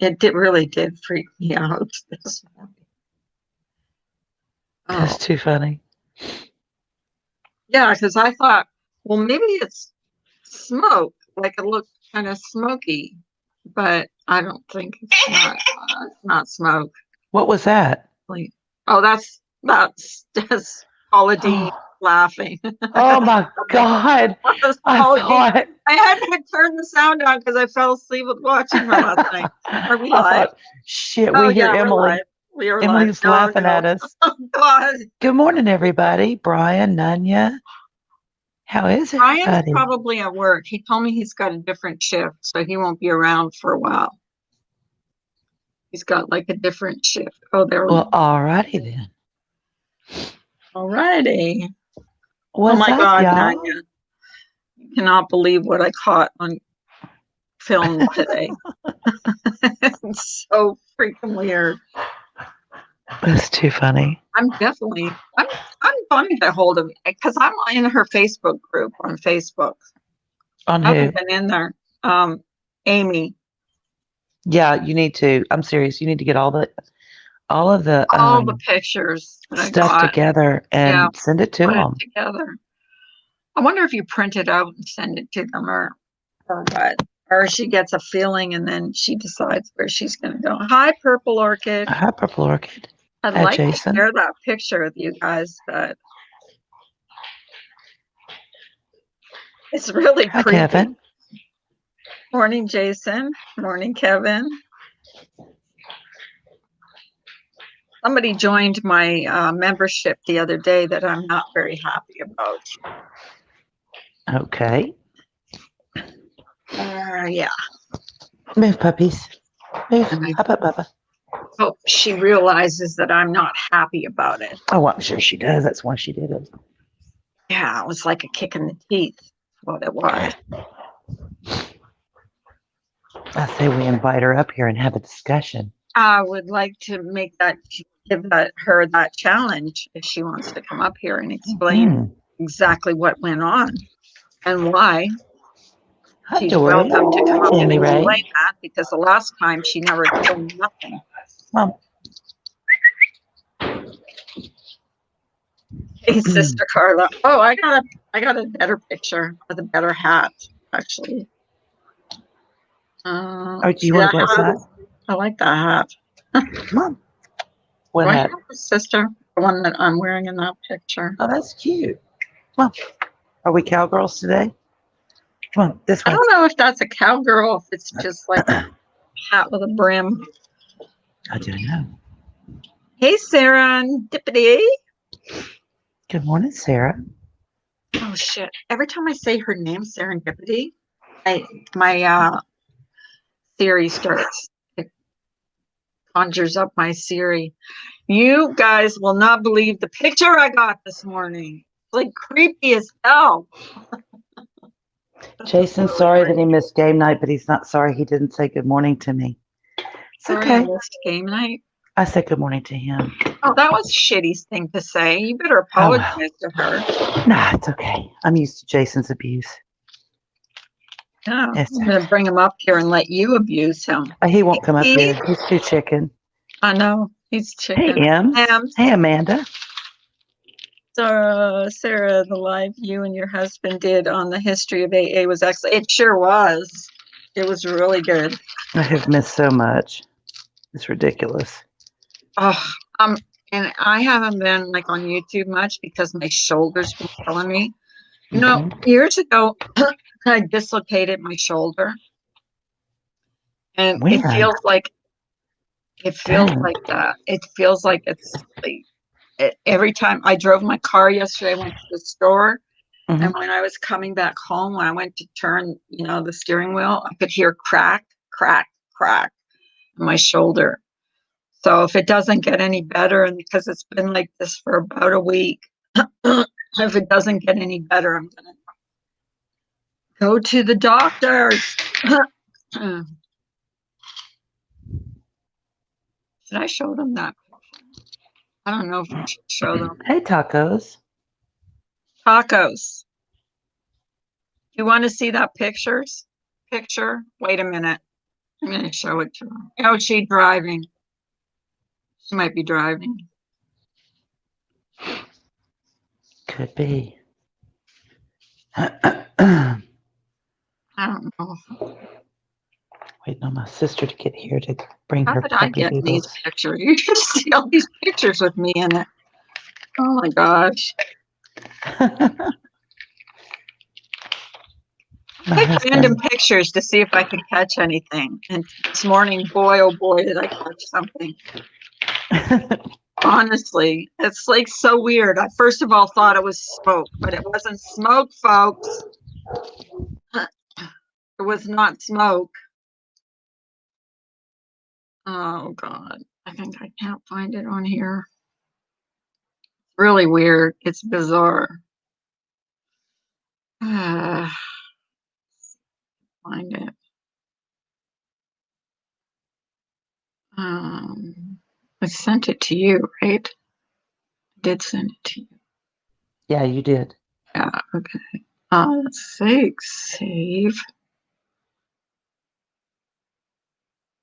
really did freak me out this morning. That's Oh, too funny. yeah, because I thought, well, maybe it's smoke, like it looked kind of smoky, but I don't think it's not smoke. What was that? Like, oh, that's just Paula Deen Oh, laughing. oh my God. That's I Paula Deen. thought I had to turn the sound down because I fell asleep with watching her last night. Are we I live? thought, shit, Oh we hear yeah, we're Emily. live. We are live. Emily's No, laughing no. at us. Oh God. Good morning, everybody. Brian, Nanya. How is Ryan's everybody? probably at work. He told me he's got a different shift, so he won't be around for a while. He's got like a different shift. Oh, there we Well, go. all righty then. Alrighty. Oh What's my up, God, y'all? Nanya. You cannot believe what I caught on film today. It's so freaking weird. That's too funny. I'm trying to get hold of it because I'm in her Facebook group on Facebook. On I who? haven't been in there. Amy, Yeah, you need to. I'm serious. You need to get all of the all the pictures that I stuff got. together Yeah, and send it to put it them. together. I wonder if you print it out and send it to them or what. Or she gets a feeling and then she decides where she's going to go. Hi, Purple Orchid. Hi, Purple Orchid. I'd Hi, like to Jason. share that picture with you guys, but it's really Hi, creepy. Kevin. Morning, Jason. Morning, Kevin. Somebody joined my membership the other day that I'm not very happy about. Okay. Yeah. Move, puppies. Move. And I Up, up, up. hope she realizes that I'm not happy about it. Oh, I'm sure she does. That's why she did it. Yeah, it was like a kick in the teeth, what it was. I say we invite her up here and have a discussion. I would like to give her that challenge if she wants to come up here and explain exactly what went on and why. Hi, She's Dory. welcome to come Hi, up and Amy Ray. explain that because the last time she never explained nothing. Mom. Hey, Sister Carla. Oh, I got a better picture with a better hat, actually. Oh, do See you want that to go hat? outside? I like that hat. Mom. What Do I hat? have a sister? The one that I'm wearing in that picture. Oh, that's cute. Come on. Are we cowgirls today? Come on, this I way. don't know if that's a cowgirl, if it's just like a hat with a brim. I don't know. Hey, Serendipity. Good morning, Sarah. Oh shit! Every time I say her name, Serendipity, my Siri starts. It conjures up my Siri. You guys will not believe the picture I got this morning. It's like creepy as hell. Jason's sorry that he missed game night, but he's not sorry he didn't say good morning to me. It's Sorry, I okay. missed game night. I said good morning to him. Oh, that was a shitty thing to say. You better apologize to her. Nah, it's okay. I'm used to Jason's abuse. Yeah, Yes, I'm gonna bring him up here and let you abuse him. he won't come up He- here. He's too chicken. I know he's Hey, chicken. Em. Hey, Amanda. So, Sarah, the live you and your husband did on the history of AA was excellent. It sure was. It was really good. I have missed so much. It's ridiculous. Oh, and I haven't been like on YouTube much because my shoulder's been killing me. You know, years ago, I dislocated my shoulder, and When? it feels like that. It feels like it's like every time I drove my car yesterday, I went to the store. And when I was coming back home, when I went to turn, the steering wheel, I could hear crack, crack, crack in my shoulder. So if it doesn't get any better, and because it's been like this for about a week, if it doesn't get any better, I'm going to go to the doctors. Should I show them that picture? I don't know if I should show them. Hey, tacos. Tacos. You want to see that picture? Wait a minute. I'm going to show it to her. Oh, she's driving. She might be driving. Could be. I don't know. Waiting on my sister to get here to bring How her did I puppy get in these doodles. pictures? You should see all these pictures with me in it. Oh my gosh. My Pick random husband. pictures to see if I could catch anything. And this morning, boy, oh boy, did I catch something. Honestly, it's like so weird. I first of all thought it was smoke, but it wasn't smoke, folks. It was not smoke. Oh God. I think I can't find it on here. Really weird. It's bizarre. Find it. I sent it to you, right? I did send it to you. Yeah, you did. Yeah, okay. Let's see, save.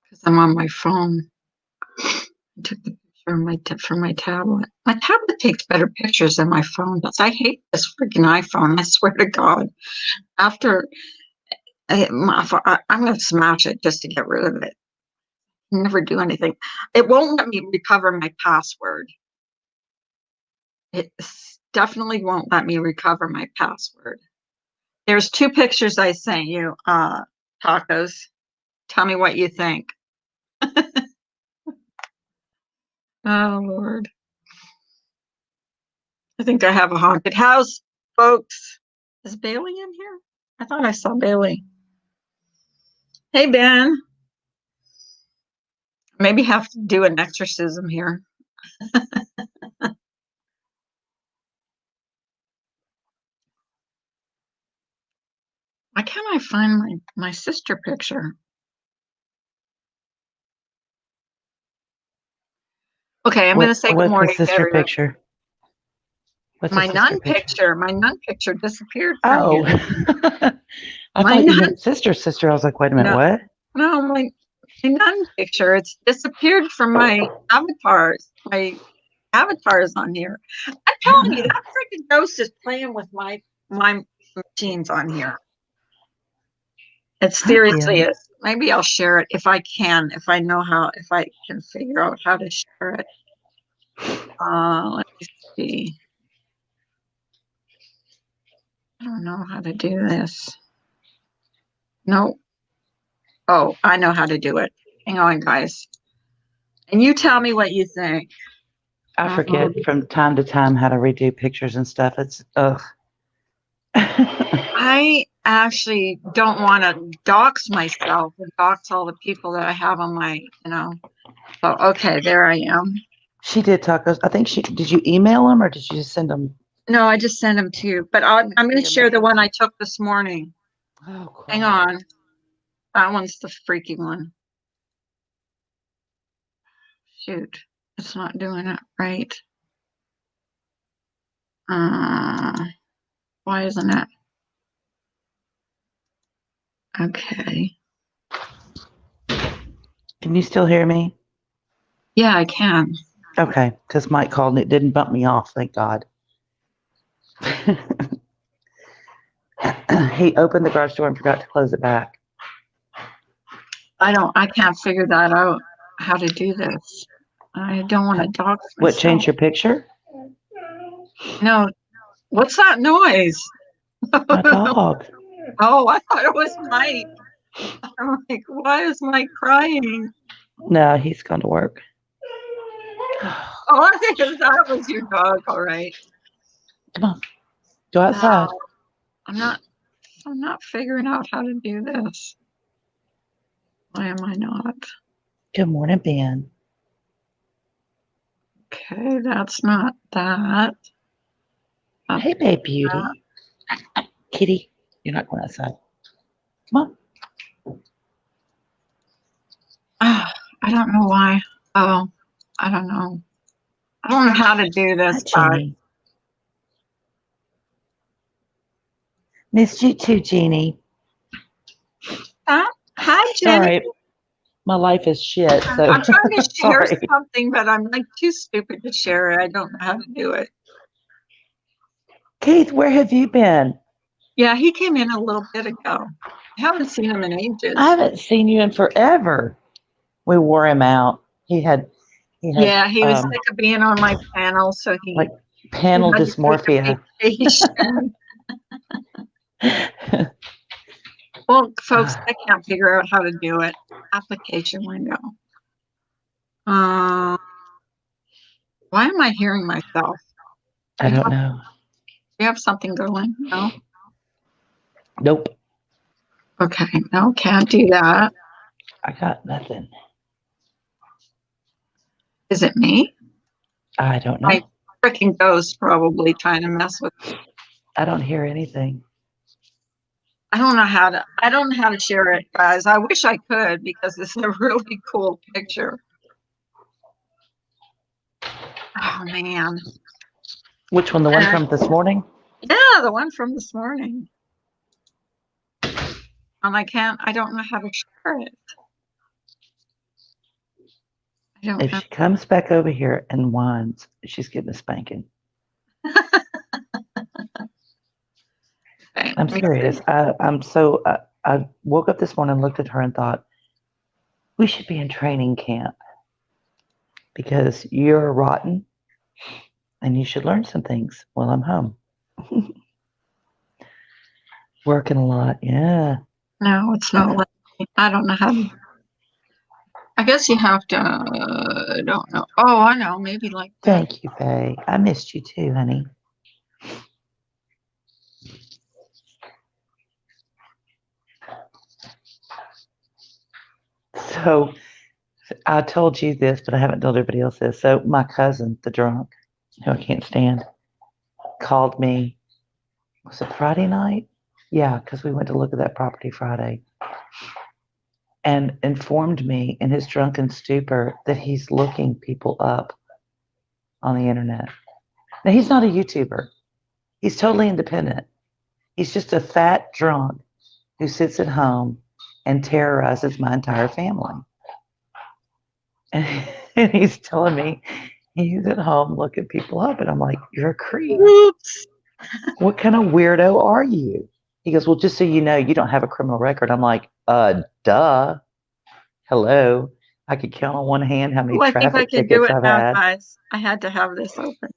Because I'm on my phone. I took the picture of from my tablet. My tablet takes better pictures than my phone does. I hate this freaking iPhone. I swear to God. After I'm going to smash it just to get rid of it. Never do anything. It won't let me recover my password. It definitely won't let me recover my password. There's two pictures I sent you, tacos. Tell me what you think. Oh, Lord. I think I have a haunted house, folks. Is Bailey in here? I thought I saw Bailey. Hey, Ben. Maybe have to do an exorcism here. Why can't I find my sister picture? Okay, I'm going to say good What's the morning to sister everyone. picture? What's the My sister nun picture? picture, my nun picture disappeared from Oh. here. I My thought you nun, meant sister. I was like, wait a minute, no, what? no, my nun picture. It's disappeared from my avatars. My avatars on here. I'm telling you, that freaking ghost is playing with my machines on here. It seriously Yeah. is. Maybe I'll share it if I can, if I know how, if I can figure out how to share it. Let me see. I don't know how to do this. No. Oh, I know how to do it. Hang on, guys. And you tell me what you think. I forget from time to time how to redo pictures and stuff. It's ugh. I actually don't want to dox myself and dox all the people that I have on my, So, okay, there I am. She did tacos. I think did you email them or did you just send them? No, I just sent them to you, but I'm going to share the one I took this morning. Oh, God. Hang on. That one's the freaky one. Shoot. It's not doing it right. Why isn't it? Okay. Can you still hear me? Yeah, I can. Okay, because Mike called and it didn't bump me off, thank God. He opened the garage door and forgot to close it back. I can't figure that out, how to do this. I don't want to dox What, myself. change your picture? No, what's that noise? My dog. Oh, I thought it was Mike. I'm like, why is Mike crying? No, he's gone to work. Oh, I think that was your dog. All right. Come on, go outside. I'm not figuring out how to do this. Why am I not? Good morning, Ben. Okay, that's not that. Hey, babe, beauty. Kitty, you're not going outside. Come on. I don't know why. Oh, I don't know. I don't know how to do this, Hi, Jeannie. Missed you too, Jeannie. Hi, Jenny. Sorry. My life is shit, so I'm trying to share sorry. something, but I'm like too stupid to share it. I don't know how to do it. Keith, where have you been? Yeah, he came in a little bit ago. I haven't seen him in I ages. haven't seen you in forever. We wore him out. He had Yeah, he was sick of being on my panel, so like he panel had to take a dysmorphia. vacation. Well, folks, I can't figure out how to do it. Application window. Uh, why am I hearing myself? I don't know. Do you have something going? No? Nope. Okay, no, can't do that. I got nothing. Is it me? I don't My know. freaking ghost probably trying to mess with me. I don't hear anything. I don't know how to share it, guys. I wish I could because this is a really cool picture. Oh man. Which one? The one from this morning? Yeah, the one from this morning. And I don't know how to share it. I don't If know. she comes back over here and whines, she's getting a spanking. Okay, I'm let me serious. see. I woke up this morning, looked at her, and thought we should be in training camp because you're rotten and you should learn some things while I'm home. Working a lot, yeah. No, it's not like I don't know how to. I guess you have to. I don't know. Oh, I know. Maybe like that. Thank you, Faye. I missed you too, honey. So I told you this, but I haven't told everybody else this. So my cousin, the drunk, who I can't stand, called me. Was it Friday night? Yeah, because we went to look at that property Friday, and informed me in his drunken stupor that he's looking people up on the internet. Now, he's not a YouTuber. He's totally independent. He's just a fat drunk who sits at home and terrorizes my entire family. And he's telling me he's at home looking people up. And I'm like, you're a creep. Oops. What kind of weirdo are you? He goes, well, just so you know, you don't have a criminal record. I'm like, duh. Hello. I could count on one hand how many Oh, I think I traffic can do tickets it I've now, had. guys. I had to have this open.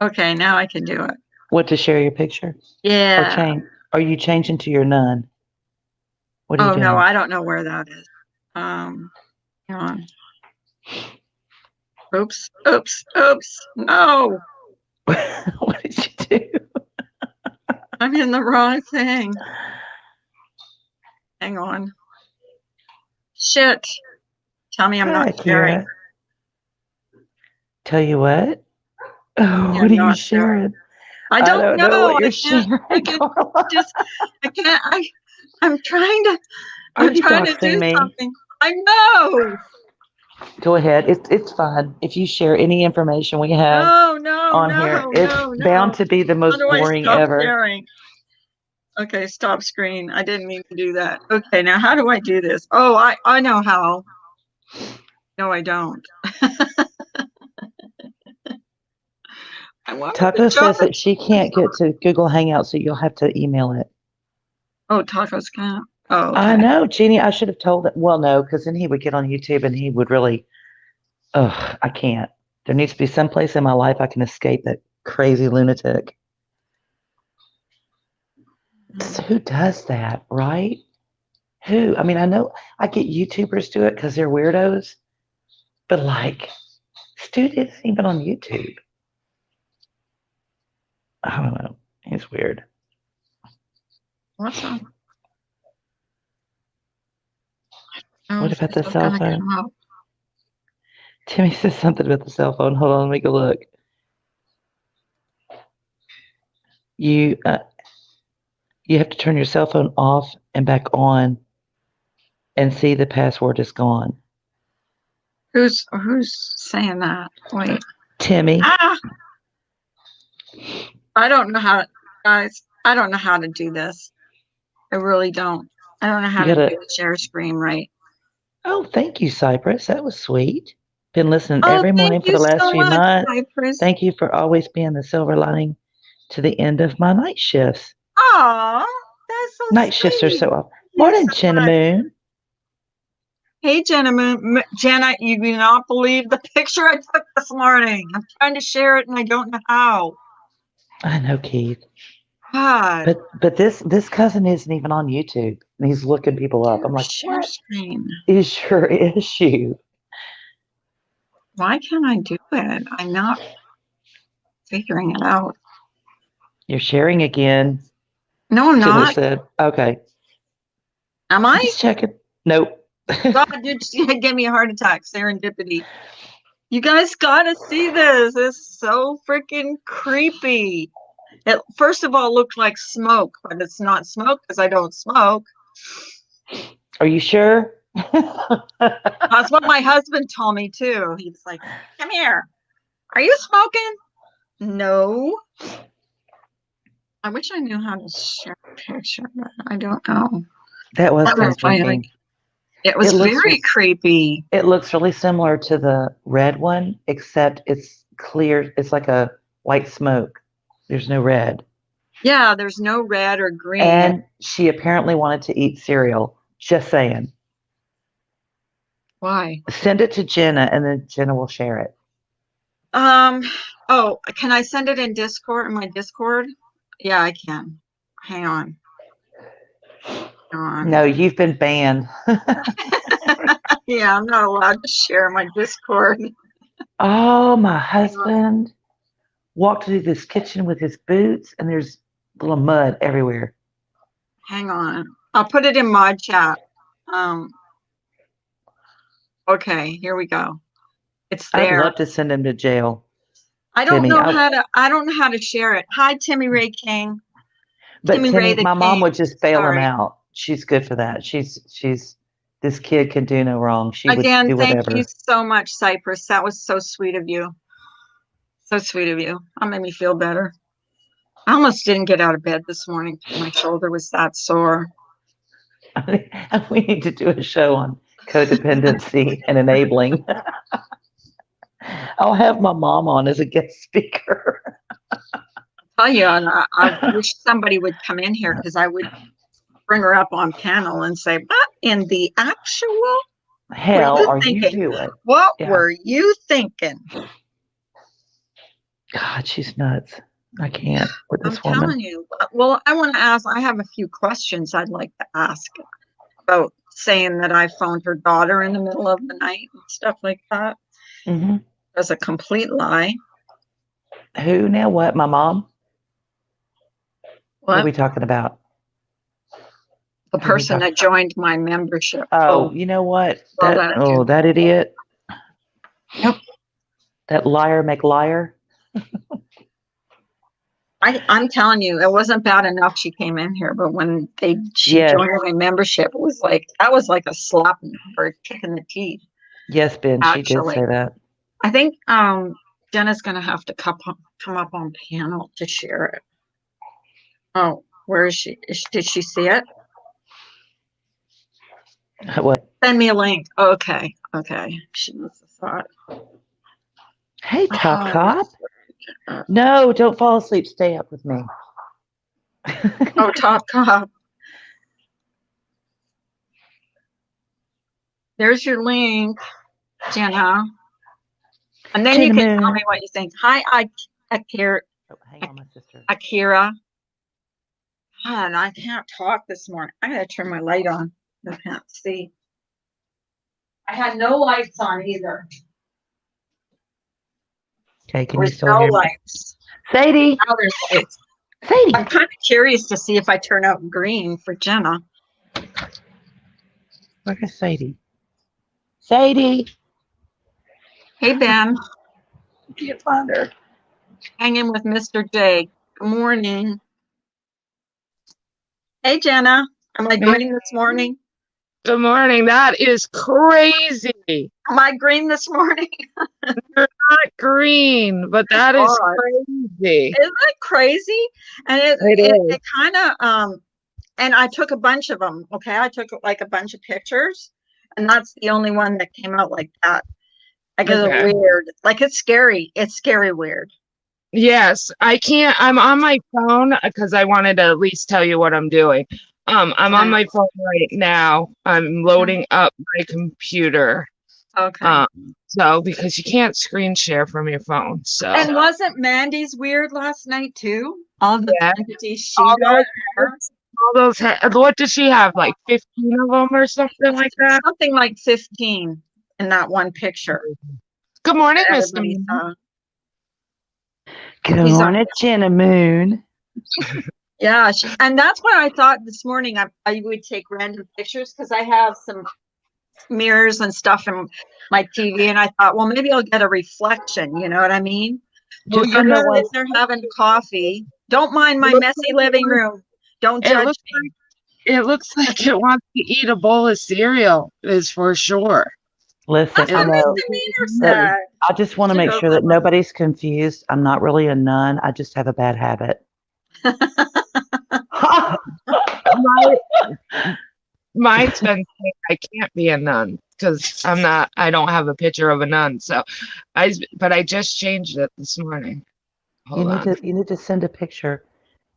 Okay, now I can do it. What, to share your picture? Or Yeah. change? Are you changing to your nun? What are you Oh no, doing? I don't know where that is. Hang on. Oops. Oops. Oops. No, What did you do? I'm in the wrong thing. Hang on. Shit. Tell me I'm not Hi, sharing. Kira. Tell you what? Oh, what I'm are you not sharing. sharing? I I don't don't know know. what you're I can't. I sharing, can Carla. just. I can't. I'm trying to. Are I'm you trying to doxing do me? something. I know. Go ahead. It's fine. If you share any information we have No. No. on here, No. it's No. bound No. to be the How most do I boring stop ever. sharing? Okay, stop screen. I didn't mean to do that. Okay, now how do I do this? Oh, I know how. No, I don't. I wanted to Taco show says that she can't get to Google Hangout, so you'll have to email it. Oh, tacos count. Oh, I okay. know, Jeannie. I should have told it. Well, no, because then he would get on YouTube and he would really. Ugh, I can't. There needs to be some place in my life I can escape that crazy lunatic. So who does that, right? Who? I mean, I know I get YouTubers do it because they're weirdos, but like, this dude isn't even on YouTube. I don't know. He's weird. Awesome. Oh, What is about this the still cell gonna phone? come up? Timmy says something about the cell phone. Hold on, let me go look. You you have to turn your cell phone off and back on and see the password is gone. Who's saying that? Wait. Timmy, Ah, I don't know how, guys. I don't know how to do this. I really don't. I don't know how you to do gotta. the share screen right. Oh, thank you, Cypress. That was sweet. Been listening Oh, every thank morning for you the last so few much, months. Cypress. Thank you for always being the silver lining to the end of my night shifts. Aw, that's so Night shifts are sweet. so off. Thank you Morning, so Jenna much. Moon. Hey, Jenna, Jenna, you do not believe the picture I took this morning. I'm trying to share it and I don't know how. I know, Keith. God, But this cousin isn't even on YouTube, and he's looking people up. I'm like, share what screen. is your issue? Why can't I do it? I'm not figuring it out. You're sharing again. No, I'm Jenna not. said, okay. Am I? Just checking. Nope. God, you gave me a heart attack. Serendipity. You guys gotta see this. It's so freaking creepy. It first of all looked like smoke, but it's not smoke because I don't smoke. Are you sure? That's what my husband told me too. He's like, "Come here. Are you smoking?" No. I wish I knew how to share a picture, but I don't know. That was I kind don't of find like creepy. it It was looks very creepy. it looks really similar to the red one, except it's clear. It's like a white smoke. There's no red. Yeah, there's no red or green. And she apparently wanted to eat cereal. Just saying. Why? Send it to Jenna, and then Jenna will share it. Um, oh, can I send it in Discord, in my Discord? Yeah, I can. Hang on. Hang on. No, you've been banned. Yeah, I'm not allowed to share my Discord. Oh, my Hang on. husband walked through this kitchen with his boots, and there's little mud everywhere. Hang on. I'll put it in mod chat. Um, okay, here we go. It's I'd there. love to send him to jail, I don't Timmy. know how to I don't know how to share it. Hi, Timmy Ray King. But Timmy Ray Timmy, the my mom King. would just bail him Sorry. out. She's good for that. She's this kid can do no wrong. She would Again, do thank you whatever. so much, Cypress. That was so sweet of you. So sweet of you. That made me feel better. I almost didn't get out of bed this morning. My shoulder was that sore. We need to do a show on codependency and enabling. I'll have my mom on as a guest speaker. Tell you, and I wish somebody would come in here because I would bring her up on panel and say, "What in the actual were Hell, you are you thinking? doing? What Yeah. were you thinking?" God, she's nuts. I can't with I'm this woman. telling you. Well, I want to ask. I have a few questions I'd like to ask about saying that I phoned her daughter in the middle of the night and stuff like that. Hmm. That's a complete lie. Who now? What? My mom? What are What? we talking about? The Who are we person talking? that joined my membership. Oh, Oh, you know what? well, that too. That idiot. Yep. That liar make liar. I'm telling you, it wasn't bad enough she came in here, but when she Yes, joined my membership, it was like that was like a slap or a kick in the teeth. yes, Ben. She did say Actually, that. I think Jenna's gonna have to come up on panel to share it. Oh, where is she? Did she see it? What? Send me a link. Okay, okay. She must have thought. Hey, Top Oh, Cop. No, don't fall asleep. Stay up with me. oh, Top Cop. There's your link, Jenna. And then you Jenna can tell Moon. me what you think. Hi, Akira. Oh, hang on, my sister. Akira. God, I can't talk this morning. I gotta turn my light on. I can't see. I had no lights on either. Okay, There can you was still no hear me? lights. Sadie. Now there's lights. Sadie. I'm kind of curious to see if I turn out green for Jenna. Where's Sadie? Sadie. Hey, Ben. I can't find her. Hanging with Mr. J. Good morning. Hey, Jenna. Am I green this morning? Good morning. That is crazy. Am I green this morning? You're not green, but that is God. crazy. Isn't it crazy? And It is. it kind of and I took a bunch of them. Okay, I took like a bunch of pictures, and that's the only one that came out like that. I guess Okay. it's weird. Like it's scary. It's scary weird. Yes, I can't. I'm on my phone because I wanted to at least tell you what I'm doing. I'm on my phone right now. I'm loading up my computer. Okay. So because you can't screen share from your phone. So And wasn't Mandy's weird last night too? All the yeah, entities she all got. those what did she have? Like 15 of them or something like that? Something like 15 in that one picture Good morning, that Mr. everybody Moon. saw. Good He's on- morning, Jenna Moon. Yeah, and that's why I thought this morning I would take random pictures because I have some mirrors and stuff in my TV, and I thought, well, maybe I'll get a reflection. You know what I mean? Just Just so no one. if they're having coffee. Don't mind my messy living room. Don't It judge looks me. It looks like it wants to eat a bowl of cereal, is for sure. Listen, That's I what know. misdemeanor said. I just want to make sure that nobody's confused. I'm not really a nun. I just have a bad habit. Mine's been saying I can't be a nun because I don't have a picture of a nun. So but I just changed it this morning. Hold on. You need to send a picture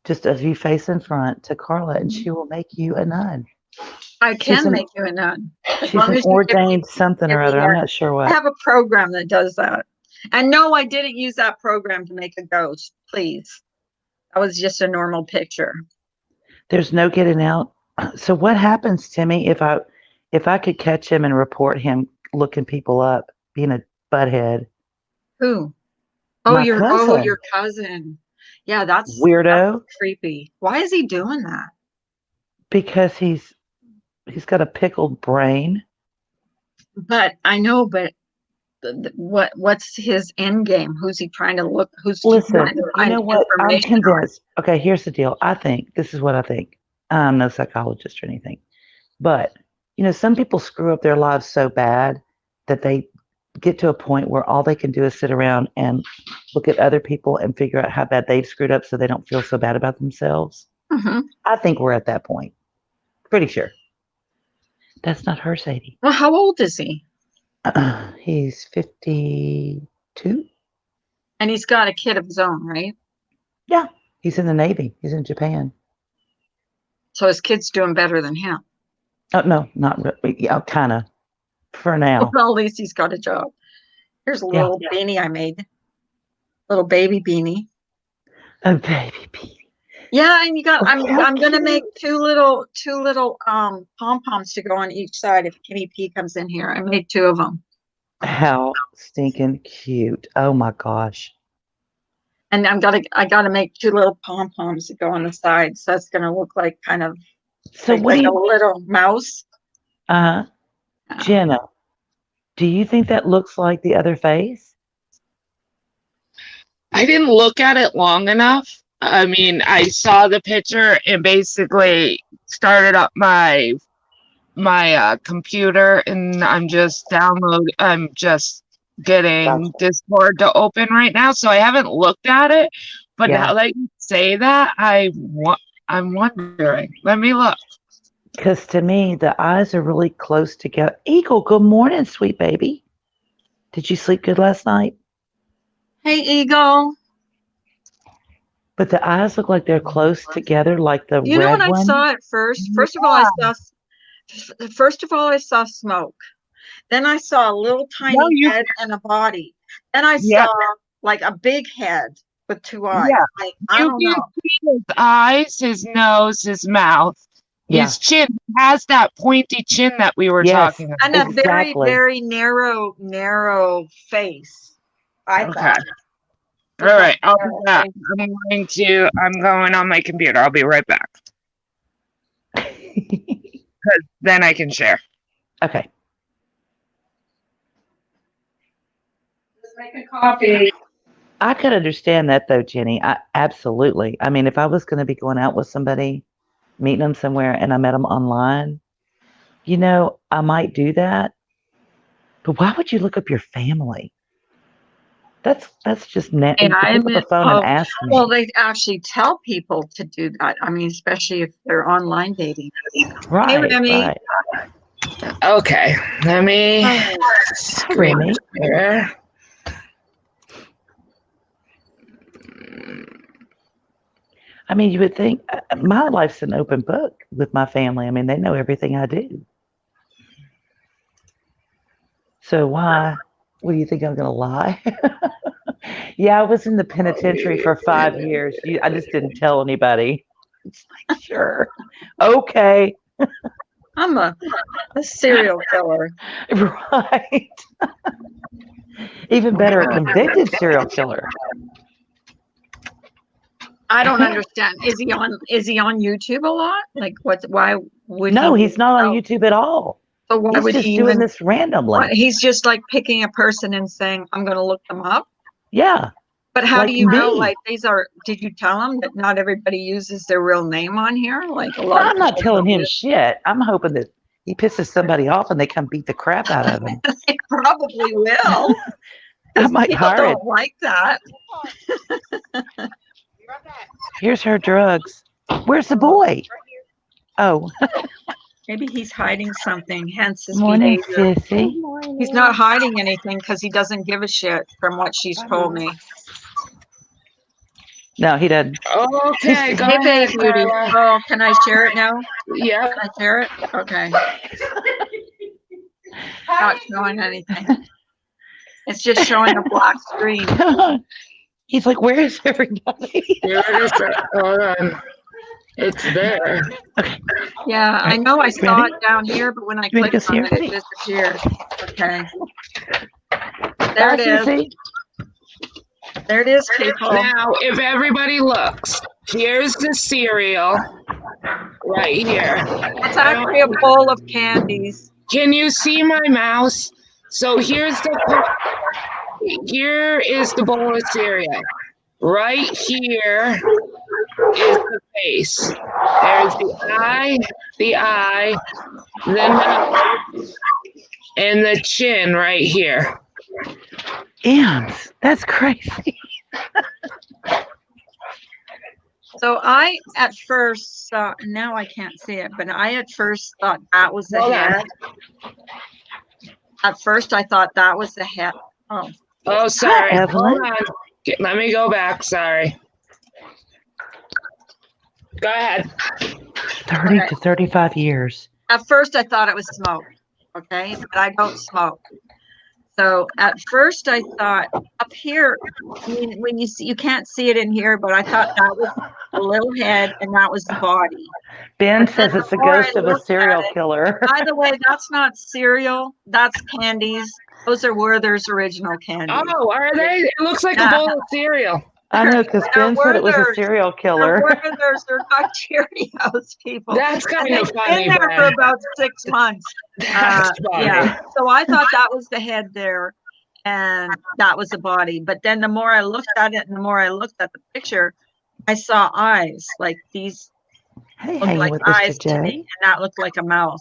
just of you face in front to Carla, and she will make you a nun. I can make you a nun. She's an ordained something or other. I'm not sure what. I have a program that does that. And no, I didn't use that program to make a ghost. Please. That was just a normal picture. There's no getting out. So what happens, Timmy, if I could catch him and report him looking people up, being a butthead? Who? Oh, My cousin. your cousin. Yeah, that's Weirdo. That's creepy. Why is he doing that? Because he's got a pickled brain. But I know, but what's his end game? Who's he trying to look? Listen, you know what? I'm convinced. Okay, here's the deal. This is what I think. I'm no psychologist or anything. But, some people screw up their lives so bad that they get to a point where all they can do is sit around and look at other people and figure out how bad they've screwed up so they don't feel so bad about themselves. Mm-hmm. I think we're at that point. Pretty sure. That's not her, Sadie. Well, how old is he? He's 52. And he's got a kid of his own, right? Yeah. He's in the Navy. He's in Japan. So his kid's doing better than him. Oh, no, not really. Yeah, kind of. For now. Well, at least he's got a job. Here's a little beanie I made. Little baby beanie. A baby beanie. Yeah, and I'm gonna make two little pom-poms to go on each side if Kitty P comes in here. I made 2 of them. How stinking cute. Oh my gosh. And I gotta make 2 little pom-poms to go on the sides. So that's gonna look like kind of a little mouse. Jenna, do you think that looks like the other face? I didn't look at it long enough. I mean, I saw the picture and basically started up my computer, and I'm just getting Discord to open right now, so I haven't looked at it. But now that you say that, I'm wondering. Let me look. Because to me, the eyes are really close together. Eagle, good morning, sweet baby. Did you sleep good last night? Hey, Eagle. But the eyes look like they're close together, like the red one. You know when I saw it first? First of all, I saw smoke. Then I saw a little tiny head and a body. Then I saw like a big head with 2 eyes. Yeah. Like, I don't know. See his eyes, his nose, his mouth, his chin. He has that pointy chin that we were talking about. And a very, very narrow face. I thought. All right, I'll do that. I'm going on my computer. I'll be right back. Because then I can share. Okay. Just make a coffee. I could understand that though, Jenny. Absolutely. I mean, if I was going to be going out with somebody, meeting them somewhere, and I met them online, I might do that. But why would you look up your family? That's just nasty. Pick up the phone and ask me. Well, they actually tell people to do that. I mean, especially if they're online dating. Right. Hey, Remy. Right. Okay, let me screen Remy. share. I mean, you would think my life's an open book with my family. I mean, they know everything I do. So why? What do you think I'm going to lie? Yeah, I was in the penitentiary for 5 years. I just didn't tell anybody. It's like, sure. Okay. I'm a serial killer. Right. Even better, a convicted serial killer. I don't understand. Is he on YouTube a lot? Like why would No, he he's not on YouTube at all. So why He's would just he doing even this randomly. he's just like picking a person and saying, I'm gonna look them up? Yeah. But how Like do you know, me. like, did you tell him that not everybody uses their real name on here? Like a lot of I'm not people telling don't him use- shit. I'm hoping that he pisses somebody off and they come beat the crap out of him. They probably will. I might People hire don't it. like that. Here's her drugs. Where's the boy? Oh, Maybe he's hiding something, hence his morning, behavior. sissy. He's not hiding anything because he doesn't give a shit from what she's told me. No, he doesn't. Okay, go Hey, ahead, babe, beauty. Carla. Oh, can I share it now? Yep. Can I share it? Okay. Not showing anything. It's just showing a black screen. He's like, where is everybody? Here it is. Hold on. It's there. Yeah, I know I saw Ready? it down here, but when I You ready to clicked go see on it, it everybody? disappeared. Okay. There Bye, it is. Sissy. There it is, people. Now, if everybody looks, here's the cereal right here. It's actually a bowl of candies. Can you see my mouse? So here is the bowl of cereal. Right here is the face. There's the eye, the nose, and the chin right here. Ems, that's crazy. So I at first saw, now I can't see it, but I at first thought that was the Hold on. head. At first I thought that was the head. Oh, Oh, sorry. Hi, Evelyn. Hold on. Let me go back. Sorry. Go ahead. 30 Okay. to 35 years. at first I thought it was smoke. Okay, but I don't smoke. So at first I thought up here, when you see, you can't see it in here, but I thought that was a little head and that was the body. Ben But then says it's the the more I ghost of a looked at serial it- killer. By the way, that's not cereal. That's candies. Those are Werther's original candies. Oh, are they? It looks like Yeah. a bowl of cereal. I know, because They're Ben said it was a Werther's. serial They're killer. Werther's. They're not Cheerios, people. That's And kind of they've funny, been there for Ben. about 6 months. That's funny. Yeah. So I thought that was the head there, and that was the body. But then the more I looked at it, and the more I looked at the picture, I saw eyes. Like these Hey, looked hanging like with Mr. eyes to me, J. and that looked like a mouth.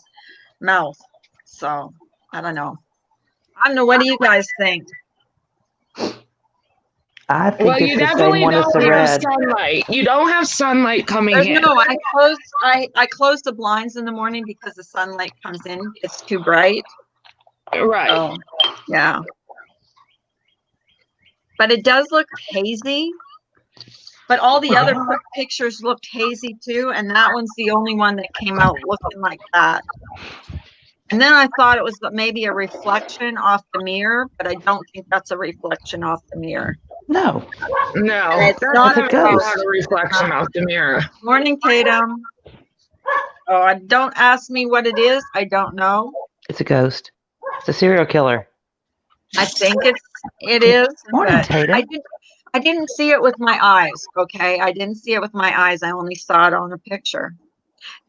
So I don't know. I don't know. What do you guys think? I think Well, it's you the same definitely one as don't the have red. sunlight. You don't have sunlight coming There's in. no. I closed the blinds in the morning because the sunlight comes in. It's too bright. Right. So yeah. But it does look hazy. But all the other pictures looked hazy too, and that one's the only one that came out looking like that. And then I thought it was maybe a reflection off the mirror, but I don't think that's a reflection off the mirror. No. No, It's that's not a not ghost. a reflection off the mirror. Morning, Tatum. Oh, don't ask me what it is. I don't know. It's a ghost. It's a serial killer. I think it is. Morning, But Tatum. I didn't see it with my eyes. Okay, I didn't see it with my eyes. I only saw it on a picture.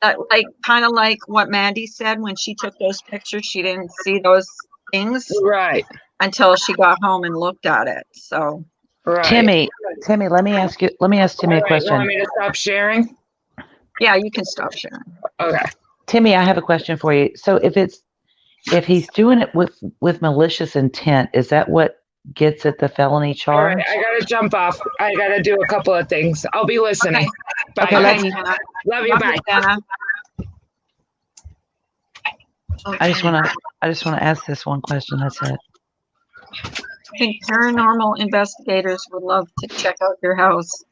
That kind of like what Mandy said when she took those pictures. She didn't see those things Right. until she got home and looked at it. So Right. Timmy, let me ask Timmy a All right, you want question. me to stop sharing? yeah, you can stop sharing. Okay. Timmy, I have a question for you. So if he's doing it with malicious intent, is that what gets at the felony All charge? right, I gotta jump off. I gotta do a couple of things. I'll be listening. Bye. Okay, Okay, love you. Hannah. Love you. Love Bye. you, Hannah. I just Okay. want to ask this one question. That's it. I think paranormal investigators would love to check out your house.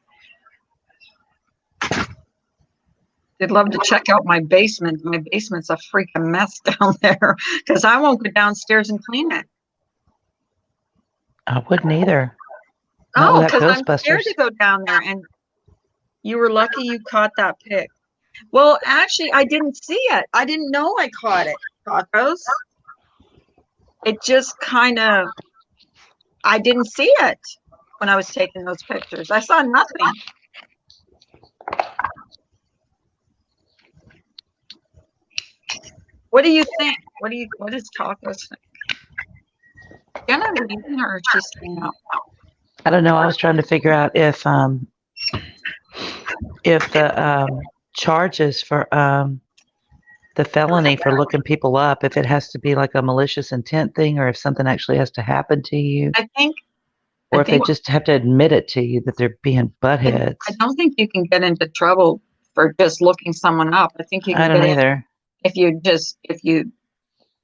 They'd love to check out my basement. My basement's a freaking mess down there because I won't go downstairs and clean it. I wouldn't either. Not Oh, without because I'm scared Ghostbusters. to go down there. And you were lucky you caught that pic. Well, actually, I didn't see it. I didn't know I caught it, Tacos. It just kind of, I didn't see it when I was taking those pictures. I saw nothing. What do you think? What does Tacos think? Jenna leaving or is she staying up? I don't know. I was trying to figure out if the charges for the felony for looking people up, if it has to be like a malicious intent thing, or if something actually has to happen to you, or if they just have to admit it to you that they're being buttheads. I don't think you can get into trouble for just looking someone up. I think you can I don't get either. if you.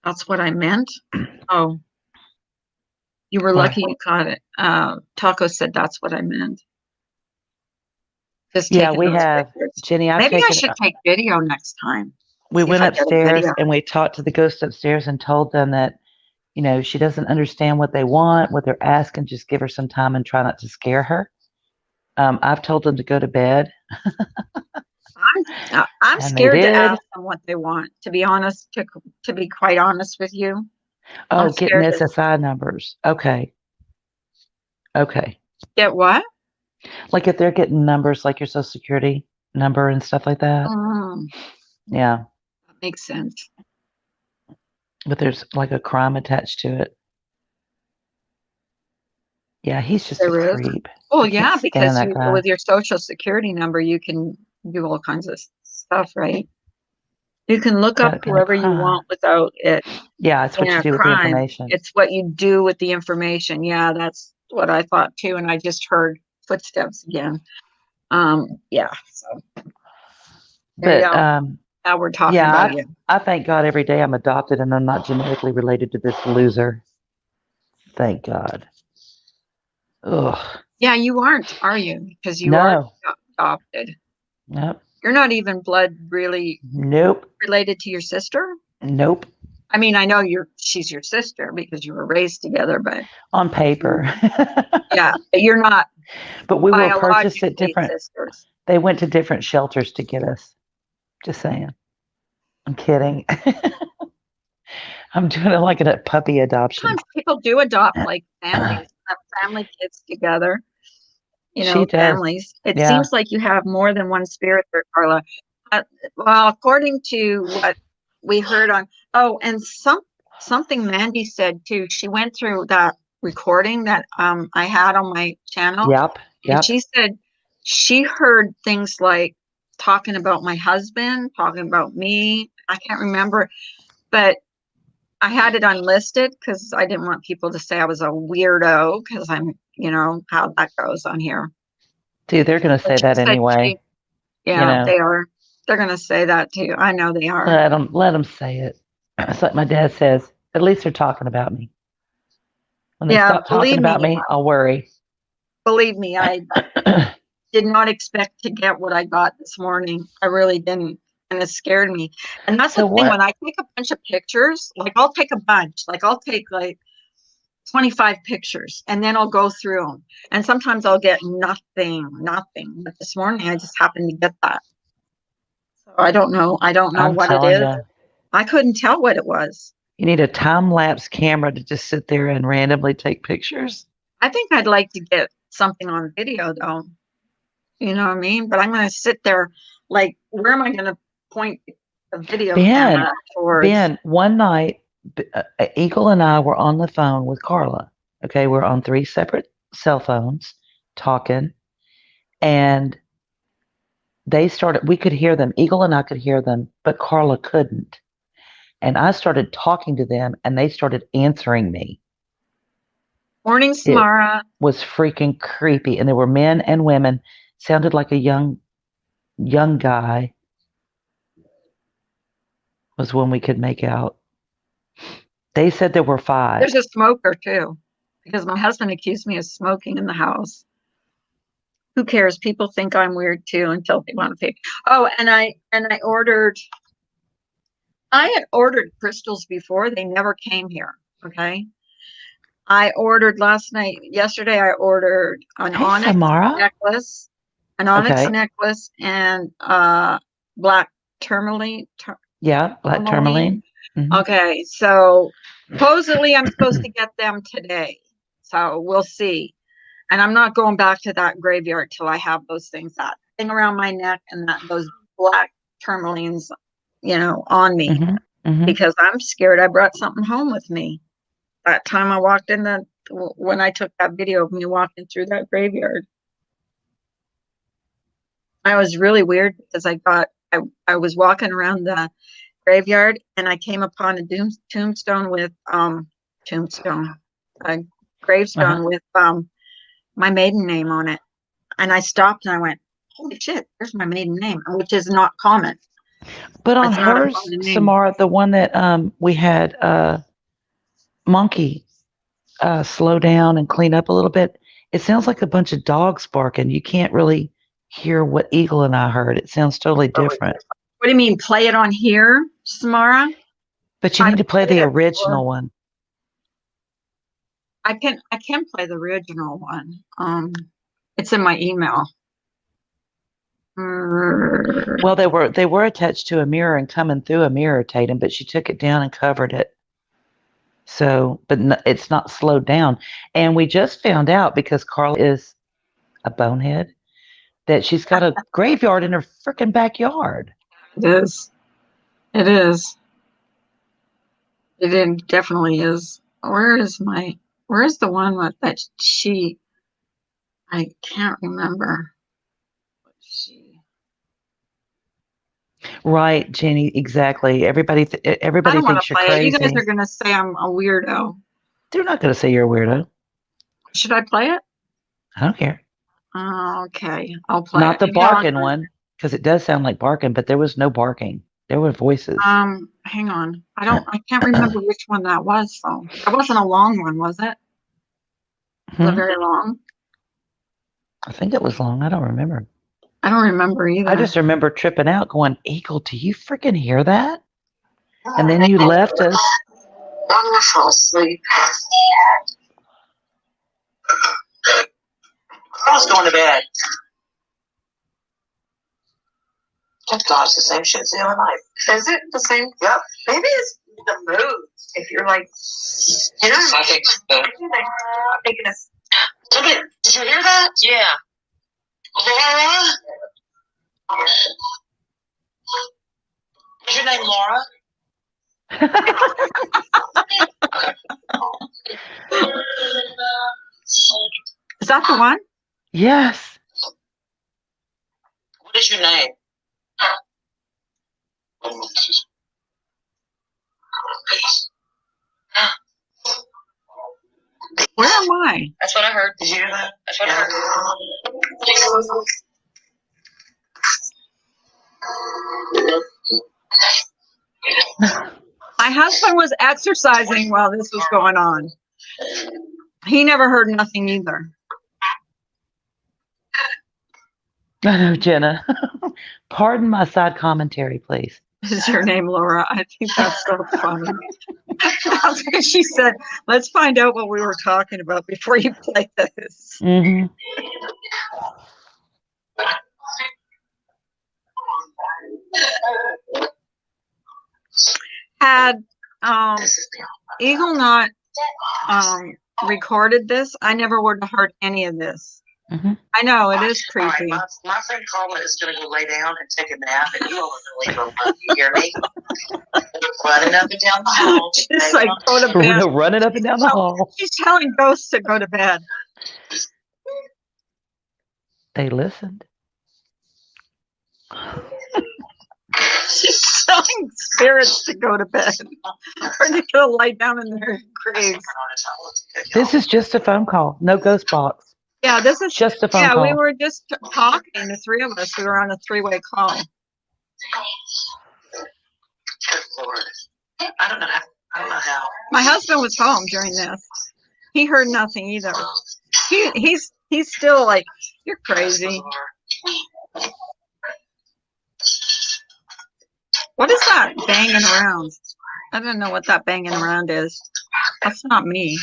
That's what I meant. Oh, you were lucky you caught it. Taco said that's what I meant. Just Yeah, taking we those have pictures. Jenny. Maybe I should take video next time. We See if went I get a upstairs video. and we talked to the ghost upstairs and told them that, you know, she doesn't understand what they want, what they're asking. Just give her some time and try not to scare her. I've told them to go to bed. I'm And they scared to did. ask them what they want. To be honest, to be quite honest with you. Oh, I'm getting scared to SSI numbers. Okay. get what? Like if they're getting numbers like your social security number and stuff like that. Yeah. That makes sense. But there's like a crime attached to it. Yeah, he's just a creep. Oh I yeah, can't stand because that guy. with your social security number, you can do all kinds of stuff, right? You can look up whoever you want without it. Yeah, it's what you do with the information. It's what you do with the information. Yeah, that's what I thought too. And I just heard footsteps again. Yeah. So there you go. Now we're talking about you. I thank God every day I'm adopted and I'm not genetically related to this loser. Thank God. Ugh. Yeah, you aren't, are you? Because you are adopted. Nope. You're not even blood really related to your sister? Nope. I mean, I know she's your sister because you were raised together, but on paper. Yeah, but you're not. But we were purchased at different sisters. They went to different shelters to get us. Just saying. I'm kidding. I'm doing it like a puppy adoption. Sometimes people do adopt like families, have family kids together. You know, families. It seems like you have more than one spirit there, Carla. Well, according to what we heard on, and something Mandy said too. She went through that recording that I had on my channel. Yep. And she said she heard things like talking about my husband, talking about me. I can't remember, but I had it unlisted because I didn't want people to say I was a weirdo because I'm, you know, how that goes on here. Dude, they're going to say that anyway. They are. They're going to say that too. I know they are. Let them say it. It's like my dad says, at least they're talking about me. When they stop talking about me, I'll worry. Believe me, I did not expect to get what I got this morning. I really didn't. And it scared me. And that's the thing, when I take a bunch of pictures, like I'll take a bunch, like I'll take like 25 pictures and then I'll go through them. And sometimes I'll get nothing. But this morning I just happened to get that. So I don't know. What it is. I couldn't tell what it was. You need a time-lapse camera to just sit there and randomly take pictures. I think I'd like to get something on video though. You know what I mean? But I'm going to sit there like, where am I going to point the video camera towards? Ben, one night, Eagle and I were on the phone with Carla. Okay, we're on 3 separate cell phones talking, and we could hear them. Eagle and I could hear them, but Carla couldn't. And I started talking to them, and they started answering me. Morning, Samara. It was freaking creepy, and there were men and women. Sounded like a young guy was when we could make out. They said there were 5. There's a smoker too, because my husband accused me of smoking in the house. Who cares? People think I'm weird too until they want to pay. Oh, and I ordered. I had ordered crystals before. They never came here. Okay. I ordered yesterday I ordered an Hey, onyx Samara. necklace, Okay. and black tourmaline. Yeah, black tourmaline. Okay, so supposedly I'm supposed to get them today. So we'll see. And I'm not going back to that graveyard till I have those things, that thing around my neck and those black tourmalines, on me, because I'm scared I brought something home with me. That time I walked in when I took that video of me walking through that graveyard, I was really weird because I was walking around the graveyard and I came upon a tombstone with a gravestone with my maiden name on it, and I stopped and I went, "Holy shit! There's my maiden name," which is not common. But on It's not a hers, common name. Samara, the one that we had Monkey slow down and clean up a little bit, it sounds like a bunch of dogs barking. You can't really hear what Eagle and I heard. It sounds totally different. What do you mean, play it on here, Samara? But you need to play the original one. I can play the original one. It's in my email. Well, they were attached to a mirror and coming through a mirror, Tatum, but she took it down and covered it. So, but it's not slowed down. And we just found out, because Carla is a bonehead, that she's got a graveyard in her freaking backyard. It is. It is. It definitely is. Where's the one with that she? I can't remember. Right, Jenny, exactly. Everybody thinks you're crazy. You guys are going to say I'm a weirdo. They're not going to say you're a weirdo. Should I play it? I don't care. Okay, I'll play it. Not the barking one, because it does sound like barking, but there was no barking. There were voices. Hang on. I can't remember which one that was, though. It wasn't a long one, was it? Was it very long? I think it was long. I don't remember. I don't remember either. I just remember tripping out going, Eagle, do you freaking hear that? And then you left us. I'm going to fall asleep. I was going to bed. Oh God, it's the same shit as the other night. Is it the same? Yep. Maybe it's the mood. If you're like, I think so. Did you hear that? Yeah. Laura? Is your name Laura? Is that the one? Yes. What is your name? Where am I? That's what I heard. Did you hear that? That's what I heard. My husband was exercising while this was going on. He never heard nothing either. I know, Jenna. Pardon my side commentary, please. Is your name Laura? I think that's so funny. That's what she said. Let's find out what we were talking about before you play this. Mm-hmm. Had Eagle not recorded this, I never would have heard any of this. Mm-hmm. I know, it is creepy. Right, my friend Carla is going to go lay down and take a nap, and you all are going to leave her alone. You hear me? Running up and down the hall. Just like go to bed. Running up and down the hall. She's telling ghosts to go to bed. They listened. She's telling spirits to go to bed. Or they're going to lie down in their graves. This is just a phone call. No ghost box. Yeah, this is just a phone call. Yeah, we were just talking, the three of us. We were on a three-way call. Good Lord. I don't know. I don't know how. My husband was home during this. He heard nothing either. He's still like, you're crazy. What is that banging around? I don't know what that banging around is. That's not me.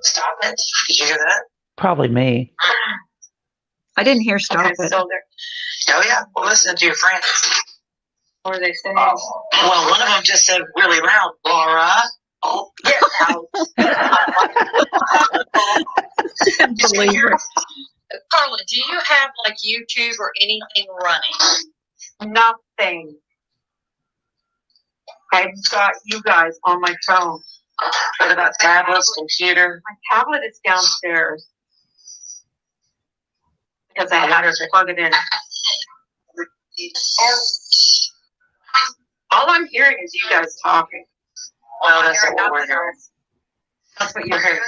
Stop it. Did you hear that? Probably me. I didn't hear stop it. So oh, yeah. Well, listen to your friends. What are they saying? Well, one of them just said really loud, Laura. Oh, get out. Believe her. Carla, do you have like YouTube or anything running? Nothing. I've got you guys on my phone. What about tablets, computer? My tablet is downstairs because I had to plug it in. All I'm hearing is you guys talking. Well, that's not what we're hearing. That's what you're hearing.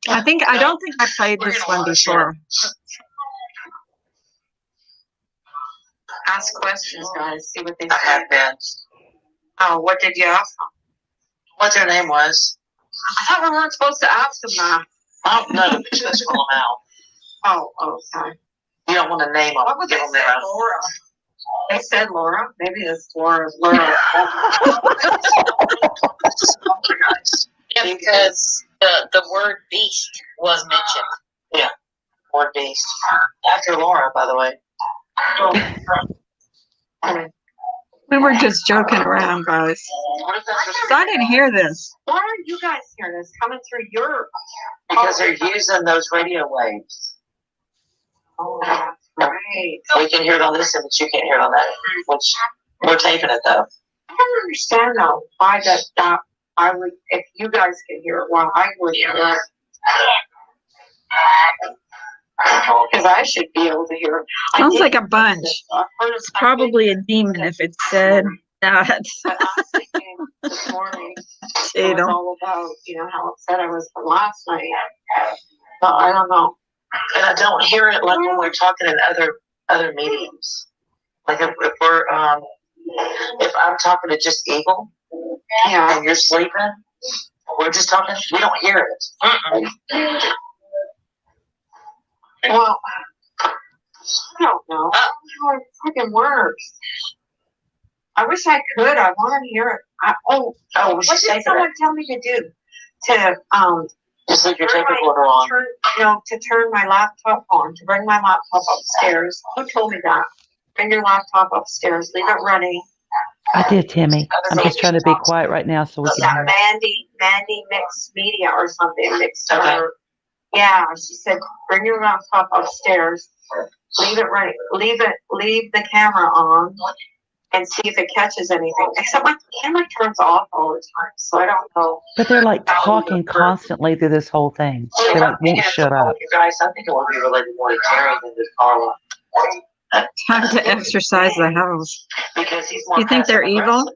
I don't think I played this one before. Ask questions, guys. See what they I say. have been. Oh, what did you ask them? What their name was? I thought we weren't supposed to ask them that. Oh, no, the bitch was call them out. Oh, okay. You don't want to name them. What would they Give them say, their own. Laura? They said Laura. Maybe it's Laura. Laura. Yeah, because the word beast was mentioned. Word beast. After Laura, by the way. We were just joking around, guys. What if that's I didn't hear this. Why aren't you guys hearing this coming through your? because they're using those radio waves. Oh, that's right. We can hear it on this end, but you can't hear it on that end, which we're taping it though. I don't understand though why that I would, if you guys can hear it, why I would hear it. Because I should be able to hear it. Sounds like a bunch. It's probably a demon if it said that. This morning, it was all about, how upset I was from last night. But I don't know. And I don't hear it like when we're talking in other mediums. Like if we're if I'm talking to just Eagle, and you're sleeping, we're just talking. We don't hear it. Well, I don't know. I don't know how it fucking works. I wish I could. I want to hear it. What did someone tell me to do? To Just leave your tape recorder on. to turn my laptop on. To bring my laptop upstairs. Who told me that? Bring your laptop upstairs. Leave it running. I did, Timmy. I'm just trying to be quiet right now so we can hear. Mandy Mixed Media or something. Mixed. Yeah, she said, bring your laptop upstairs. Leave it running. Leave the camera on. And see if it catches anything. Except my camera turns off all the time, so I don't know. But they're like talking constantly through this whole thing. They like won't shut up. You guys, I think it would be related more to Terry than to Carla. Time to exercise the house. Because he's more. You think they're evil?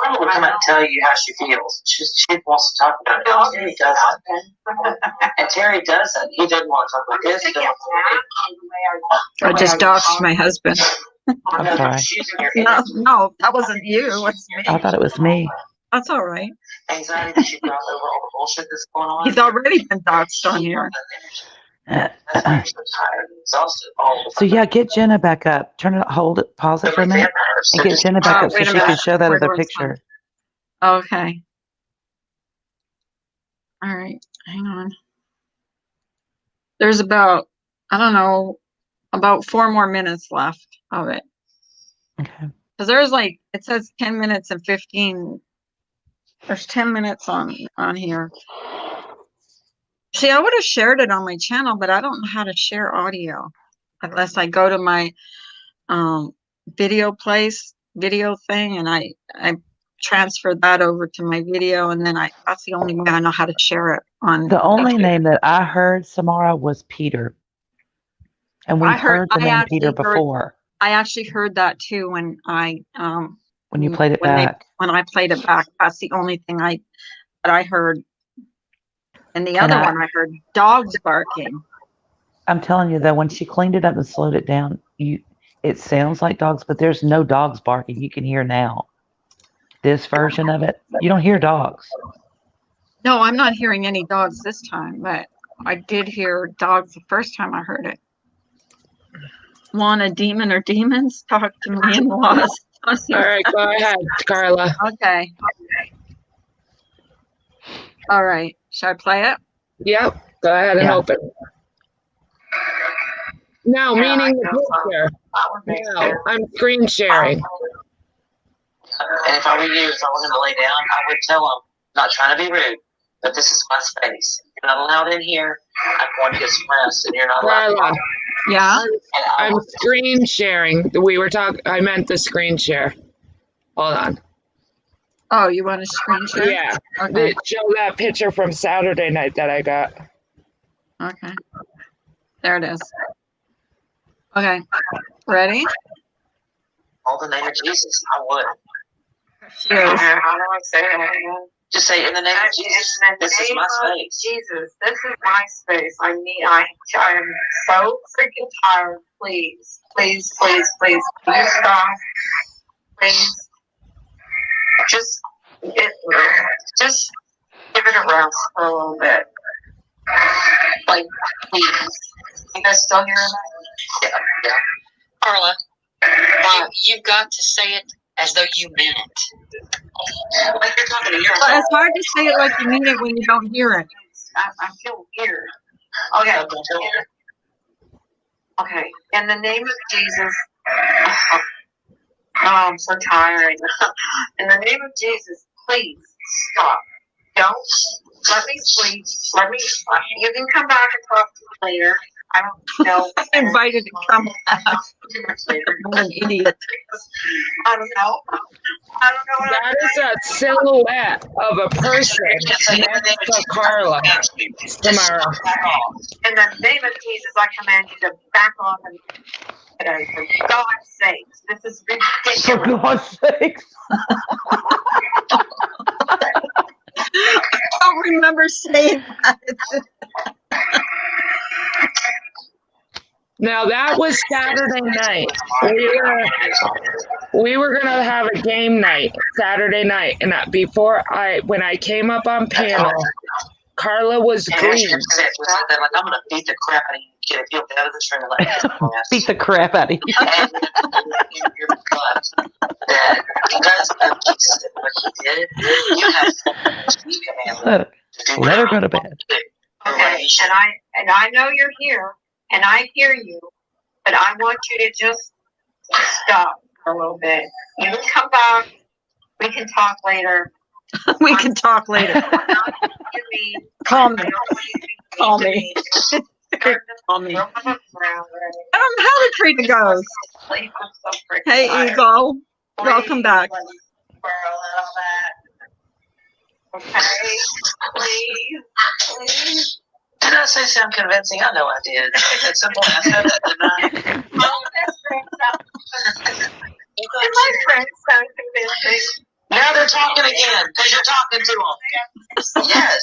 Carla will come out and tell you how she feels. She wants to talk about it. And Terry doesn't. And Terry doesn't. He doesn't want to talk about this. I just doxed my husband. I'm sorry. No, that wasn't you. It's me. I thought it was me. That's all right. Anxiety that she brought over all the bullshit that's going on. He's already been doxed on here. That's why you're so tired and exhausted all the So yeah, get Jenna back up. Turn it, hold it, pause it for a minute, and get Jenna back up so wait a she can minute. show that We're other doing picture. Okay. All right. Hang on. There's about, I don't know, about 4 more minutes left of it. Okay. Because there's like, it says 10 minutes and 15. There's 10 minutes on here. See, I would have shared it on my channel, but I don't know how to share audio unless I go to my video thing and I transfer that over to my video, and then that's the only way I know how to share it on The only YouTube. name that I heard, Samara, was Peter. And we've heard the name Peter before. I actually heard that too when When you played it back. When I played it back, that's the only thing that I heard. And the other one I heard dogs barking. I'm telling you though, when she cleaned it up and slowed it down, it sounds like dogs, but there's no dogs barking. You can hear now. this version of it, you don't hear dogs. No, I'm not hearing any dogs this time, but I did hear dogs the first time I heard it. Want a demon or demons? Talk to me in-laws. All right, go ahead, Carla. Okay. All right. Should I play it? Yep, go ahead and Yeah. open. Now, meaning the picture. No, I'm screen sharing. And if I were you, if I was going to lay down, I would tell them, not trying to be rude, but this is my space. You're not allowed in here. I'm going to get some rest, and you're not allowed. Carla, Yeah. I'm screen sharing. We were talking. I meant the screen share. Hold on. Oh, you want a screen share? Yeah. Okay. Show that picture from Saturday night that I got. Okay. There it is. Okay. Ready? All the name of Jesus, I would. Cheers. How do I say it? Just say, in the name of Jesus, this is my space. Jesus, this is my space. I am so freaking tired. Please, please, please, please, please stop. Please. Just give it a rest for a little bit. Like, please. You guys still hearing that? Yeah. Carla, you've got to say it as though you meant it. Like you're talking to your But it's hard to say it like you mean it when you don't hear it. I feel weird. Okay. Okay. In the name of Jesus. Oh, I'm so tired. In the name of Jesus, please stop. Don't let me sleep. You can come back and talk to me later. I don't know. I'm invited to come back. I'm an idiot. I don't know. What That is a silhouette of a person next to Carla tomorrow. In the name of Jesus, I command you to back off and for God's sake. This is For ridiculous. God's sakes. I don't remember saying that. Now that was Saturday night. We were gonna have a game night Saturday night, and when I came up on panel, Carla was And green. they're like, I'm going to beat the crap out of you. Get it out of this room and let me Beat the crap out of you. And in your gut that because of Jesus and what he did, you have you command Let her go to bed. Okay, and I know you're here, and I hear you, but I want you to just stop for a little bit. You can come back. We can talk later. We can talk later. Call me. Call me. Call me. I don't know how to treat the ghost. Hey, Eagle. Welcome back. Okay, please. Did I say sound convincing? I know I did. It's simple. I said that, didn't I? My friends sound convincing. Now they're talking again because you're talking to them. Yes.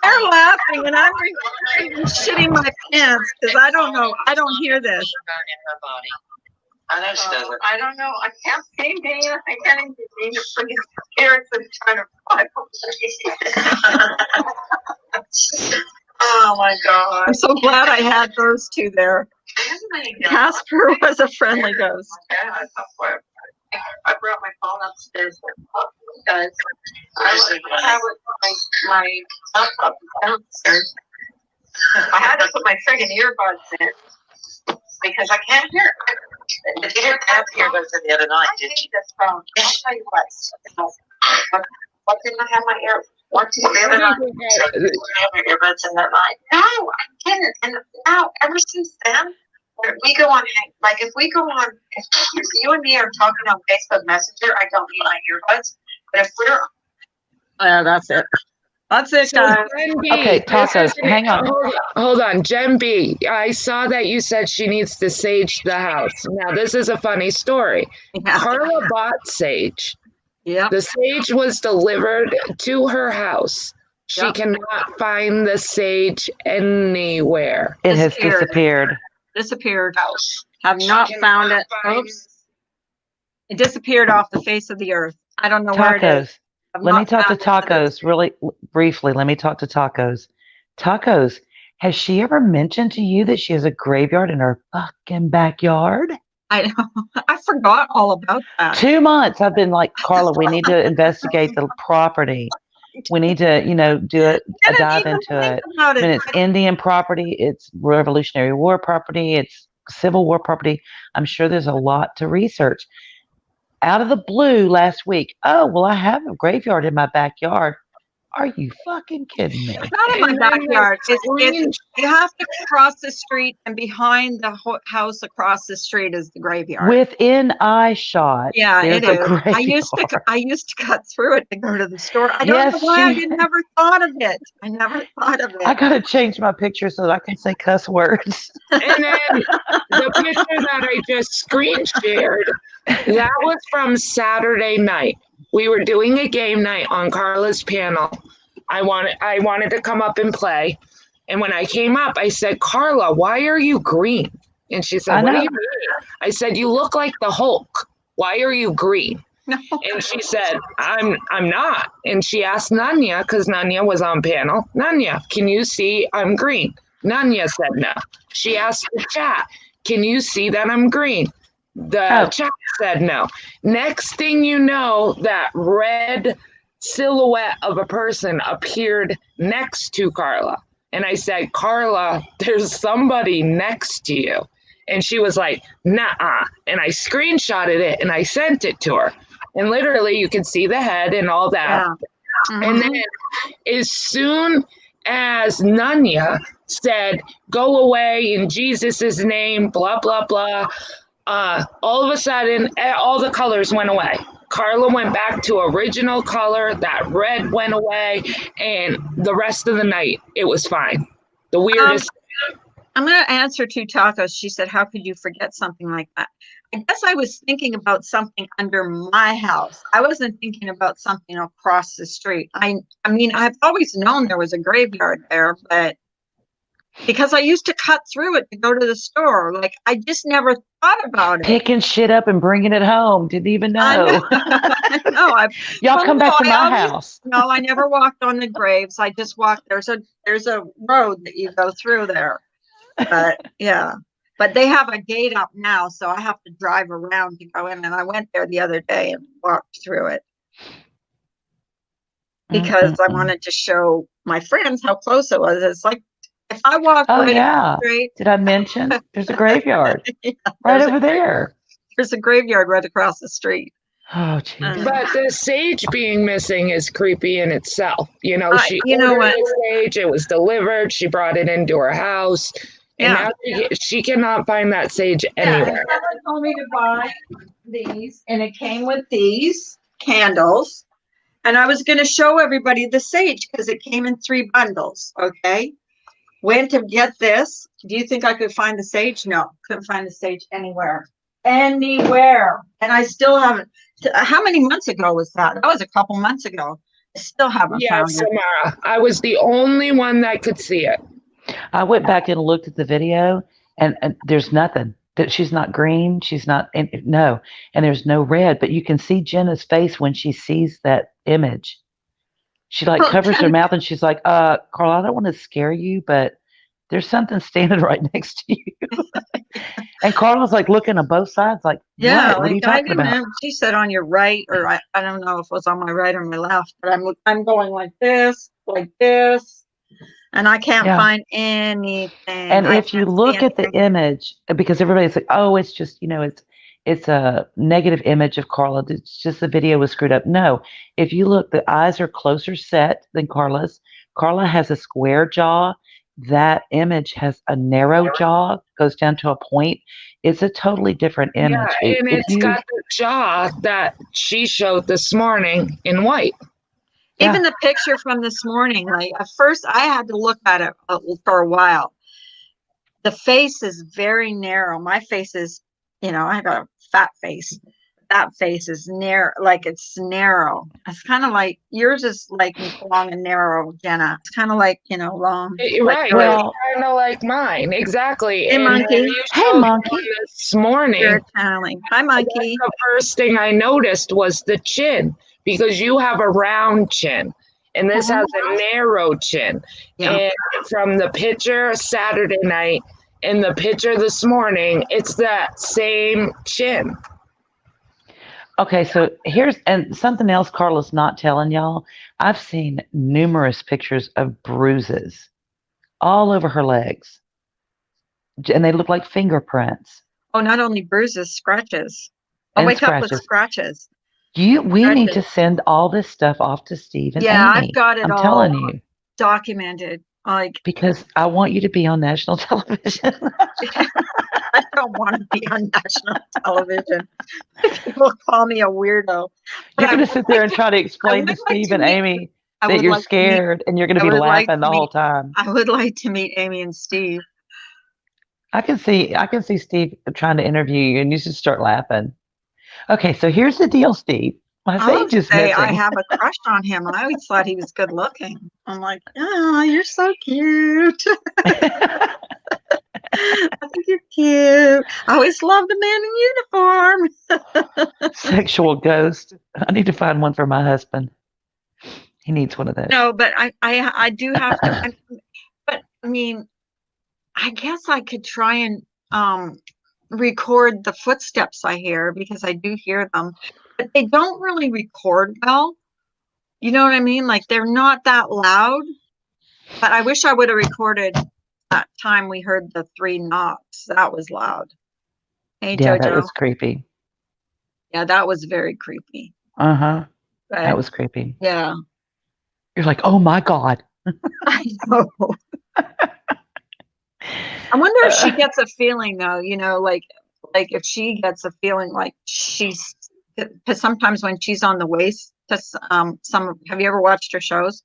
They're laughing, and I'm shitting my pants because I don't know. I don't hear this. I know she doesn't. I don't know. I can't see Dana. I can't even see the freaking spirits that are trying to fight. Oh my God. I'm so glad I had those two there. Casper was a friendly ghost. I brought my phone upstairs. Guys, I was my laptop downstairs. I had to put my friggin' earbuds in because I can't hear. Did you hear that earbuds the other night? I hate this phone. I'll tell you what. What didn't I have my ear? What did the other night? Did you have your earbuds in that night? No, I didn't. And now, ever since then, we go on, like if we go on, if you and me are talking on Facebook Messenger, I don't need my earbuds. But if we're That's it. That's it, So guys. Jen B, Okay, tacos. Hang on. Hold on, Jen B. I saw that you said she needs to sage the house. Now this is a funny story. Yeah. Carla bought sage. Yep. The sage was delivered to her house. She Yep. cannot find the sage anywhere. It has Disappeared. disappeared. Disappeared. Have not found it. Oops. It disappeared off the face of the earth. I don't know where it is. Tacos. I've Let me not talk to found it since. Tacos really briefly. Let me talk to Tacos. Tacos, has she ever mentioned to you that she has a graveyard in her fucking backyard? I know. I forgot all about that. 2 months I've been like, Carla, we need to investigate the property. We need to, do a Didn't dive even into think it. about I mean, it. it's Indian property, it's Revolutionary War property, it's Civil War property. I'm sure there's a lot to research. Out of the blue last week, oh, well, I have a graveyard in my backyard. Are you fucking kidding me? It's not in my And then the backyard. screen- You have to cross the street, and behind the house across the street is the graveyard. Within eye shot, Yeah, there's it a is. graveyard. I used to cut through it to go to the store. I don't know Yes, why I she- never thought of it. I never thought of I it. gotta change my picture so that I can say cuss words. And then the picture that I just screen shared, that was from Saturday night. We were doing a game night on Carla's panel. I wanted to come up and play. And when I came up, I said, Carla, why are you green? And she said, I what do know. you mean? I said, you look like the Hulk. Why are you green? No. And she said, I'm not. And she asked Nanya, because Nanya was on panel, Nanya, can you see I'm green? Nanya said no. She asked the chat, can you see that I'm green? The chat said no. Next thing you know, that red silhouette of a person appeared next to Carla. And I said, Carla, there's somebody next to you. And she was like, nah. And I screenshotted it and I sent it to her. And literally, you can see the head and all that. Yeah. And then, as soon as Nanya said, go away in Jesus' name, blah, blah, blah, all of a sudden, all the colors went away. Carla went back to original color. That red went away. And the rest of the night, it was fine. The weirdest. I'm going to answer to Tacos. She said, how could you forget something like that? I guess I was thinking about something under my house. I wasn't thinking about something across the street. I mean, I've always known there was a graveyard there, but because I used to cut through it to go to the store, like I just never thought about it. Picking shit up and bringing it home. Didn't even know. I know. Y'all come back to my house. No, I never walked on the graves. I just walked. There's a road that you go through there. But yeah, but they have a gate up now, so I have to drive around to go in. And I went there the other day and walked through it because I wanted to show my friends how close it was. It's like if I walk straight. Did I mention there's a graveyard right over there? There's a graveyard right across the street. Oh, geez. But the sage being missing is creepy in itself. You know, she ordered the sage, it was delivered, she brought it into her house, and now she cannot find that sage anywhere. Someone told me to buy these, and it came with these candles, and I was going to show everybody the sage because it came in 3 bundles, okay? Went to get this. Do you think I could find the sage? No, couldn't find the sage anywhere. And I still haven't. How many months ago was that? That was a couple months ago. I still haven't found it. Samara, I was the only one that could see it. I went back and looked at the video, and there's nothing. That she's not green. She's not. No, and there's no red. But you can see Jenna's face when she sees that image. She covers her mouth and she's like, Carla, I don't want to scare you, but there's something standing right next to you. And Carla's looking on both sides, what are you talking about? She said on your right, or I don't know if it was on my right or my left, but I'm going like this, and I can't find anything. And if you look at the image, because everybody's like, oh, it's just, it's a negative image of Carla. It's just the video was screwed up. No, if you look, the eyes are closer set than Carla's. Carla has a square jaw. That image has a narrow jaw, goes down to a point. It's a totally different image. Yeah, and it's got the jaw that she showed this morning in white. Even the picture from this morning, at first I had to look at it for a while. The face is very narrow. My face is, I got a fat face. that face is narrow, like it's narrow. It's kind of like yours is like long and narrow, Jenna. It's kind of like, long. Like Right. yours. It's Well, kind of like mine. Exactly. Hey, And when monkey. you hey, showed me monkey. one this morning, Spirit channeling. Hi, monkey. the first thing I noticed was the chin, because you have a round chin and this has a narrow chin. Yeah. And from the picture Saturday night and the picture this morning, it's that same chin. Okay, so and something else Carla's not telling y'all. I've seen numerous pictures of bruises all over her legs, and they look like fingerprints Oh, not only bruises, scratches. I'll and wake up with scratches. scratches. We need to Scratches. send all this stuff off to Steve and Yeah, I've Amy. got it I'm all telling you, documented. Like, because I want you to be on national television. I don't want to be on national television. People call me a weirdo. But You're I going to would sit there like and to, try to I explain would to like Steve to and meet, Amy I that would you're like to meet, scared and you're going to I be would like laughing to the whole meet, time. I would like to meet Amy and Steve. I can see Steve trying to interview you, and you should start laughing. Okay, so here's the deal, Steve. My I would sage is say I missing. have a crush on him. I always thought he was good looking. I'm like, oh, you're so cute. I think you're cute. I always loved a man in uniform. Sexual ghost. I need to find one for my husband. He needs one of those. No, but I do have to. But I mean, I guess I could try and record the footsteps I hear because I do hear them, but they don't really record well. You know what I mean? Like they're not that loud. But I wish I would have recorded that time we heard the 3 knocks. That was loud. Hey, Yeah, that Jojo. was creepy. Yeah, that was very creepy. Uh-huh. But That was creepy. yeah, You're like, oh my God. I know. I wonder if she gets a feeling though, like if she gets a feeling like she's, because sometimes when she's on the way to have you ever watched her shows?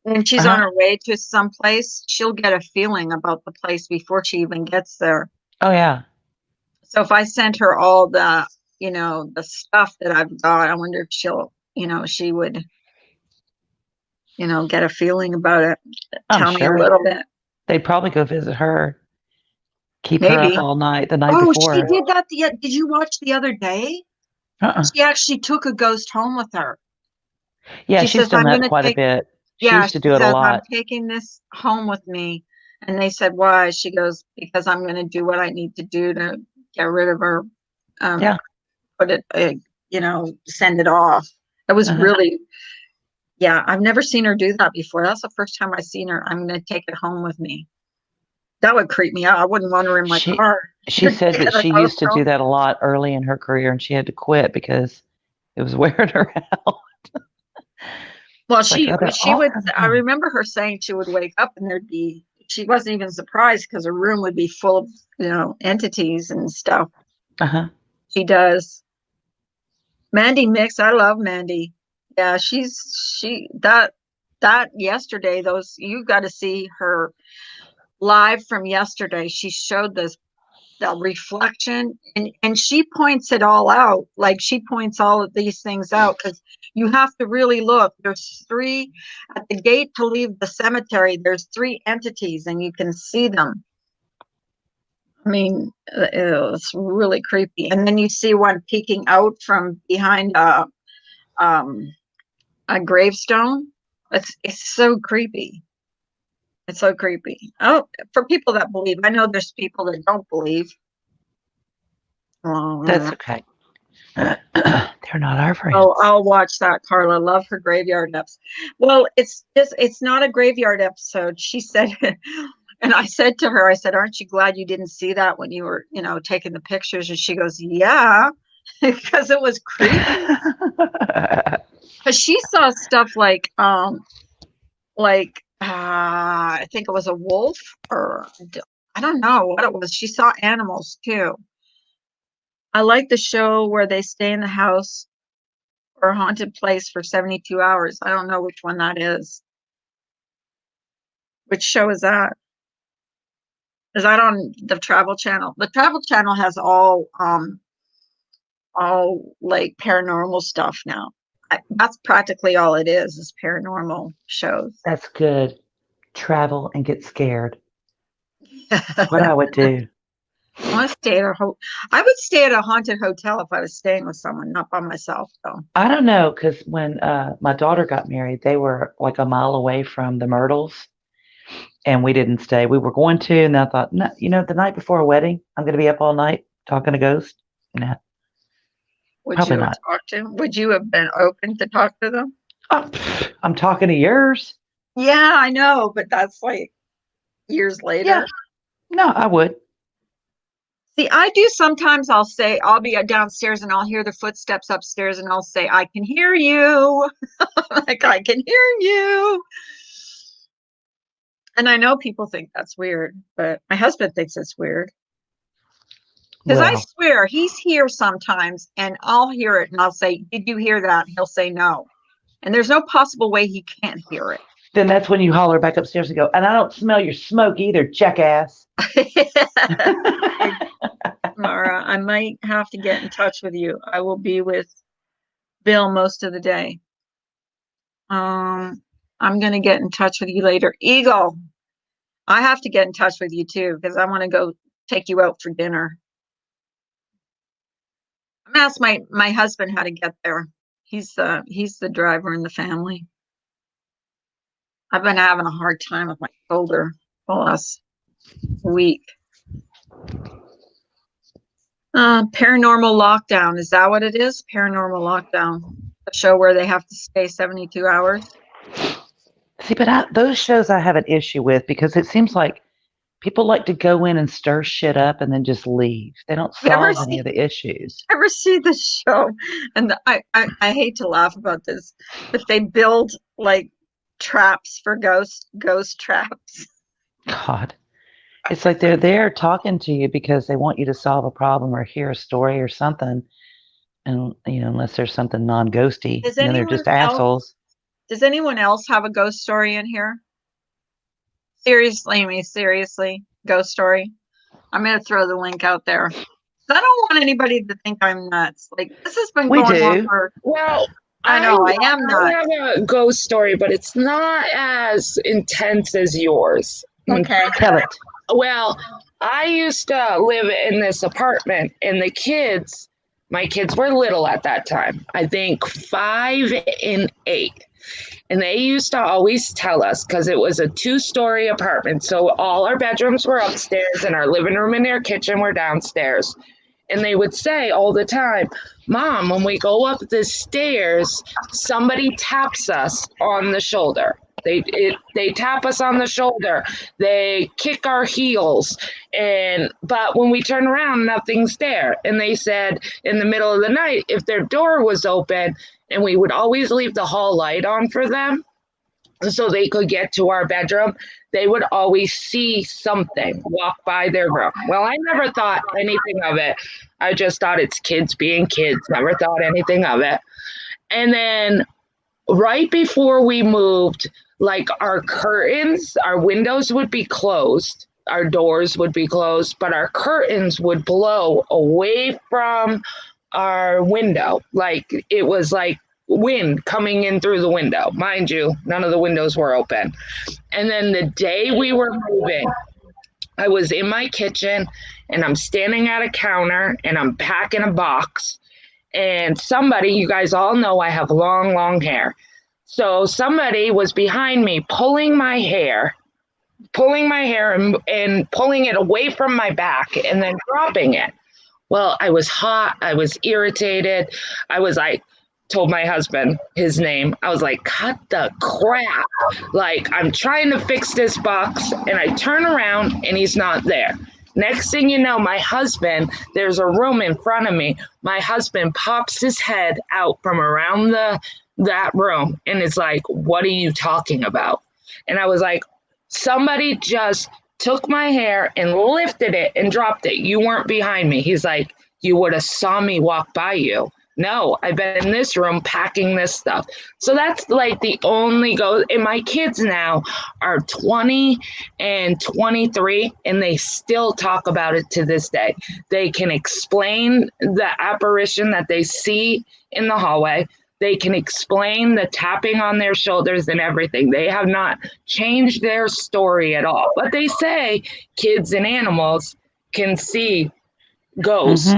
When she's on Uh-huh. her way to some place, she'll get a feeling about the place before she even gets there. Oh yeah. So if I sent her all the stuff that I've got, I wonder if she would, get a feeling about it. I'm Tell me a sure. little bit. They'd probably go visit her. Keep her up Maybe. all night the night Oh, she before. did that. Did you watch the other day? Uh-uh. She actually took a ghost home with her. Yeah, She she's says, done I'm going that to quite a take, bit. She yeah, used to she do it a says, I'm lot. taking this home with me. And they said, why? She goes, because I'm going to do what I need to do to get rid of her. Yeah. Put it, send it off. It was Uh-huh. really, yeah, I've never seen her do that before. That's the first time I've seen her. I'm going to take it home with me. That would creep me out. I wouldn't want her in my car. She said that Get a she ghost used to do home. that a lot early in her career and she had to quit because it was wearing her out. Well, It's like, oh, they're she all would, coming I home. remember her saying she would wake up and she wasn't even surprised because her room would be full of, entities and stuff. Uh-huh. She does. Mandy Mix, I love Mandy. Yeah, that yesterday, you got to see her live from yesterday. She showed the reflection and she points it all out. Like she points all of these things out because you have to really look. There's 3 at the gate to leave the cemetery. There's 3 entities and you can see them. I mean, it's really creepy. And then you see one peeking out from behind a gravestone. It's so creepy. It's so creepy. Oh, for people that believe, I know there's people that don't believe. That's okay. They're not our friends. Oh, I'll watch that, Carla. Love her graveyard eps. Well, it's not a graveyard episode. She said, and I said to her, I said, aren't you glad you didn't see that when you were, taking the pictures? And she goes, yeah, because it was creepy. Because she saw stuff like I think it was a wolf or I don't know what it was. She saw animals too. I like the show where they stay in the house or a haunted place for 72 hours. I don't know which one that is. Which show is that? Is that on the Travel Channel? The Travel Channel has all all like paranormal stuff now. That's practically all it is paranormal shows. That's good. Travel and get scared. What I would do. I want to stay at I would stay at a haunted hotel if I was staying with someone, not by myself though. I don't know, because when my daughter got married, they were like a mile away from the Myrtles, and we didn't stay. We were going to, and I thought, no, the night before a wedding, I'm going to be up all night talking to ghosts. Nah, Would probably you have not. talked to them? Would you have been open to talk to them? Oh, I'm talking to yours. Yeah, I know, but that's like years later. Yeah. No, I would. See, I do sometimes. I'll be downstairs and I'll hear the footsteps upstairs and I'll say, I can hear you. Like, I can hear you. And I know people think that's weird, but my husband thinks it's weird. Because I swear he's here sometimes and I'll hear it and I'll say, did you hear that? He'll say no. And there's no possible way he can't hear it. Then that's when you holler back upstairs and go, and I don't smell your smoke either, jackass. Mara, I might have to get in touch with you. I will be with Bill most of the day. I'm going to get in touch with you later. Eagle, I have to get in touch with you too because I want to go take you out for dinner. I'm asked my husband how to get there. He's the driver in the family. I've been having a hard time with my shoulder the last week. Paranormal Lockdown. Is that what it is? Paranormal Lockdown. A show where they have to stay 72 hours. See, but those shows I have an issue with because it seems like people like to go in and stir shit up and then just leave. They don't solve any of the issues. Ever see the show? And I hate to laugh about this, but they build like traps for ghost traps. God. It's like they're there talking to you because they want you to solve a problem or hear a story or something. And, unless there's something non-ghosty, they're just assholes. Does anyone else have a ghost story in here? Seriously, ghost story. I'm going to throw the link out there. I don't want anybody to think I'm nuts. Like, this has been going on for... Well, I know, I am nuts. I have a ghost story, but it's not as intense as yours. Okay. Tell it. Well, I used to live in this apartment, and my kids were little at that time. I think 5 and 8. And they used to always tell us, because it was a 2-story apartment, so all our bedrooms were upstairs, and our living room and our kitchen were downstairs. And they would say all the time, Mom, when we go up the stairs, somebody taps us on the shoulder. They tap us on the shoulder. They kick our heels. But when we turn around, nothing's there. And they said in the middle of the night, if their door was open, and we would always leave the hall light on for them so they could get to our bedroom, they would always see something walk by their room. Well, I never thought anything of it. I just thought it's kids being kids. Never thought anything of it. And then right before we moved, like our curtains, our windows would be closed, our doors would be closed, but our curtains would blow away from our window. Like it was like wind coming in through the window. Mind you, none of the windows were open. And then the day we were moving, I was in my kitchen and I'm standing at a counter and I'm packing a box. And somebody, you guys all know I have long hair. So somebody was behind me pulling my hair and pulling it away from my back and then dropping it. Well, I was hot. I was irritated. I was like, told my husband his name. I was like, cut the crap. Like, I'm trying to fix this box and I turn around and he's not there. Next thing you know, my husband, there's a room in front of me. My husband pops his head out from around that room and is like, what are you talking about? And I was like, somebody just took my hair and lifted it and dropped it. You weren't behind me. He's like, you would have saw me walk by you. No, I've been in this room packing this stuff. So that's like the only go. And my kids now are 20 and 23, and they still talk about it to this day. They can explain the apparition that they see in the hallway. They can explain the tapping on their shoulders and everything. They have not changed their story at all. But they say kids and animals can see ghosts.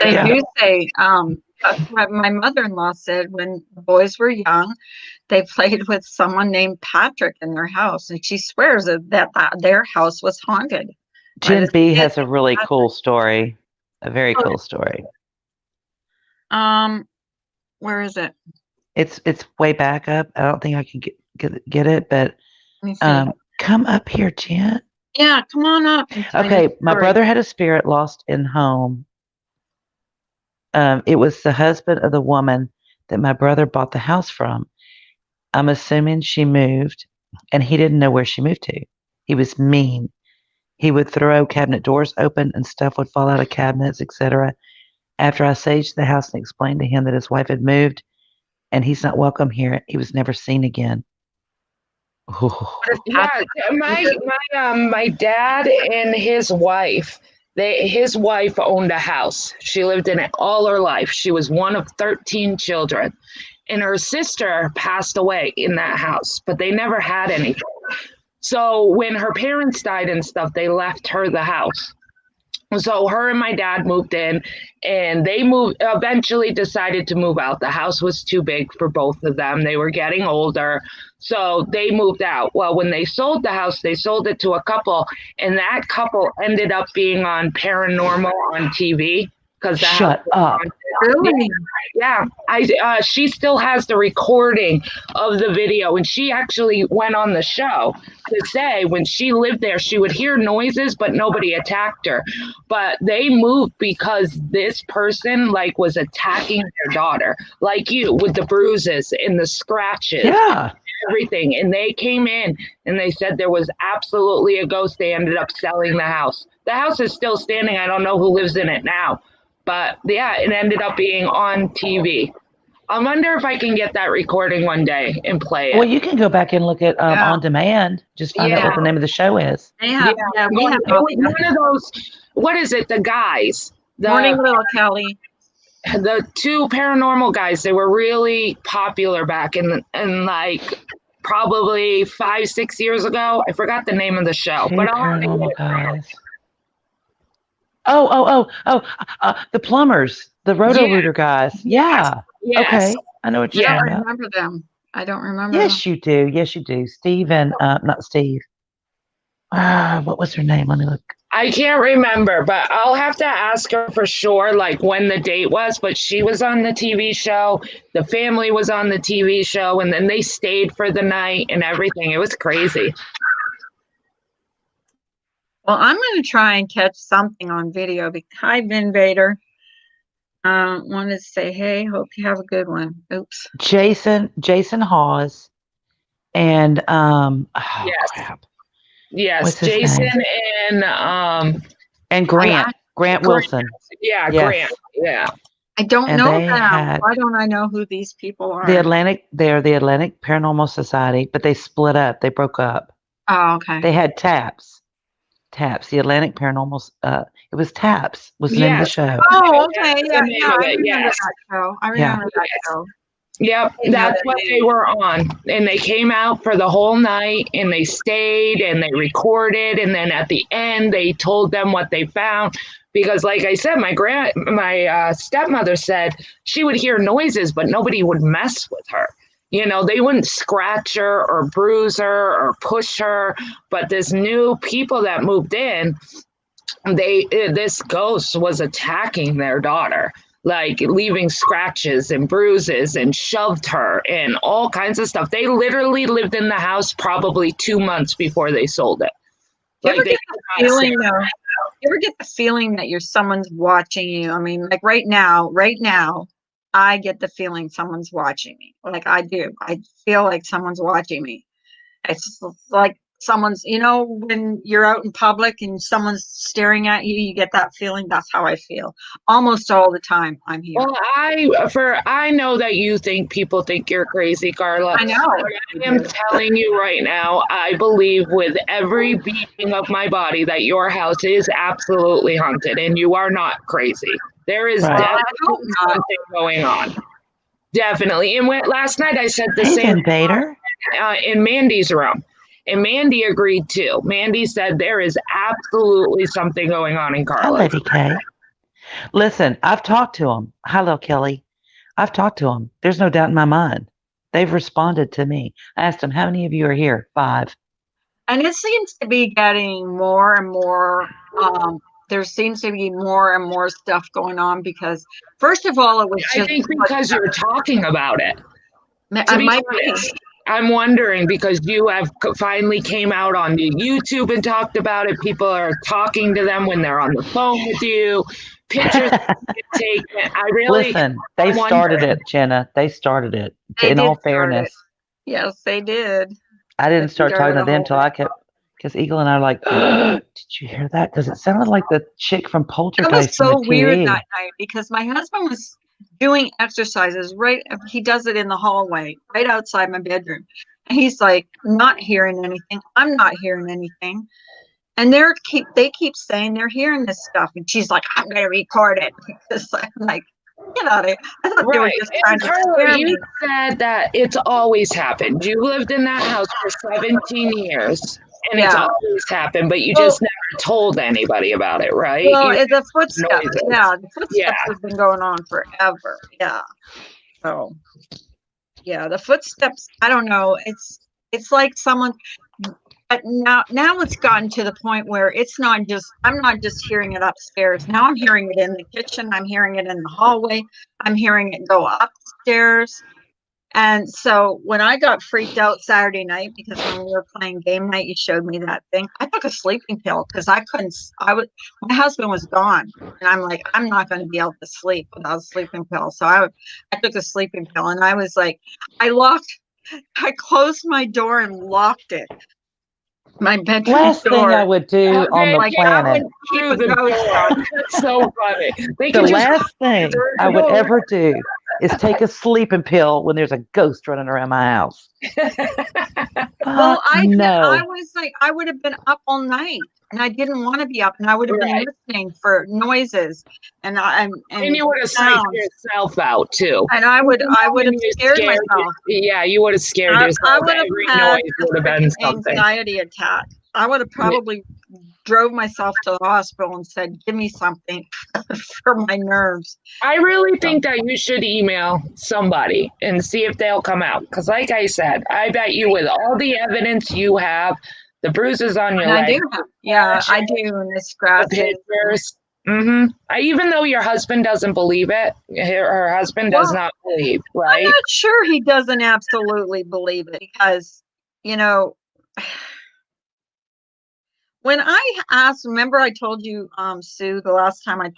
They Yeah. do say, my mother-in-law said when the boys were young, they played with someone named Patrick in their house, and she swears that their house was haunted. Jen this B kid has a named really Patrick. cool story. A very cool story. Where is it? It's way back up. I don't think I can get it, but Let me see. come up here, Jen. Yeah, come on up. and tell your Okay, my story. brother had a spirit lost in home. It was the husband of the woman that my brother bought the house from. I'm assuming she moved, and he didn't know where she moved to. He was mean. He would throw cabinet doors open and stuff would fall out of cabinets, etc. After I saged the house and explained to him that his wife had moved and he's not welcome here, he was never seen again. Yeah, my dad and his wife. His wife owned a house. She lived in it all her life. She was one of 13 children, and her sister passed away in that house, but they never had anything. So when her parents died and stuff, they left her the house. So her and my dad moved in, and they eventually decided to move out. The house was too big for both of them. They were getting older. So they moved out. Well, when they sold the house, they sold it to a couple, and that couple ended up being on Paranormal on TV because the Shut house was up. haunted. Really? Yeah, she still has the recording of the video, and she actually went on the show to say when she lived there, she would hear noises, but nobody attacked her. But they moved because this person like was attacking their daughter, like you, with the bruises and the scratches. Yeah. Everything. And they came in and they said there was absolutely a ghost. They ended up selling the house. The house is still standing. I don't know who lives in it now. But yeah, it ended up being on TV. I wonder if I can get that recording one day and play it. Well, you can go back and look at on demand. Just find out what the name of the show is. They have, we have It was one of those, what is it? The guys. Morning, little Kelly. The two paranormal guys, they were really popular back in like probably 5-6 years ago. I forgot the name of the show. Two But I'll have to get paranormal it. guys. The plumbers, the Roto-Rooter guys. Yeah. Yes. Okay. I know what you're I talking don't about. remember them. I don't remember Yes, you do. Yes, you do. Steve and not Steve. What was her name? Let me look. I can't remember, but I'll have to ask her for sure, like when the date was. But she was on the TV show. The family was on the TV show, and then they stayed for the night and everything. It was crazy. Well, I'm going to try and catch something on video. Hi, Vin Vader. Wanted to say, hey, hope you have a good one. Oops. Jason Hawes and Yes. crap. Yes, What's his Jason name? and Grant Wilson. Yeah, Yes. Grant. Yeah. I don't And know they them. had- Why don't I know who these people are? They're the Atlantic Paranormal Society, but they split up. They broke up. Oh, okay. They had TAPS. The Atlantic Paranormal. It was TAPS. Was the name of the Yes. show. Oh, okay. That's the Yeah, name yeah. of I it, remember yes. that show. I Yeah. remember that Yes. show. Yep, that's what they were on. And they came out for the whole night and they stayed and they recorded. And then at the end, they told them what they found. Because, like I said, my stepmother said she would hear noises, but nobody would mess with her. You know, they wouldn't scratch her or bruise her or push her. But this new people that moved in, this ghost was attacking their daughter, like leaving scratches and bruises, and shoved her and all kinds of stuff. They literally lived in the house probably 2 months before they sold it. You Like ever they get could the not feeling stay. though? You ever get the feeling that someone's watching you? I mean, like right now, I get the feeling someone's watching me. Like I do. I feel like someone's watching me. It's like someone's, when you're out in public and someone's staring at you, you get that feeling. That's how I feel almost all the time I'm here. Well, I know that you think people think you're crazy, Carla. I know. I am telling you right now, I believe with every beating of my body that your house is absolutely haunted and you are not crazy. There is Right. definitely something going on. Definitely. And last night I said the same Invader. in Mandy's room. And Mandy agreed too. Mandy said there is absolutely something going on in Hi, Carla's. Lady K. Listen, I've talked to them. Hello, Kelly. I've talked to them. There's no doubt in my mind. They've responded to me. I asked them, how many of you are here? 5. And it seems to be getting more and more. There seems to be more and more stuff going on because, first of all, it was just. I think because you're talking about it. I might be. I'm wondering because you have finally came out on YouTube and talked about it. People are talking to them when they're on the phone with you. Pictures taken. I really Listen. They started it, Jenna. They started it. In all fairness, Yes, they did. I didn't start talking to them until I kept. Because Eagle and I are like, did you hear that? Because it sounded like the chick from It Poltergeist. was so on the weird TV. that night because my husband was doing exercises he does it in the hallway right outside my bedroom, and he's like not hearing anything. I'm not hearing anything, and they keep saying they're hearing this stuff, and she's like, I'm gonna record it. Because I'm like, get out of here. I thought they were just trying to scare you me. said that it's always happened. You lived in that house for 17 years. And it's always happened, but you just never told anybody about it, right? Well, the footsteps, noises. the footsteps have been going on forever. Yeah. So, yeah, the footsteps. I don't know. It's like someone. But now it's gotten to the point where it's not just. I'm not just hearing it upstairs. Now I'm hearing it in the kitchen. I'm hearing it in the hallway. I'm hearing it go upstairs. And so when I got freaked out Saturday night, because when we were playing game night, you showed me that thing. I took a sleeping pill because my husband was gone. And I'm like, I'm not going to be able to sleep without a sleeping pill. So I took a sleeping pill and I was like, I closed my door and locked it. My bedroom Last door. thing I would do on the planet. Through the door. That's so funny. The last thing I would ever do is take a sleeping pill when there's a ghost running around my house. Well, I no. was like, I would have been up all night, and I didn't want to be up, and I would have been listening for noises, and you would have psyched yourself out too. And I would have scared myself. Yeah, you would have scared yourself. I would have Every had noise would have been something. Anxiety attack. I would have probably drove myself to the hospital and said, give me something for my nerves. I really think that you should email somebody and see if they'll come out. Because like I said, I bet you with all the evidence you have, the bruises on your leg. I do, and the scratches. Even though your husband doesn't believe it, her husband does not believe, right? I'm not sure he doesn't absolutely believe it because, when I asked, remember I told you, Sue, the last time I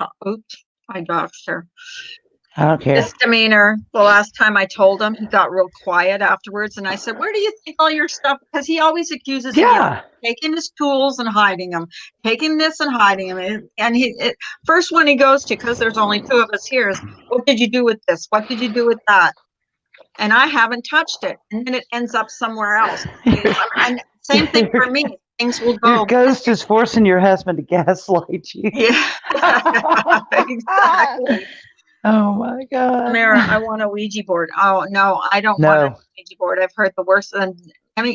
doxed her. I don't care. Misdemeanor. The last time I told him, he got real quiet afterwards. And I said, where do you think all your stuff? Because he always accuses me of taking his tools and hiding them, taking this and hiding them. And first one he goes to, because there's only 2 of us here, is, what did you do with this? What did you do with that? And I haven't touched it. And then it ends up somewhere else. And same thing for me. Things will go. Your ghost is forcing your husband to gaslight you. Yeah, exactly. Oh my God. Mara, I want a Ouija board. Oh no, I don't want a Ouija board. I've heard the worst. And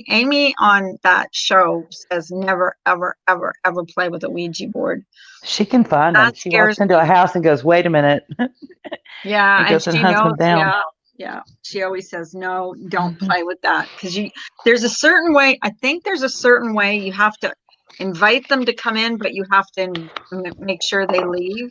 Amy on that show says never, ever, ever, ever play with a Ouija board. She can find them. She walks into a house and goes, "Wait a minute." Yeah, and she knows. Yeah. She always says, "No, don't play with that," because there's a certain way. I think there's a certain way you have to invite them to come in, but you have to make sure they leave.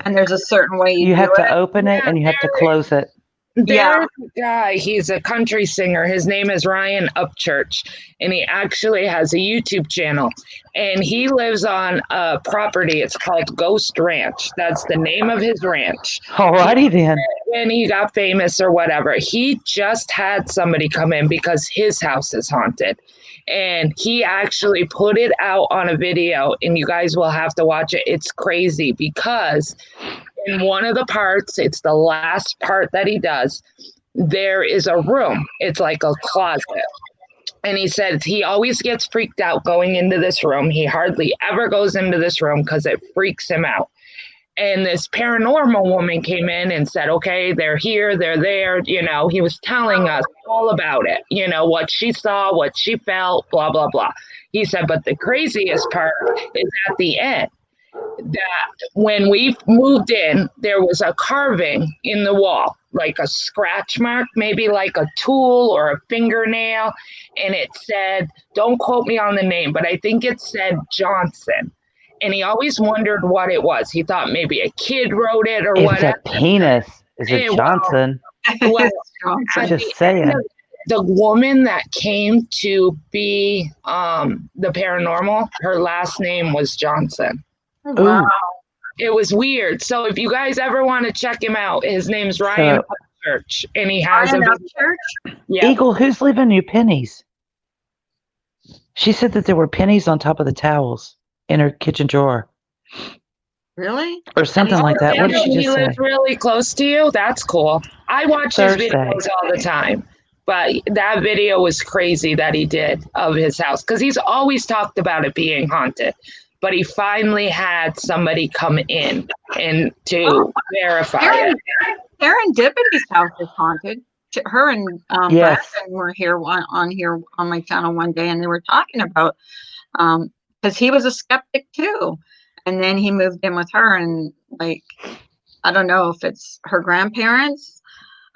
And there's a certain way you have to open it and you have to close it. There's a guy, he's a country singer. His name is Ryan Upchurch, and he actually has a YouTube channel. And he lives on a property. It's called Ghost Ranch. That's the name of his ranch. Alrighty then. When he got famous or whatever, he just had somebody come in because his house is haunted. And he actually put it out on a video, and you guys will have to watch it. It's crazy because in one of the parts, it's the last part that he does, there is a room. It's like a closet. And he said he always gets freaked out going into this room. He hardly ever goes into this room because it freaks him out. And this paranormal woman came in and said, okay, they're here, they're there. You know, he was telling us all about it, you know, what she saw, what she felt, blah, blah, blah. He said, but the craziest part is at the end. That when we moved in, there was a carving in the wall, like a scratch mark, maybe like a tool or a fingernail. And it said, don't quote me on the name, but I think it said Johnson. And he always wondered what it was. He thought maybe a kid wrote it or It's whatever. a penis. Is it Johnson? Well, Just saying. The woman that came to be the paranormal, her last name was Johnson. Wow. It was weird. So if you guys ever want to check him out, his name's Ryan Church, and he has Ryan a Upchurch? yeah. Eagle, who's leaving you pennies? She said that there were pennies on top of the towels in her kitchen drawer. Really? Or something like that. What did she He just say? lives really close to you. That's cool. I watch his Thursday. videos all the time. But that video was crazy that he did of his house because he's always talked about it being haunted. But he finally had somebody come in and to verify it. Serendipity's house is haunted. Her and Yes. Brandon were here on my channel one day, and they were talking about because he was a skeptic too, and then he moved in with her, and like I don't know if it's her grandparents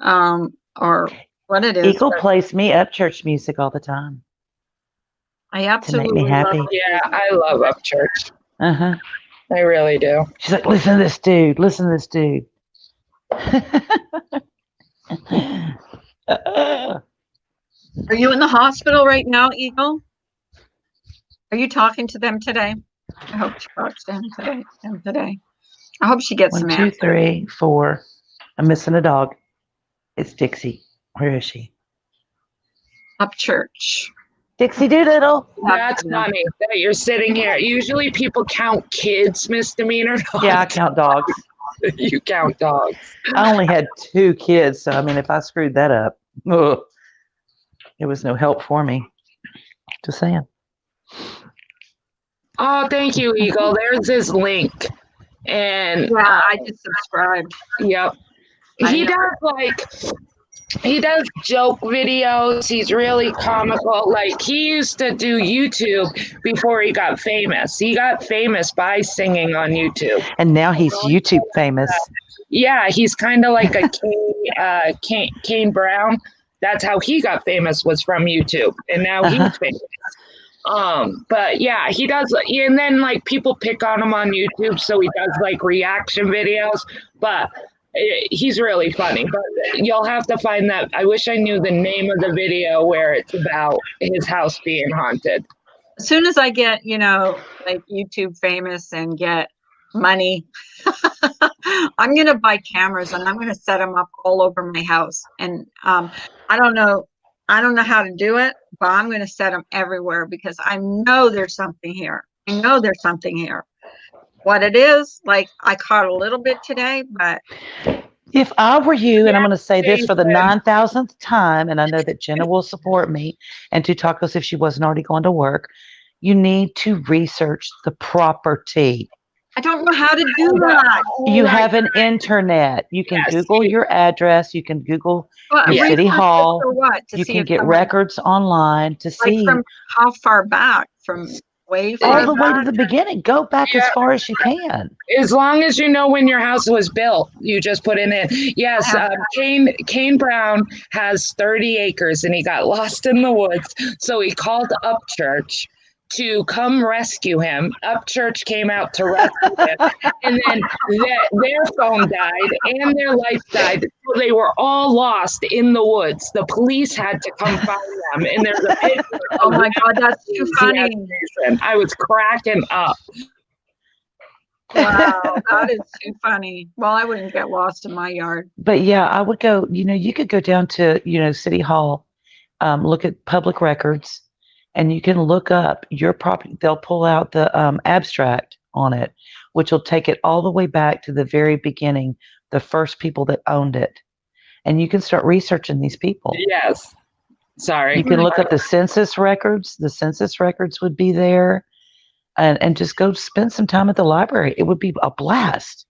or what it is. Eagle plays me up church music all the time. I absolutely me happy. love Yeah, I love Upchurch. Uh-huh. I really do. She's like, listen to this dude. Listen to this dude. Are you in the hospital right now, Eagle? Are you talking to them today? I hope she talks to him today. I hope she gets 1, some 2, answers. 3, 4. I'm missing a dog. It's Dixie. Where is she? Upchurch. Dixie Doodle. That's funny that you're sitting here. Usually people count kids misdemeanor. Yeah, I count dogs. You count dogs. I only had 2 kids, so I mean, if I screwed that up, ugh, it was no help for me. Just saying. Oh, thank you, Eagle. There's his link. And Yeah, I just subscribed. yep. He does joke videos. He's really comical. Like he used to do YouTube before he got famous. He got famous by singing on YouTube. And now he's YouTube famous. Yeah, he's kind of like a Kane Brown. That's how he got famous, was from YouTube, and now he's famous. But yeah, he does, and then like people pick on him on YouTube, so he does like reaction videos. But he's really funny. But you'll have to find that. I wish I knew the name of the video where it's about his house being haunted. As soon as I get, like YouTube famous and get money, I'm going to buy cameras and I'm going to set them up all over my house. And I don't know how to do it, but I'm going to set them everywhere because I know there's something here. What it is, like I caught a little bit today, but if I were you, and I'm going to say this for the 9,000th time, and I know that Jenna will support me, and to Tacos if she wasn't already going to work, you need to research the property. I don't know how to do that. You have an internet. You can Google your address. You can Google your city hall. You can get records online to see. From how far back? From way far all the way to the beginning. Go back as far as you can. As long as you know when your house was built, you just put it in. Yes, Kane Brown has 30 acres and he got lost in the woods. So he called Upchurch to come rescue him. Upchurch came out to rescue him, and then their phone died and their life died. So they were all lost in the woods. The police had to come find them, and there's a picture. Oh my God, that's too funny. I was cracking up. Wow, that is too funny. Well, I wouldn't get lost in my yard. But yeah, I would go, you could go down to, City Hall, look at public records, and you can look up your property. They'll pull out the abstract on it, which will take it all the way back to the very beginning, the first people that owned it. And you can start researching these people. Yes. Sorry. You can look up the census records. The census records would be there. And just go spend some time at the library. It would be a blast.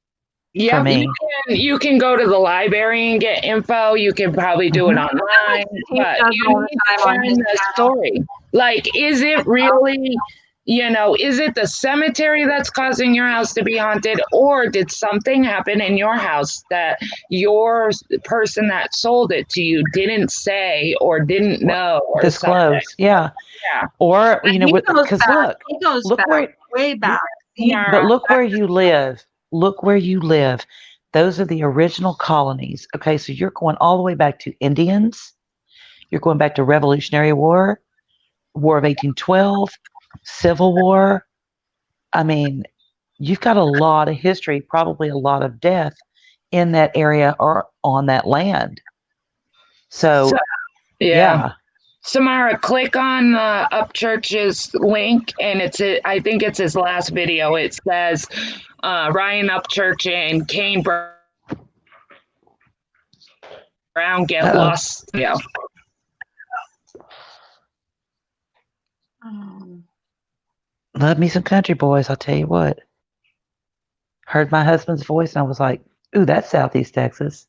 Yeah, for me. you can go to the library and get info. You can probably do it online, but you need to find the story. Like, is it really, is it the cemetery that's causing your house to be haunted, or did something happen in your house that your person that sold it to you didn't say or didn't know or disclose? Something. Yeah. Or because look way back. But look where you live. Look where you live. Those are the original colonies. Okay, so you're going all the way back to Indians. You're going back to Revolutionary War, War of 1812, Civil War. I mean, you've got a lot of history, probably a lot of death in that area or on that land. So yeah. Samara, click on Upchurch's link, and I think it's his last video. It says Ryan Upchurch and Kane Brown get lost. Yeah. Love me some country boys, I'll tell you what. Heard my husband's voice, and I was like, ooh, that's Southeast Texas.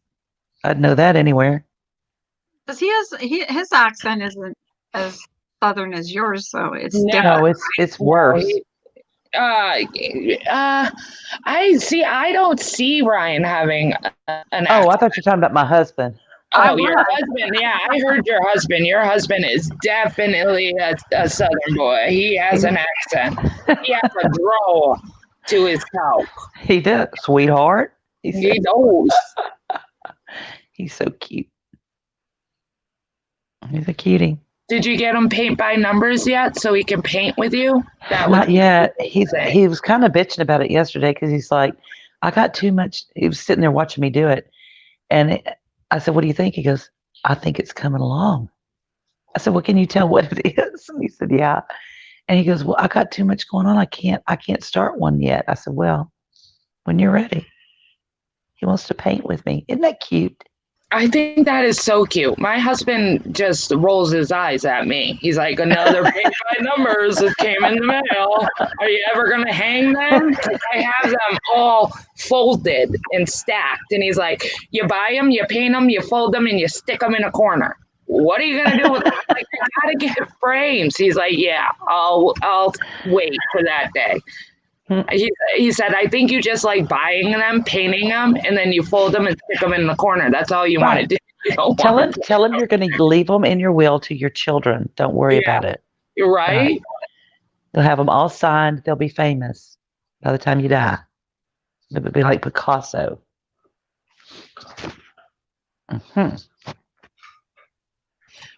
I'd know that anywhere. Because his accent isn't as southern as yours, so it's different. No, it's worse. I don't see Ryan having an accent. Oh, I thought you were talking about my husband. Oh, your husband. Yeah, I heard your husband. Your husband is definitely a southern boy. He has an accent. He has a drawl to his talk. He does, sweetheart. He knows. He's so cute. He's a cutie. Did you get him paint by numbers yet so he can paint with you? Not yet. He was kind of bitching about it yesterday because he's like, I got too much. He was sitting there watching me do it. And I said, what do you think? He goes, I think it's coming along. I said, well, can you tell what it is? And he said, yeah. And he goes, well, I got too much going on. I can't start one yet. I said, well, when you're ready. He wants to paint with me. Isn't that cute? I think that is so cute. My husband just rolls his eyes at me. He's like, another paint by numbers that came in the mail. Are you ever going to hang them? Because I have them all folded and stacked. And he's like, you buy them, you paint them, you fold them, and you stick them in a corner. What are you going to do with them? I'm like, I got to get frames. He's like, yeah, I'll wait for that day. He said, I think you just like buying them, painting them, and then you fold them and stick them in the corner. That's all you want to do. Tell him you're going to leave them in your will to your children. Don't worry about it. You're right. You'll have them all signed. They'll be famous by the time you die. It would be like Picasso.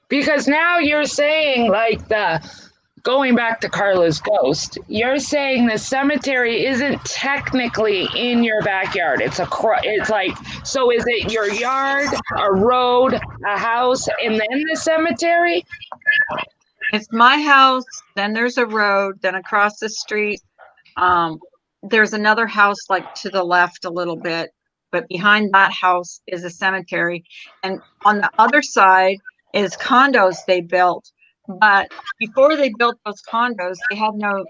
Because now you're saying like going back to Carla's ghost, you're saying the cemetery isn't technically in your backyard. It's like, so is it your yard, a road, a house, and then the cemetery? It's my house, then there's a road, then across the street, there's another house like to the left a little bit, but behind that house is a cemetery. And on the other side is condos they built. But before they built those condos, they had no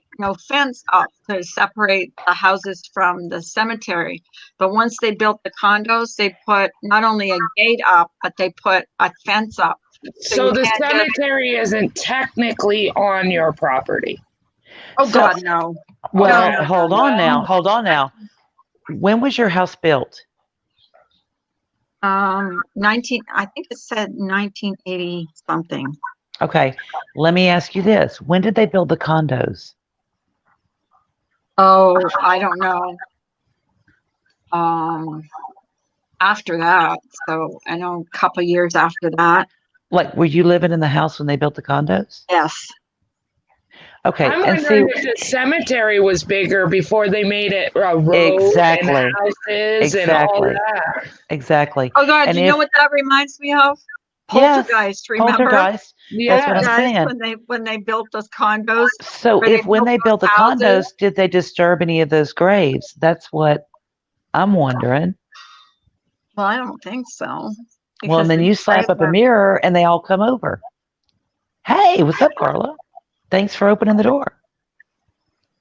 fence up to separate the houses from the cemetery. But once they built the condos, they put not only a gate up, but they put a fence up. So the cemetery isn't technically on your property. Oh, God, no. Well, No. hold on now. When was your house built? I think it said 1980 something. Okay, let me ask you this. When did they build the condos? Oh, I don't know. After that, so I know a couple years after that. Like, were you living in the house when they built the condos? Yes. Okay, I'm and see, wondering if the cemetery was bigger before they made it a road and exactly, houses and all exactly, that. exactly. Oh God, And you know if, what that reminds me of? yes, Poltergeist, remember? poltergeist, that's what I'm Yes. Poltergeist saying. when they built those condos, So where they if when built they those built the houses. condos, did they disturb any of those graves? That's what I'm wondering. Well, I don't think so. Well, and Because then the you slap graves up a are, mirror and they all come over. Hey, what's up, Carla? Thanks for opening the door.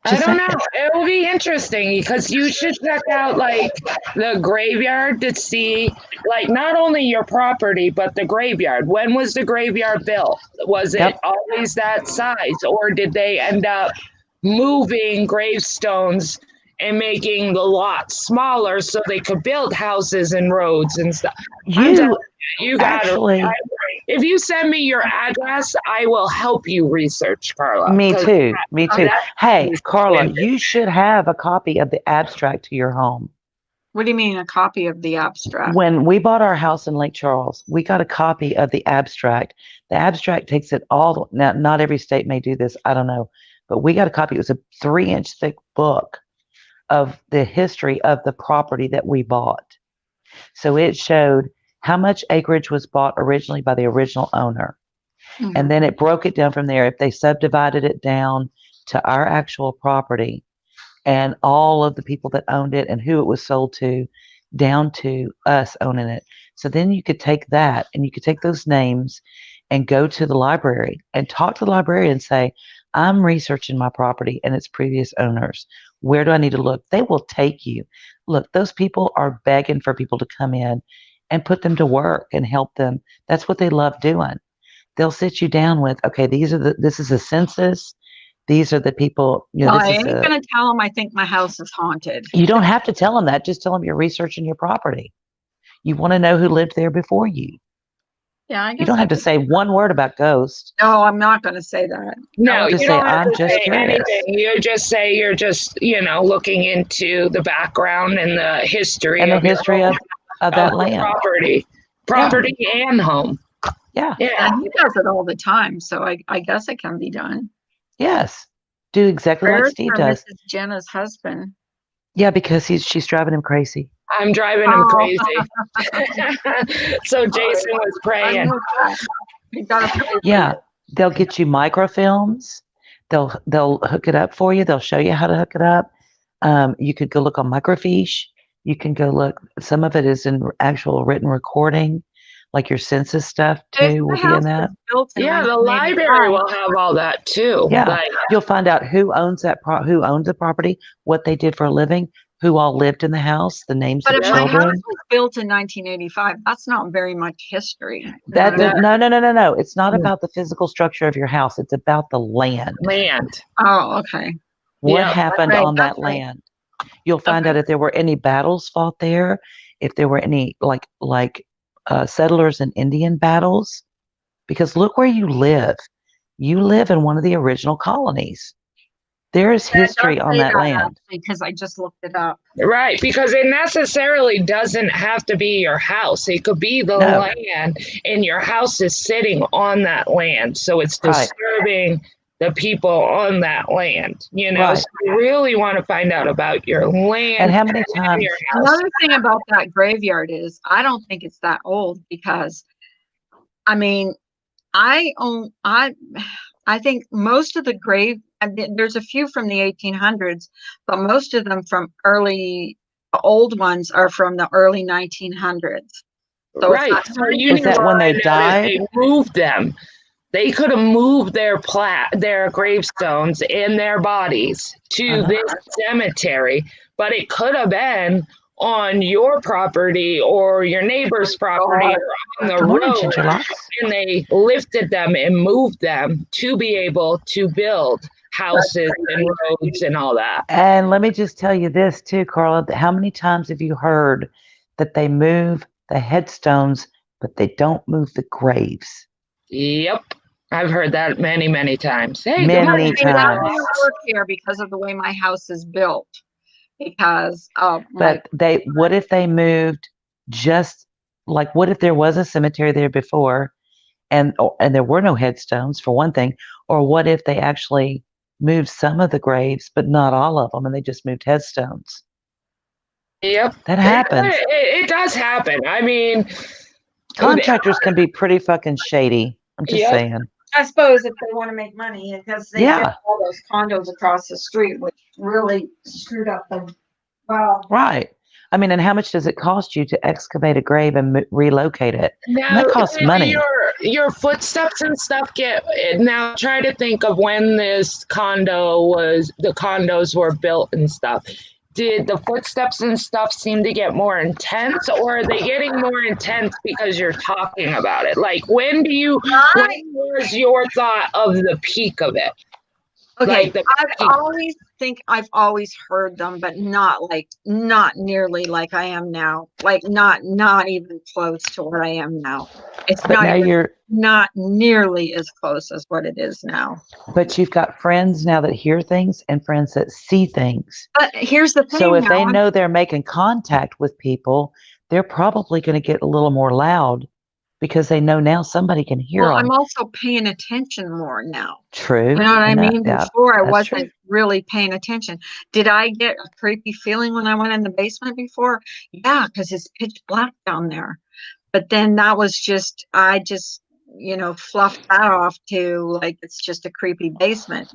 I Just don't saying. know. It will be interesting because you should check out like the graveyard to see like not only your property but the graveyard. When was the graveyard built? Was it Yep. always that size or did they end up moving gravestones and making the lot smaller so they could build houses and roads and stuff? I'm telling You you, you got to. actually, If you send me your address, I will help you research, Carla. me 'Cause too. Me too. that Hey, is Carla, interesting. you should have a copy of the abstract to your home. what do you mean a copy of the abstract? When we bought our house in Lake Charles, we got a copy of the abstract. The abstract takes it all. Now, not every state may do this. I don't know. But we got a copy. It was a 3-inch thick book of the history of the property that we bought. So it showed how much acreage was bought originally by the original owner. Mhm. And then it broke it down from there. If they subdivided it down to our actual property and all of the people that owned it and who it was sold to, down to us owning it. So then you could take that and you could take those names and go to the library and talk to the librarian and say, I'm researching my property and its previous owners. Where do I need to look? They will take you. Look, those people are begging for people to come in and put them to work and help them. That's what they love doing. They'll sit you down with, okay, this is a census. These are the people, Well, this I is ain't gonna tell them I think my house is haunted. you don't have to tell them that. Just tell them you're researching your property. You want to know who lived there before you. Yeah, I You guess don't I have to could. say one word about ghosts. No, I'm not gonna say that. No, Just you say, don't have I'm to just say curious. anything. You just say you're just, looking into the background and the history And the of your history home, of of that the land. property and home. Yeah. Yeah, Yeah. he does it all the time, so I guess it can be done. Yes. Do exactly like Prayers Steve for does. Mrs. Jenna's husband. Yeah, because she's driving him crazy. I'm driving him Oh. crazy. So Jason was I praying. knew that. You gotta pray for Yeah. it. They'll get you microfilms. They'll hook it up for you. They'll show you how to hook it up. You could go look on microfiche. You can go look. Some of it is in actual written recording, like your census stuff If too will my be in house that. was built in Yeah, the library 1985, will have all that too. Yeah, Like, you'll find out who owns who owns the property, what they did for a living, who all lived in the house, the names but of if my house children. was built in 1985, that's not very much history. You know That what I mean? no. It's not about the physical structure of your house. It's about the land. land. Oh, okay. What Yeah. happened Right, on that's that right. land? You'll find Okay. out if there were any battles fought there, if there were any settlers and Indian battles. Because look where you live. You live in one of the original colonies. There is It does history on say that that land. actually, because I just looked it up. Right, because it necessarily doesn't have to be your house. It could be the No. land, and your house is sitting on that land. So it's Right. disturbing the people on that land. Right. So you really want to find out about your land And how many and times? your house. Another thing about that graveyard is I don't think it's that old because, I mean, I own I think most of the there's a few from the 1800s, but most of them from old ones are from the early 1900s. So it's Right. not So you Was need to that when they find out if died? they moved them. They could have moved their gravestones and their bodies to this cemetery, but it could have been on your property or your neighbor's property or on the Good morning, road, Ginger Locks. and they lifted them and moved them to be able to build houses and roads and all that. And let me just tell you this too, Carla. How many times have you heard that they move the headstones, but they don't move the graves? Yep. I've heard that many, many times. Hey, good Many morning. They times. definitely work here because of the way my house is built. Because of my But what if they moved just like, what if there was a cemetery there before and there were no headstones for one thing, or what if they actually moved some of the graves, but not all of them, and they just moved headstones? Yep. That happens. It does happen. I mean, Contractors can be pretty fucking shady. I'm just Yep. saying. I suppose if they want to make money, because they Yeah. built all those condos across the street, which really screwed up the well. Right. I mean, and how much does it cost you to excavate a grave and relocate it? And now that costs money. your footsteps and stuff get now. Try to think of when the condos were built and stuff. Did the footsteps and stuff seem to get more intense, or are they getting more intense because you're talking about it? Like, when was your thought of the peak of it? Okay, Like I've always heard them, but not nearly like I am now. Like not even close to what I am now. It's But now not nearly as close as what it is now. but you've got friends now that hear things and friends that see things. But here's the thing. So if they now, know they're making contact with people, they're probably going to get a little more loud because they know now somebody can hear well, them. I'm also paying attention more now. True. You know what I mean? Yeah, Before I that's wasn't true. really paying attention. Did I get a creepy feeling when I went in the basement before? Yeah, because it's pitch black down there. But then that was I just, fluffed that off to like it's just a creepy basement,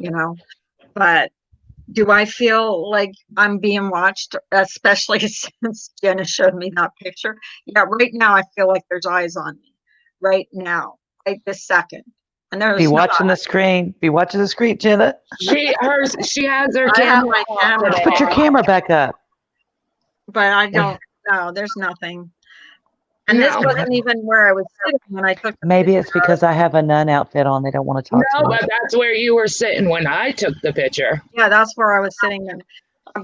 But do I feel like I'm being watched, especially since Jenna showed me that picture? Yeah, right now I feel like there's eyes on me. Right now, right this second. And Be there's watching the screen. Be watching the screen, Jenna. she has her I have camera. my off camera today. Put your camera back up. but I don't know. There's nothing. And this No. wasn't even where I was sitting when I took the Maybe it's picture. because I have a nun outfit on. They don't want to talk No, to me. but that's where you were sitting when I took the picture. Yeah, that's where I was sitting.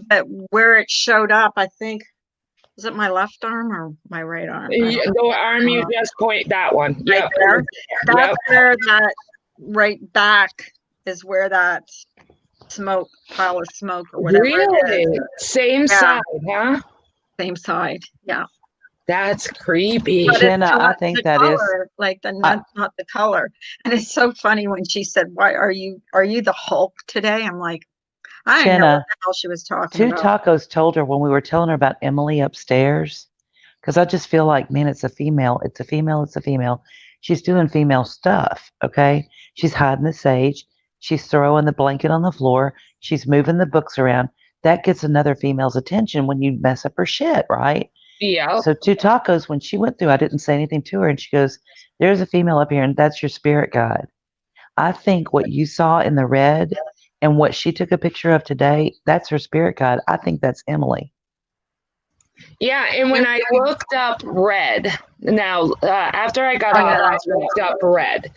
But where it showed up, I think, is it my left arm or my right arm? The arm you just point that one. Right Yep. there. That's Yep. where that right back is where that pile of smoke or whatever it Really? is. Same Yeah. side, huh? Same side. Yeah. That's creepy. But Jenna, it's I not think the that is. color, like not the color. And it's so funny when she said, "Why are you the Hulk today?" I'm like, I didn't know what Jenna, the hell she was talking Two about. Tacos told her when we were telling her about Emily upstairs, because I just feel like, man, it's a female. It's a female. It's a female. She's doing female stuff. Okay. She's hiding the sage. She's throwing the blanket on the floor. She's moving the books around. That gets another female's attention when you mess up her shit, right? Yeah. So Two Tacos, when she went through, I didn't say anything to her, and she goes, "There's a female up here, and that's your spirit guide." I think what you saw in the red and what she took a picture of today, that's her spirit guide. I think that's Emily. Yeah, and when I looked up red, now after I got off, I looked up red,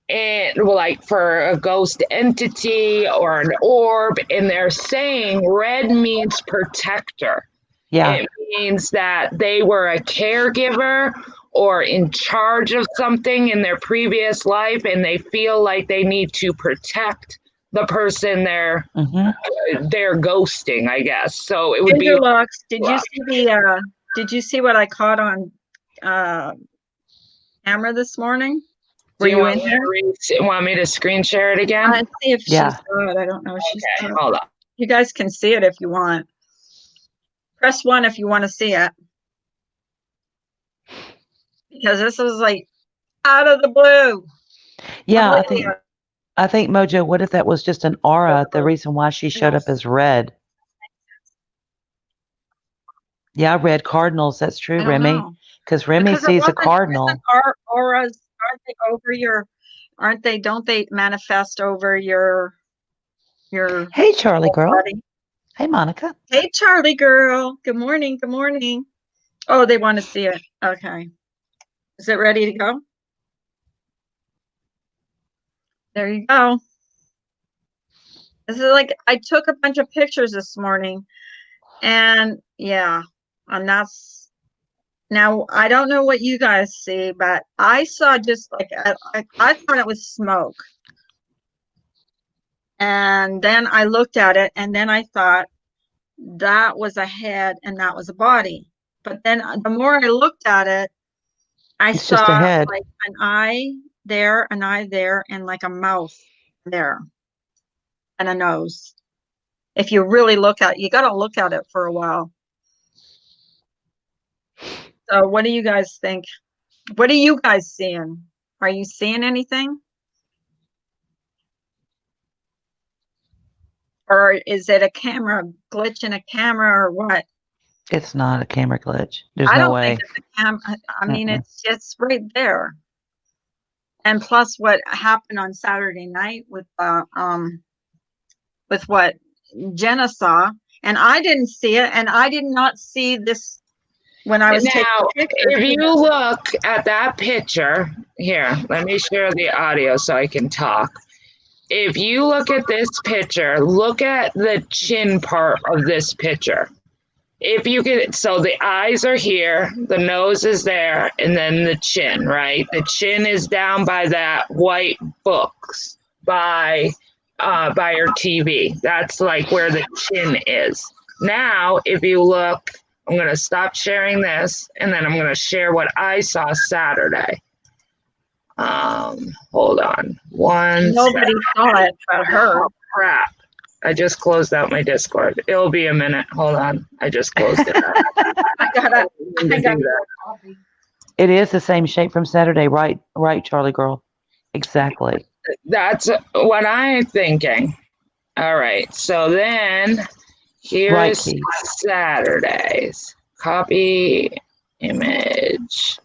and like for a ghost entity or an orb, and they're saying red means protector. Yeah. It means that they were a caregiver or in charge of something in their previous life, and they feel like they need to protect the person they're ghosting, I guess. So it would be. Lux, did you see what I caught on camera this morning? Do you want me to screen share it again? Let's see if she saw it. I don't know if she saw it. Hold on. You guys can see it if you want. Press 1 if you want to see it. Because this is like out of the blue. Yeah, I think Mojo, what if that was just an aura, the reason why she showed up as red? Yeah, red cardinals, that's true, Remy. Because Remy sees a cardinal. Auras, aren't they over your, don't they manifest over your Hey, Charlie girl. body? Hey, Monica. Hey, Charlie girl. Good morning. Good morning. Oh, they want to see it. Okay. Is it ready to go? There you go. This is like, I took a bunch of pictures this morning, and yeah, and that's Now, I don't know what you guys see, but I saw just like, I thought it was smoke. And then I looked at it, and then I thought that was a head and that was a body. But then the more I looked at it, I It's just a saw head. like an eye there, and like a mouth there, and a nose. If you really look at it, you got to look at it for a while. So what do you guys think? What are you guys seeing? Are you seeing anything? Or is it a camera glitch in a camera or what? It's not a camera glitch. There's I no don't way. think it's a camera. I mean, Mm-mm. it's right there. And plus what happened on Saturday night with what Jenna saw, and I didn't see it, and I did not see this when I was taking Now, pictures. if you look at that picture, here, let me share the audio so I can talk. If you look at this picture, look at the chin part of this picture. If you can, so the eyes are here, the nose is there, and then the chin, right? The chin is down by that white books by your TV. That's like where the chin is. Now, if you look, I'm going to stop sharing this, and then I'm going to share what I saw Saturday. Hold on. Nobody saw it but her. Oh, crap. I just closed out my Discord. It'll be a minute. Hold on. I just closed it. I gotta It is the same shape from Saturday, right, Charlie girl? Exactly. That's what I'm thinking. All right. So then Right, here's Keith. Saturdays. Copy image.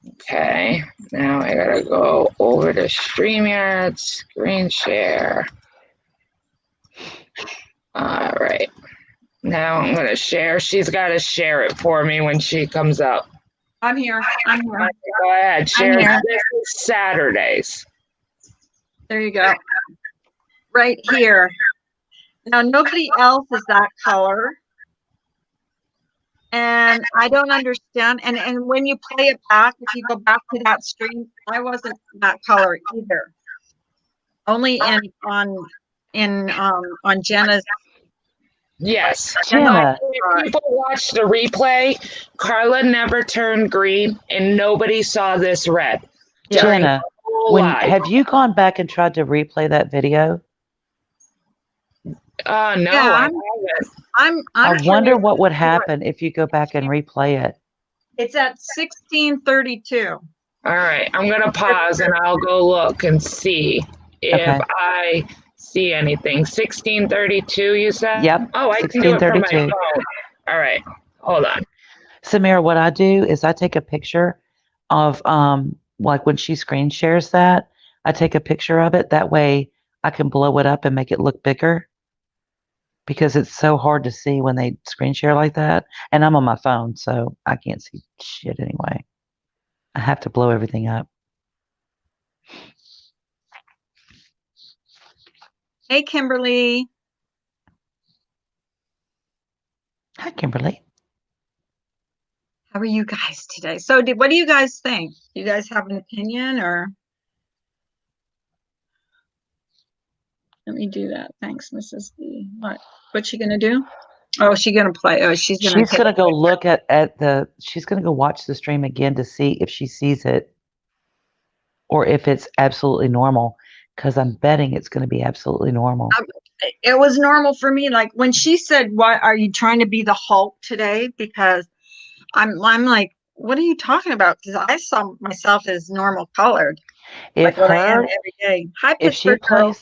Okay. Now I gotta go over to StreamYard, screen share. All right. Now I'm gonna share. She's gotta share it for me when she comes up. I'm here. Go ahead, share. here. This is Saturdays. There you go. Right here. Now nobody else is that color. And I don't understand. And when you play it back, if you go back to that stream, I wasn't that color either. Only on Jenna's. Yes. Jenna, If people watch the replay, Carla never turned green and nobody saw this red. Jenna, Live. have you gone back and tried to replay that video? No, Yeah, I haven't. I wonder what would happen if you go back and replay it. It's at 1632. All right, I'm gonna pause and I'll go look and see if Okay. I see anything. 1632, you said? Yep. Oh, I can do it from my 1632. phone. All right, hold on. Samira, what I do is I take a picture of like when she screen shares that, I take a picture of it. That way I can blow it up and make it look bigger because it's so hard to see when they screen share like that. And I'm on my phone, so I can't see shit anyway. I have to blow everything up. Hey, Kimberly. Hi, Kimberly. How are you guys today? So what do you guys think? Do you guys have an opinion or? Let me do that. Thanks, Mrs. B. What's she gonna do? Oh, she's gonna play. Oh, she's gonna go look she's gonna go watch the stream again to see if she sees it or if it's absolutely normal. Because I'm betting it's gonna be absolutely normal. It was normal for me. Like when she said, "Why are you trying to be the Hulk today?" Because I'm like, what are you talking about? Because I saw myself as normal colored. If like what I am her, every day. Hi, if she Pittsburgh girl.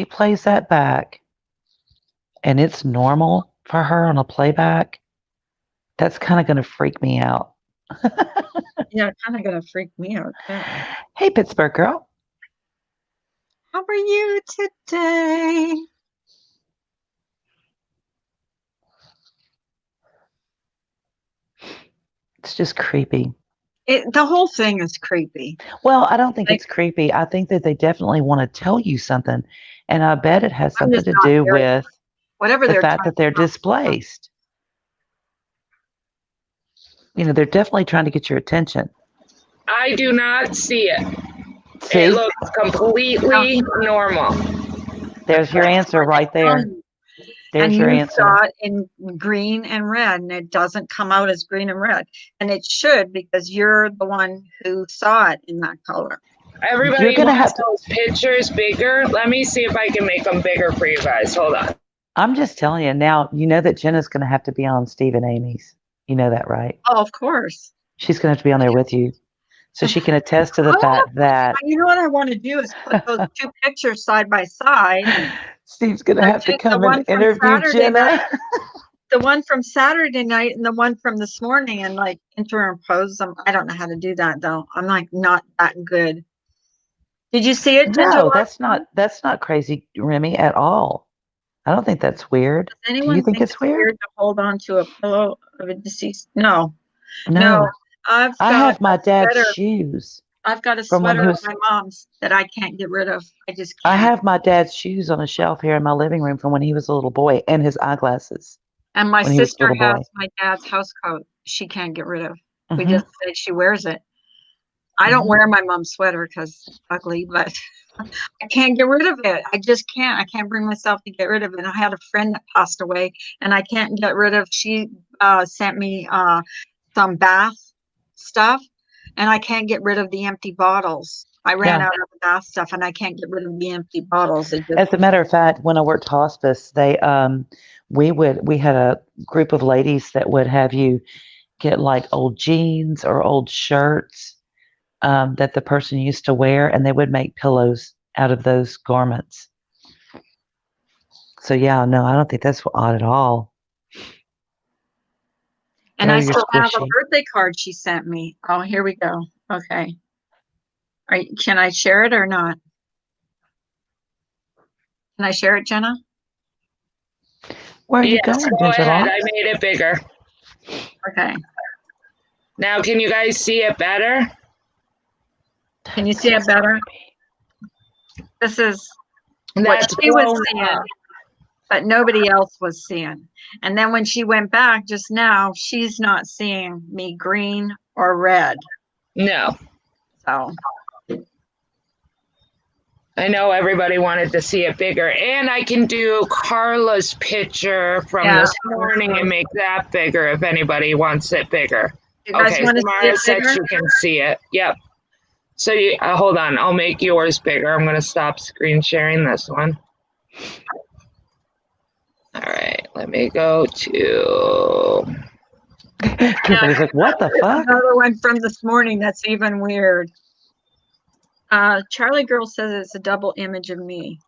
plays that back and it's normal for her on a playback, that's kind of going to freak me out. Yeah, kind of gonna freak me out too. Hey, Pittsburgh girl. How are you today? It's just creepy. The whole thing is creepy. Well, I don't think it's creepy. I think that they definitely want to tell you something. And I bet it has something to do with whatever the they're fact that they're displaced. they're definitely trying to get your attention. I do not see it. See? It looks completely normal. There's your answer right there. There's And your you answer. saw it in green and red, and it doesn't come out as green and red. And it should, because you're the one who saw it in that color. Everybody You're gonna wants have to- those pictures bigger. Let me see if I can make them bigger for you guys. Hold on. I'm just telling you now, you know that Jenna's going to have to be on Steve and Amy's. You know that, right? Oh, of course. She's going to have to be on there with you. So she can attest to the fact that You know what I want to do is put those two pictures side by side. Steve's going to have to Take the come one and from interview Saturday Jenna. night. The one from Saturday night and the one from this morning, and like impose them. I don't know how to do that though. I'm like not that good. Did you see it, Ginger? No, that's not crazy, Remy, at all. I don't think that's weird. Does anyone Do you think it's weird? to hold on to a pillow of a deceased? No. No. I have my dad's sweater. shoes. I've got a from when he sweater was- of my mom's that I can't get rid of. I just I can't. have my dad's shoes on a shelf here in my living room from when he was a little boy, and his eyeglasses. And my when he was a sister little boy. has my dad's house coat. She can't get rid of. We Mhm. just said she wears it. I don't Mhm. wear my mom's sweater because it's ugly, but I can't get rid of it. I just can't. I can't bring myself to get rid of it. I had a friend that passed away, and I can't get rid of. She sent me some bath stuff, and I can't get rid of the empty bottles. I ran Yeah. out of the bath stuff, and I can't get rid of the empty bottles. It just, As a matter of fact, when I worked hospice, we had a group of ladies that would have you get like old jeans or old shirts that the person used to wear, and they would make pillows out of those garments. So yeah, no, I don't think that's odd at all. and I Very still have a squishy. birthday card she sent me. Oh, here we go. Okay. Can I share it or not? Can I share it, Jenna? Where are you Yes, going, go Ginger ahead. Locks? I made it bigger. Okay. Now, can you guys see it better? Can you see it better? This is what That's she was blown seeing, up. but nobody else was seeing. And then when she went back just now, she's not seeing me green or red. No. So I know everybody wanted to see it bigger. And I can do Carla's picture from Yeah. this morning and make that bigger if anybody wants it bigger. you guys Okay, want to Samara see said it bigger? she can see it. Yep. So you, hold on, I'll make yours bigger. I'm going to stop screen sharing this one. All right, let me go to... Kimberly's like, what the fuck? Another one from this morning that's even weird. Charlie Girl says it's a double image of me.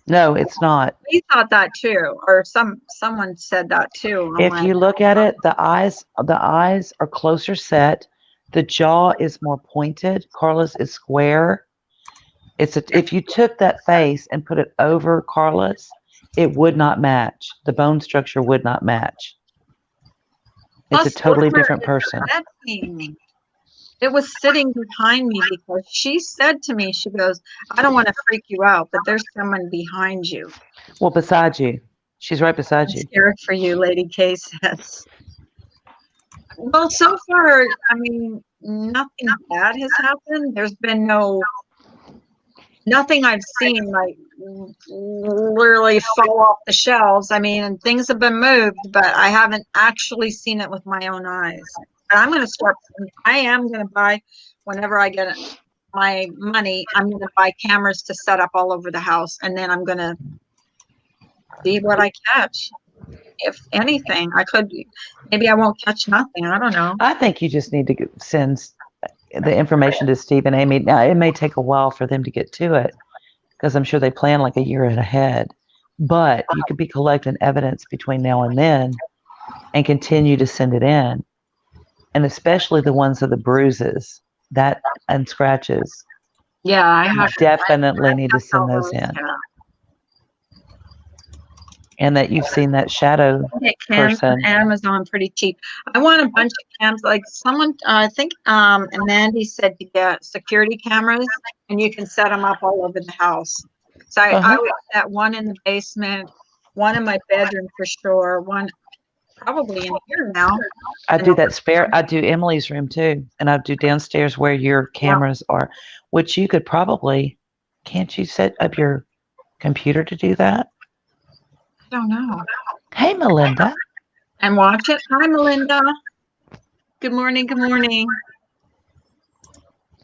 No, it's not. We thought that too, or someone said that too. I'm If like, you look at it, the eyes are closer set. The jaw is more pointed. Carla's is square. If you took that face and put it over Carla's, it would not match. The bone structure would not match. It's a plus, totally look where different it's person. sitting. It was sitting behind me because she said to me, she goes, I don't want to freak you out, but there's someone behind you. Well, beside you. She's right beside I'm you. scared for you, Lady K says. Well, so far, I mean, nothing bad has happened. There's been nothing I've seen like literally fall off the shelves. I mean, and things have been moved, but I haven't actually seen it with my own eyes. And I'm going to start, I am going to buy, whenever I get my money, I'm going to buy cameras to set up all over the house. And then I'm going to see what I catch. If anything, maybe I won't catch nothing. I don't know. I think you just need to send the information to Steve and Amy. Now, it may take a while for them to get to it because I'm sure they plan like a year ahead. But you could be collecting evidence between now and then and continue to send it in. And especially the ones of the bruises and scratches. Yeah, I You have definitely need to send those in. And that you've seen that shadow Get cams person. on Amazon pretty cheap. I want a bunch of cams. Like someone, I think, and Mandy said to get security cameras, and you can set them up all over the house. So I would set one in the basement, one in my bedroom for sure, one probably in here now. I do that spare. I do Emily's room too, and I do downstairs where your cameras are, which you could probably. Can't you set up your computer to do that? I don't know. Hey, Melinda. And watch it. Hi, Melinda. Good morning. Good morning.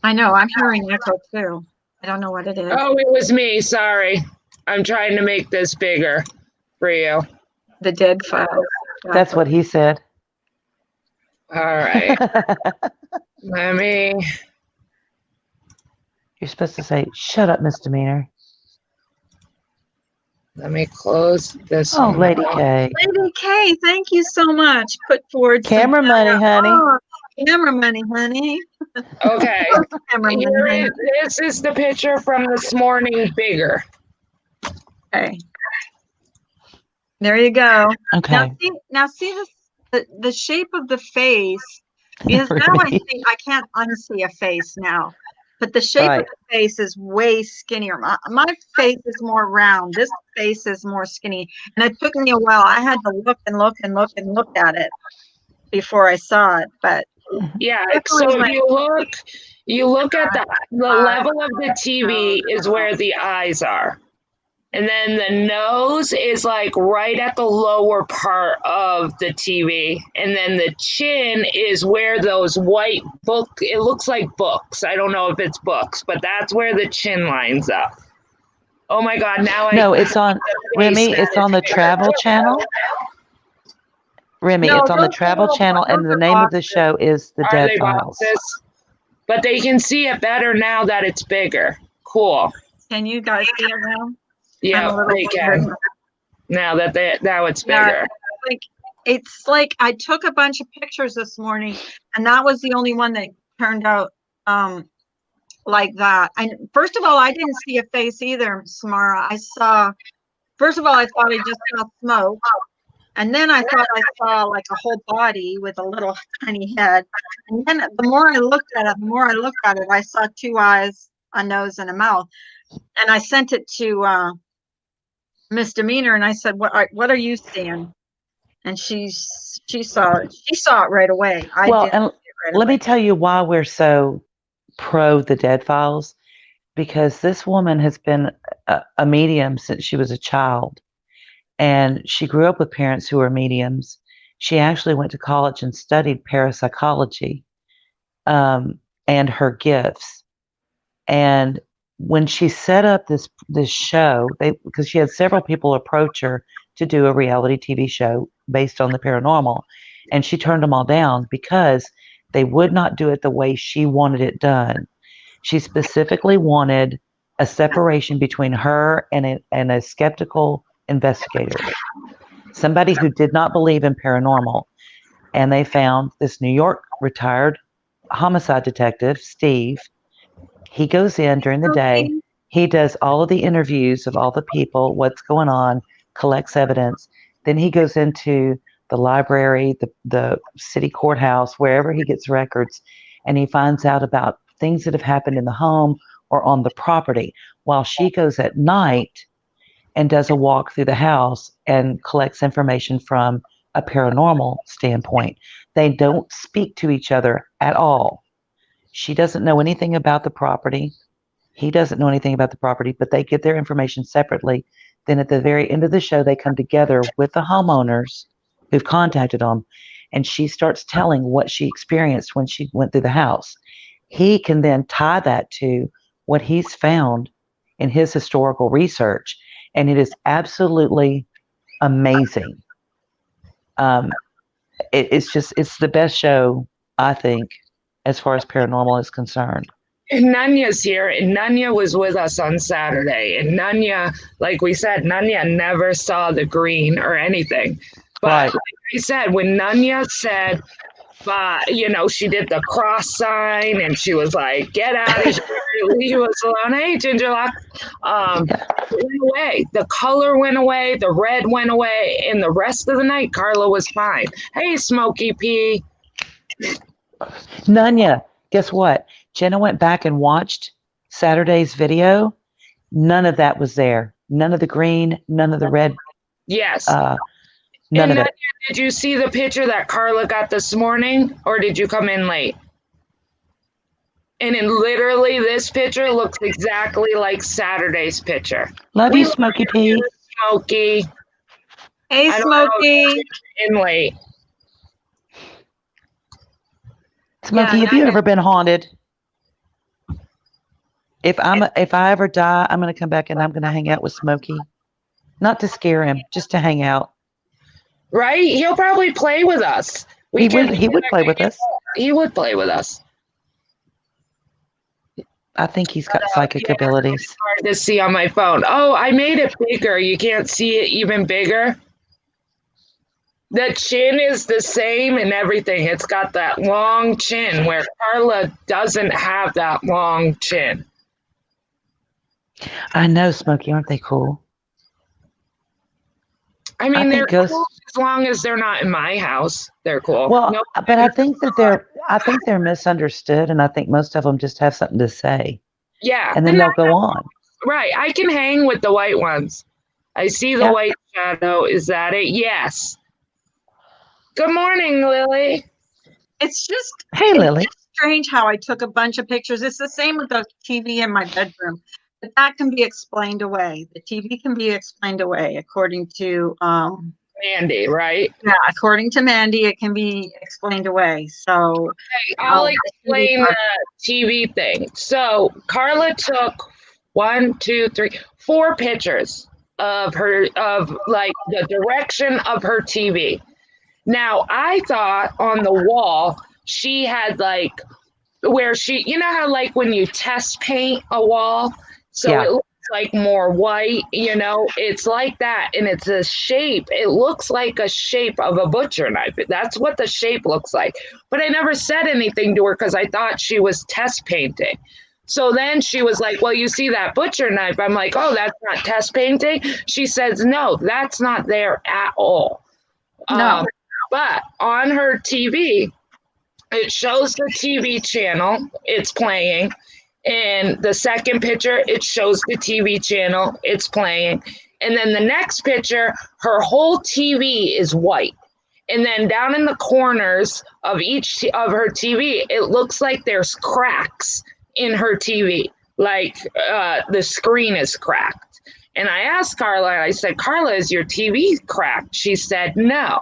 I know. I'm hearing echo too. I don't know what it is. Oh, it was me. Sorry. I'm trying to make this bigger for you. The dead file. That's what he said. All right. Let me. You're supposed to say, "Shut up, misdemeanor." Let me close this. Oh, one Lady out. K. Lady K, thank you so much. Put forward some Camera money, honey. Oh, camera money, honey. Okay. Camera money, Here honey. this is the picture from this morning bigger. Okay. There you go. Okay. Now see the shape of the face. Because now Really? I can't unsee a face now. But the shape Right. of the face is way skinnier. My face is more round. This face is more skinny. And it took me a while. I had to look and look and look and look at it before I saw it. But Yeah, definitely so like, you look at the level of the TV is where the eyes are. And then the nose is like right at the lower part of the TV. And then the chin is where those white it looks like books. I don't know if it's books, but that's where the chin lines up. Oh my God, now No, it's on, Remy, it's on the Travel Channel. Remy, No, it's on the those Travel little Channel, and those the are name of the boxes. show is The Are Dead they Files. boxes? But they can see it better now that it's bigger. Cool. Can you guys see it now? Yeah, they can. Now it's bigger. It's like I took a bunch of pictures this morning, and that was the only one that turned out like that. And first of all, I didn't see a face either, Samara. First of all, I thought I just saw smoke. And then I thought I saw like a whole body with a little tiny head. And then the more I looked at it, I saw two eyes, a nose, and a mouth. And I sent it to Misdemeanor, and I said, "What are you seeing?" And she saw it right away. Let me tell you why we're so pro the Dead Files, because this woman has been a medium since she was a child, and she grew up with parents who were mediums. She actually went to college and studied parapsychology and her gifts. And when she set up this show, because she had several people approach her to do a reality TV show based on the paranormal, and she turned them all down because they would not do it the way she wanted it done. She specifically wanted a separation between her and a skeptical investigator, somebody who did not believe in paranormal. And they found this New York retired homicide detective, Steve. He goes in during the day. He does all of the interviews of all the people, what's going on, collects evidence. Then he goes into the library, the city courthouse, wherever he gets records, and he finds out about things that have happened in the home or on the property, while she goes at night and does a walk through the house and collects information from a paranormal standpoint. They don't speak to each other at all. She doesn't know anything about the property. He doesn't know anything about the property, but they get their information separately. Then at the very end of the show, they come together with the homeowners who've contacted them, and she starts telling what she experienced when she went through the house. He can then tie that to what he's found in his historical research, and it is absolutely amazing. It's the best show, I think, as far as paranormal is concerned. And Nanya's here, and Nanya was with us on Saturday. And Nanya, like we said, Nanya never saw the green or anything. But Right. like we said, when Nanya said, she did the cross sign, and she was like, "Get out of here, leave us alone." Hey, Gingerlock. It went away. The color went away. The red went away. And the rest of the night, Carla was fine. Hey, Smokey P. Nanya, guess what? Jenna went back and watched Saturday's video. None of that was there. None of the green, none of the red. Yes. None of Nadia, it. did you see the picture that Carla got this morning, or did you come in late? And in literally this picture looks exactly like Saturday's picture. Love you, Smokey P. Smokey. Hey, I don't know if Smokey. you came in late. Smokey, have you ever been haunted? If I ever die, I'm gonna come back and I'm gonna hang out with Smokey. Not to scare him, just to hang out. Right? He'll probably play with us. He would play with us. He would play with us. I think he's got psychic abilities. Hard to see on my phone. Oh, I made it bigger. You can't see it even bigger. The chin is the same and everything. It's got that long chin where Carla doesn't have that long chin. I know, Smokey. Aren't they cool? I mean, they're ghosts, cool as long as they're not in my house. They're cool. well, No, but I think they're misunderstood, and I think most of them just have something to say, yeah. and then they'll go on. Right. I can hang with the white ones. I see the Yeah. white shadow. Is that it? Yes. Good morning, Lily. It's just Hey, Lily. strange how I took a bunch of pictures. It's the same with the TV in my bedroom. But that can be explained away. The TV can be explained away according to Mandy, right? yeah, according to Mandy, it can be explained away. So I'll explain the TV thing. So Carla took 4 pictures of her, of like the direction of her TV. Now I thought on the wall she had like where she, you know how like when you test paint a wall, so Yeah. it looks like more white, you know, it's like that, and it's a shape. It looks like a shape of a butcher knife. That's what the shape looks like. But I never said anything to her because I thought she was test painting. So then she was like, well, you see that butcher knife? I'm like, oh, that's not test painting. She says, no, that's not there at all. no. But on her TV, it shows the TV channel it's playing. And the second picture, it shows the TV channel it's playing. And then the next picture, her whole TV is white. And then down in the corners of each of her TV, it looks like there's cracks in her TV. Like the screen is cracked. And I asked Carla, I said, Carla, is your TV cracked? She said, no.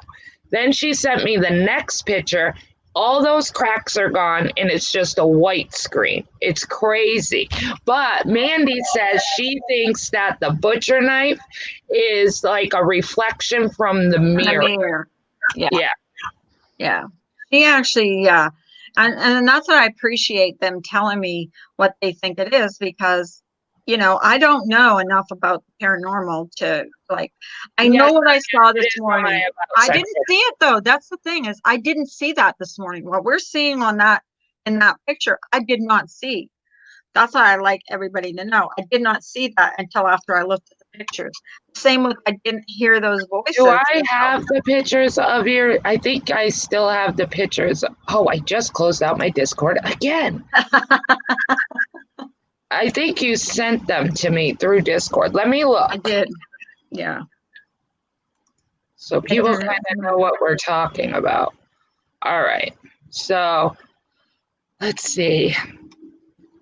Then she sent me the next picture. All those cracks are gone and it's just a white screen. It's crazy. But Mandy says she thinks that the butcher knife is like a reflection from the mirror. Yeah. Yeah. Yeah. He actually, yeah. And that's what I appreciate them telling me what they think it is, because, you know, I don't know enough about paranormal to like, I know what I saw this morning. I didn't see it though. That's the thing, is I didn't see that this morning. What we're seeing on that, in that picture, I did not see. That's why I like everybody to know. I did not see that until after I looked at the pictures. Same with, I didn't hear those voices. Do I have the pictures of your? I think I still have the pictures. Oh, I just closed out my Discord again. I think you sent them to me through Discord. Let me look. I did. Yeah. So people kind of know what we're talking about. All right. So let's see.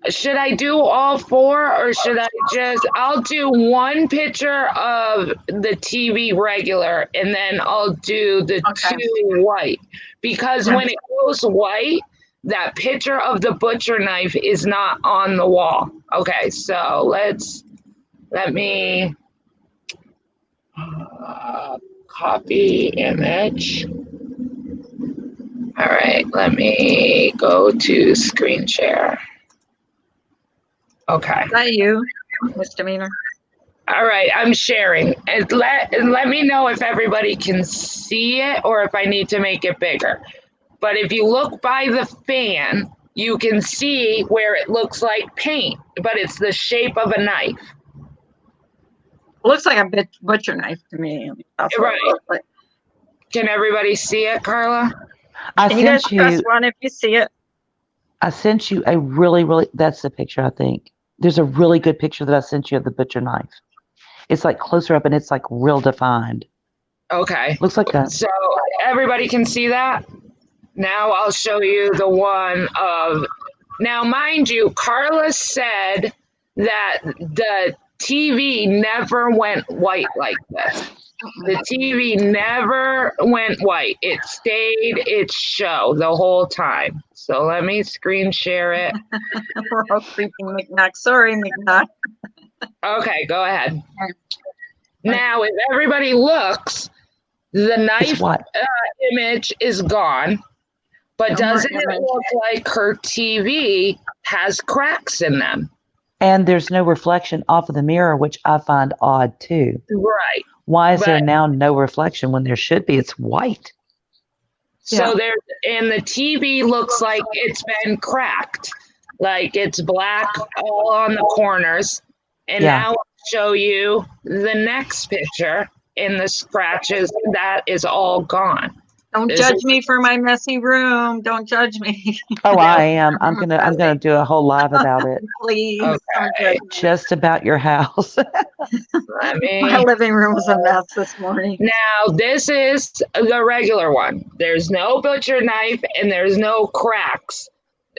Should I do all 4 or should I I'll do one picture of the TV regular and then I'll do the 2 white, because when it goes white, that picture of the butcher knife is not on the wall. Okay, so let me copy image. All right, let me go to screen share. Okay. Is that you, Misdemeanor? All right, I'm sharing. And let me know if everybody can see it or if I need to make it bigger. But if you look by the fan, you can see where it looks like paint, but it's the shape of a knife. It looks like a butcher knife to me. That's what it looks like. Can everybody see it, Carla? Can you guys press 1 if you see it? I sent you a really, that's the picture, I think. There's a really good picture that I sent you of the butcher knife. It's like closer up and it's like real defined. Okay. Looks like that. So everybody can see that? Now I'll show you the one of. Now, mind you, Carla said that the TV never went white like this. The TV never went white. It stayed its show the whole time. So let me screen share it. We're all creeping McNuck. Sorry, McNuck. Okay, go ahead. Now, if everybody looks, the knife It's what? image is gone, but No more doesn't it image. look like her TV has cracks in them? And there's no reflection off of the mirror, which I find odd too. Right. Why is there But- now no reflection when there should be? It's white. So there, and the TV looks like it's been cracked, like it's black all on the corners. And Yeah. now I'll show you the next picture in the scratches. That is all gone. Don't Is judge it- me for my messy room. Don't judge me, Oh, I am. I'm gonna do a whole live about it. please. Okay. Don't judge me. Just about your house. Let me. My living room was a mess this morning. Now, this is the regular one. There's no butcher knife and there's no cracks,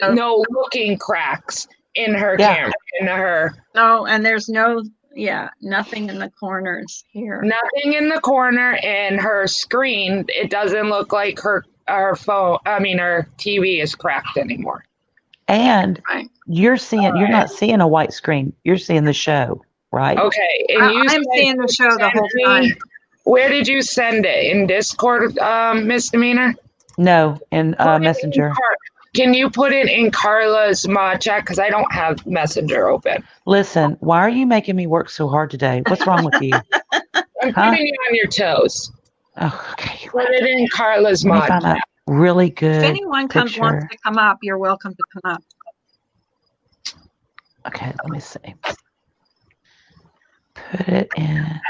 Oh. no looking cracks in her Yeah. camera, in her. No, and there's nothing in the corners here. Nothing in the corner, and her screen, it doesn't look like her phone, her TV is cracked anymore. And Right. you're not seeing a white screen. You're seeing the show, right? Okay, and you I'm said seeing the show the whole send me- time. Where did you send it? In Discord, Misdemeanor? No, in Put it in Messenger. Can you put it in Carla's mod chat? Because I don't have Messenger open. Listen, why are you making me work so hard today? What's wrong with you? I'm Huh? keeping you on your toes. Oh, okay. Put it in Carla's Let me mod find a chat. really If good anyone wants picture. to come up, you're welcome to come up. Okay, let me see. Put it in.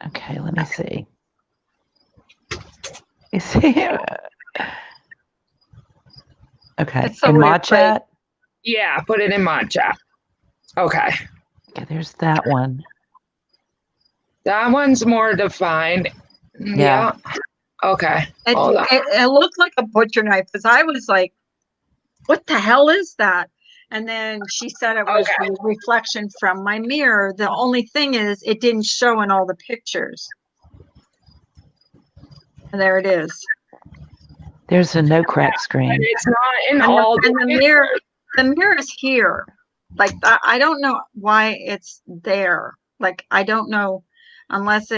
Okay, let me see. You see? Okay, It's so in weird, my right? chat. Yeah, put it in mod chat. Okay. Okay, there's that one. That one's more defined. Yeah. Okay. It, Hold on. it looked like a butcher knife because I was like, what the hell is that? And then she said it was Okay. the reflection from my mirror. The only thing is it didn't show in all the pictures. And there it is. There's a no crack But screen. it's not in And all the mirror is here. Like I don't know why it's there. Like I don't know unless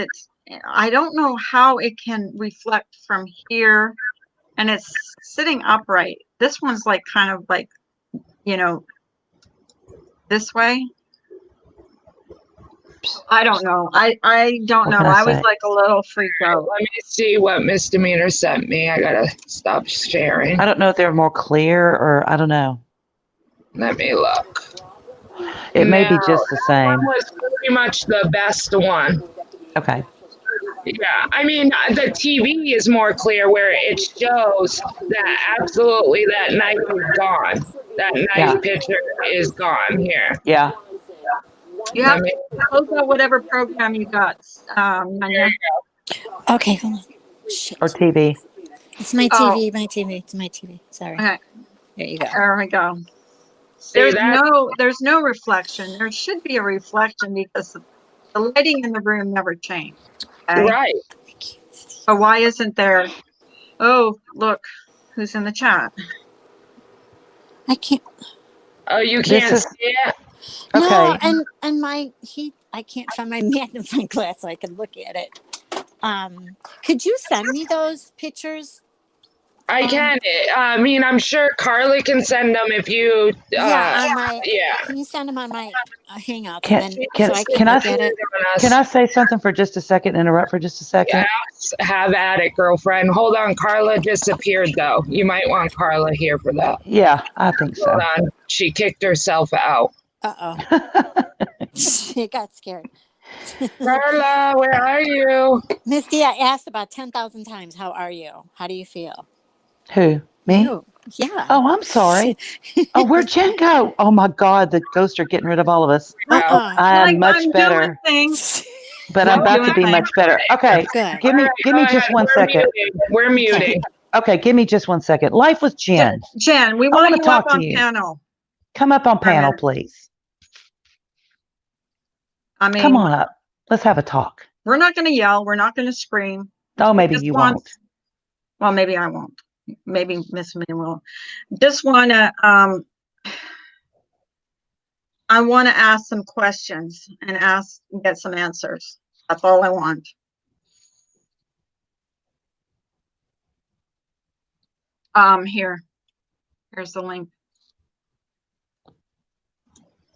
I don't know how it can reflect from here, and it's sitting upright. This one's like kind of like, this way. I don't know. I don't What know. can I I was say? like a little freaked out. Let me see what Misdemeanor sent me. I gotta stop sharing. I don't know if they're more clear or I don't know. Let me look. It may be No, just the same. That was pretty much the best one. Okay. Yeah, the TV is more clear where it shows that absolutely that knife is gone. That knife Yeah. picture is gone here. Yeah. You have to close out whatever program you got, Nanya. Okay, hold on. Shit. Or TV. It's my Oh. TV, my TV. It's my TV. Sorry. Okay, There you go. there we go. See There's that? there's no reflection. There should be a reflection because the lighting in the room never changed. Okay? Right. I can't see. So why isn't there? Oh, look, who's in the chat? I can't. Oh, you This can't is- see it? No, Okay. and I can't find my magnifying glass so I can look at it. Could you send me those pictures? I can. I'm sure Carly can send them if you. Yeah, on my. Yeah. Can you send them on my Hangouts? Can- and then, can- so I can, can I look at it? Can I say something for just a second? Interrupt for just a second? Have at it, girlfriend. Hold on. Carla disappeared, though. You might want Carla here for that. Yeah, I think so. Hold on. She kicked herself out. She got scared. Carla, where are you? Misty, I asked about 10,000 times, how are you? How do you feel? Who? Me? You. Yeah. Oh, I'm sorry. Oh, where'd Jen go? Oh my God, the ghosts are getting rid of all of us. Uh-uh. I am much I'm better. doing things. But I'm about to be much better. Okay, Good. give me just one second. We're muting. Okay, give me just 1 second. Life with Jen. Jen, we I want wanna you talk up to on you. panel. Come up on panel, minute. please. I mean, Come on up. Let's have a talk. we're not going to yell. We're not going to scream. Oh, maybe Just you want- won't. Well, maybe I won't. Maybe Miss May will. Just want to, I want to ask some questions and get some answers. That's all I want. Here's the link.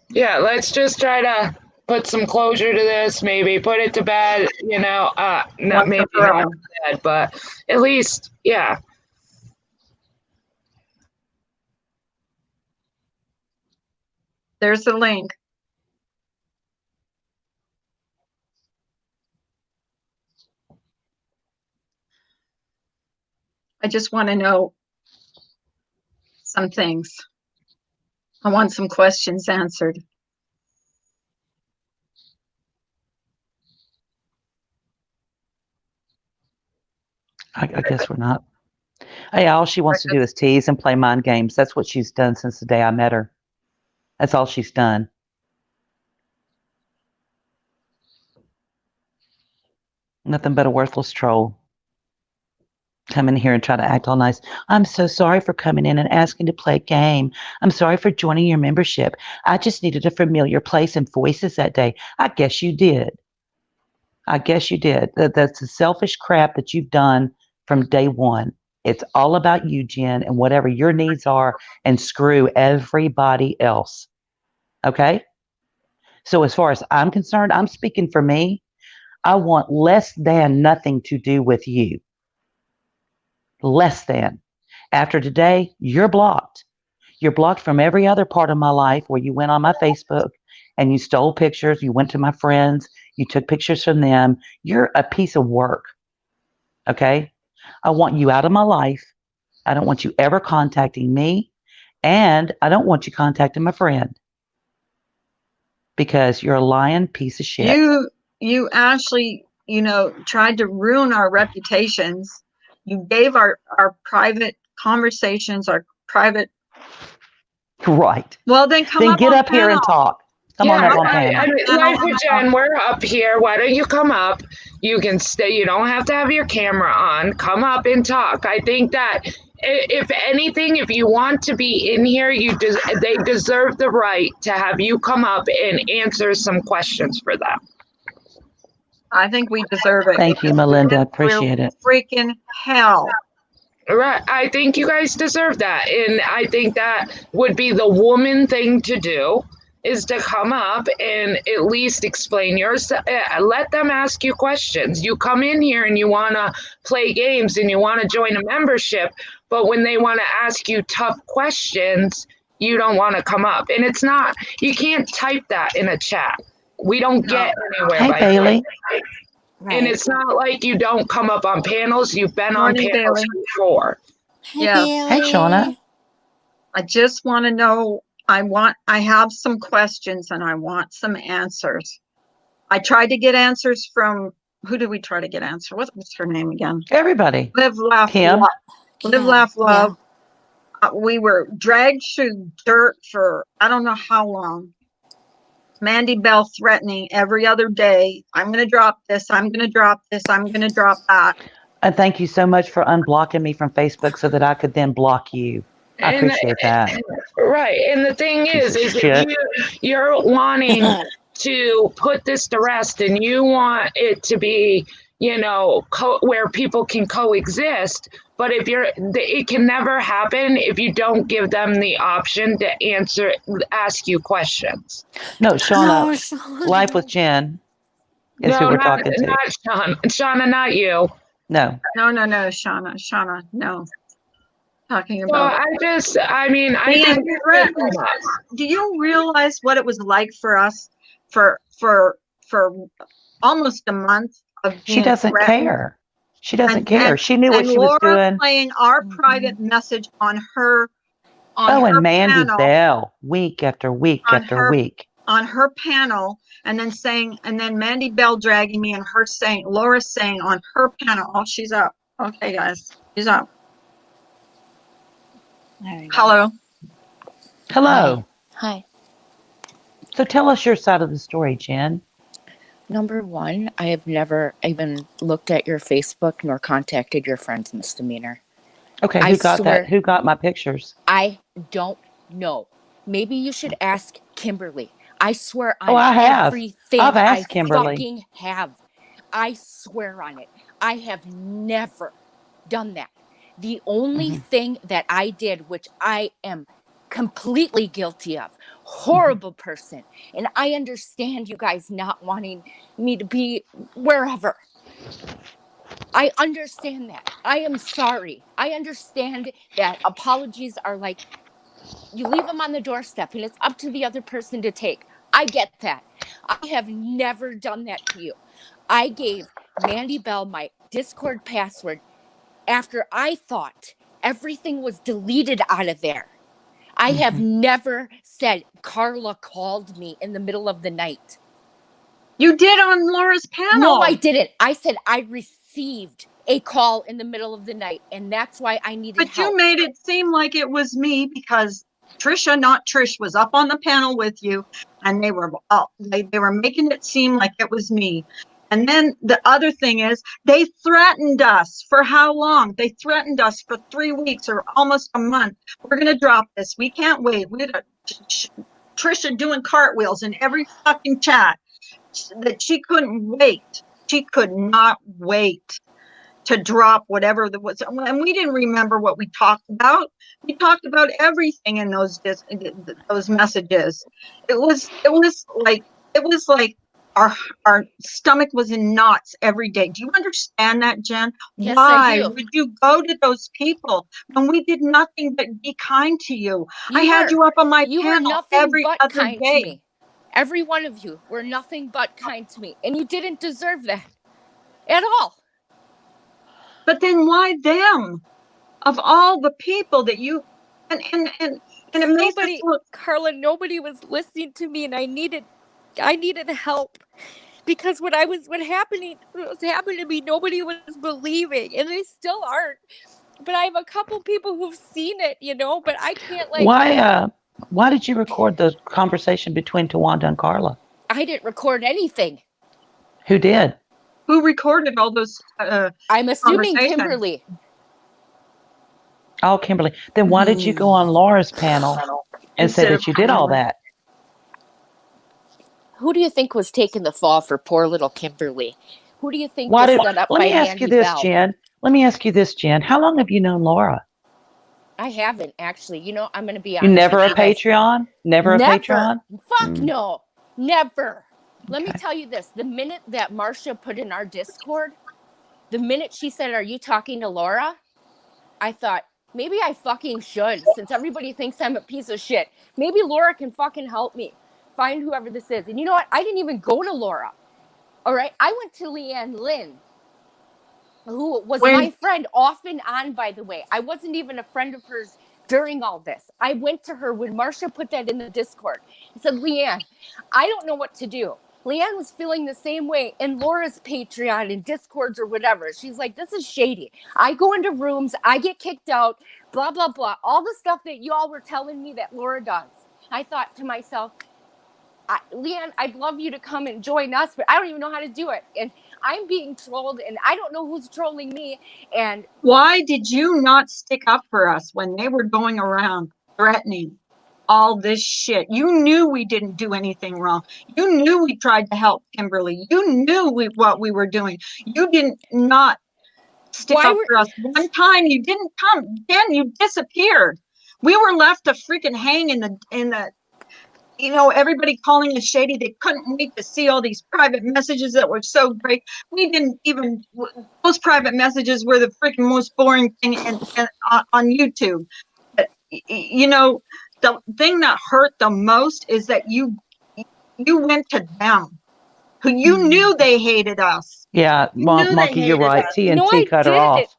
Yeah, let's just try to put some closure to this, maybe put it to bed, not maybe not to bed, but at least, yeah. There's the link. I just want to know some things. I want some questions answered. I guess we're not. Hey, all she wants to do is tease and play mind games. That's what she's done since the day I met her. That's all she's done. Nothing but a worthless troll. Come in here and try to act all nice. I'm so sorry for coming in and asking to play a game. I'm sorry for joining your membership. I just needed a familiar place and voices that day. I guess you did. That's the selfish crap that you've done from day one. It's all about you, Jen, and whatever your needs are, and screw everybody else. Okay? So as far as I'm concerned, I'm speaking for me. I want less than nothing to do with you. Less than. After today, you're blocked. You're blocked from every other part of my life where you went on my Facebook and you stole pictures. You went to my friends. You took pictures from them. You're a piece of work. Okay? I want you out of my life. I don't want you ever contacting me. And I don't want you contacting my friend. Because you're a lying piece of shit. You actually, tried to ruin our reputations. You gave our private conversations, our private. Right. Well, then get up here and talk. Come on up on panel. Life with Jen, we're up here. Why don't you come up? You can stay. You don't have to have your camera on. Come up and talk. I think that if anything, if you want to be in here, they deserve the right to have you come up and answer some questions for them. I think we deserve it. Thank you, Melinda. Appreciate it. Freaking hell. Right. I think you guys deserve that. And I think that would be the woman thing to do, is to come up and at least explain yourself. Let them ask you questions. You come in here and you want to play games and you want to join a membership, but when they want to ask you tough questions, you don't want to come up. And it's not, you can't type that in a chat. We don't get anywhere. Hey, Bailey. Right. And it's not like you don't come up on panels. You've been on panels before. Hey, Yeah. Bailey. Hey, Shauna. I just want to know. I have some questions and I want some answers. I tried to get answers from, who did we try to get answers? What's her name again? Everybody. Live, laugh, Kim. love. Live, laugh, love. Yeah. We were dragged through dirt for I don't know how long. Mandy Bell threatening every other day, I'm going to drop this, I'm going to drop this, I'm going to drop that. And thank you so much for unblocking me from Facebook so that I could then block you. I appreciate that. Right. And the thing is if you're wanting to put this to rest and you want it to be, where people can coexist. But it can never happen if you don't give them the option to ask you questions. No, Shauna, Life with Jen is who we're talking to. Not Shauna. Shauna, not you. No, Shauna. Shauna, no. Talking about. Do you realize what it was like for us for almost a month of being she doesn't threatened? care. She doesn't care. She knew what she was Laura doing. playing our private message on her. And Mandy Bell, week after week after week. on her panel, and then Mandy Bell dragging me, and her saying, Laura saying on her panel, oh, she's up. Okay, guys, she's up. There you go. Hello. Hello. Hi. So tell us your side of the story, Jen. Number one, I have never even looked at your Facebook nor contacted your friend's misdemeanor. Okay, I who got swear- that? Who got my pictures? I don't know. Maybe you should ask Kimberly. I swear on I have. everything I've asked I Kimberly. fucking have. I swear on it. I have never done that. The only thing that I did, which I am completely guilty of, horrible person, and I understand you guys not wanting me to be wherever. I understand that. I am sorry. I understand that apologies are like, you leave them on the doorstep and it's up to the other person to take. I get that. I have never done that to you. I gave Mandy Bell my Discord password after I thought everything was deleted out of there. I have never said Carla called me in the middle of the night. You did on Laura's panel. No, I didn't. I said I received a call in the middle of the night, and that's why I needed But help. you made it seem like it was me because Trisha, not Trish, was up on the panel with you, and they were making it seem like it was me. And then the other thing is, they threatened us for how long? They threatened us for 3 weeks or almost a month. We're going to drop this. We can't wait. We had Trisha doing cartwheels in every fucking chat that she couldn't wait. She could not wait to drop whatever there was. And we didn't remember what we talked about. We talked about everything in those messages. It was like our stomach was in knots every day. Do you understand that, Jen? Yes, Why I do. would you go to those people when we did nothing but be kind to you? I You had were- you up on my You were panel nothing every but other kind day. to me. Every one of you were nothing but kind to me, and you didn't deserve that at all. But then why them? Of all the people that you and it makes us look. Carla, nobody was listening to me, and I needed help. Because what was happening to me, nobody was believing, and they still aren't. But I have a couple people who've seen it, but I can't Why did you record the conversation between Tawanda and Carla? I didn't record anything. Who did? Who recorded all those I'm assuming conversations? Kimberly. Oh, Kimberly. Then why did you go on Laura's panel and say Instead that of you did all Kimberly. that? Who do you think was taking the fall for poor little Kimberly? Who do you think Why was did? set up Let by me ask Mandy you this, Bell? Jen. Let me ask you this, Jen. How long have you known Laura? I haven't actually. I'm going to be You honest. never with a you guys. Patreon? Never a Patreon? Fuck no. Never. Let me Okay. tell you this. The minute that Marcia put in our Discord, the minute she said, "Are you talking to Laura?" I thought, maybe I fucking should, since everybody thinks I'm a piece of shit. Maybe Laura can fucking help me find whoever this is. And you know what? I didn't even go to Laura. All right? I went to Leanne Lynn, who was my friend off and on, by the way. I wasn't even a friend of hers during all this. I went to her when Marcia put that in the Discord. I said, Leanne, I don't know what to do. Leanne was feeling the same way in Laura's Patreon and Discords or whatever. She's like, this is shady. I go into rooms, I get kicked out, blah, blah, blah. All the stuff that y'all were telling me that Laura does. I thought to myself, Leanne, I'd love you to come and join us, but I don't even know how to do it. And I'm being trolled, and I don't know who's trolling me. And why did you not stick up for us when they were going around threatening all this shit? You knew we didn't do anything wrong. You knew we tried to help Kimberly. You knew what we were doing. You did not stick up for us. One time you didn't come. Then you disappeared. We were left to freaking hang in the everybody calling us shady. They couldn't wait to see all these private messages that were so great. We didn't even, those private messages were the freaking most boring thing on YouTube. But, the thing that hurt the most is that you went to them, who you knew they hated us. Yeah, Monkey, you're right. TNT cut her off.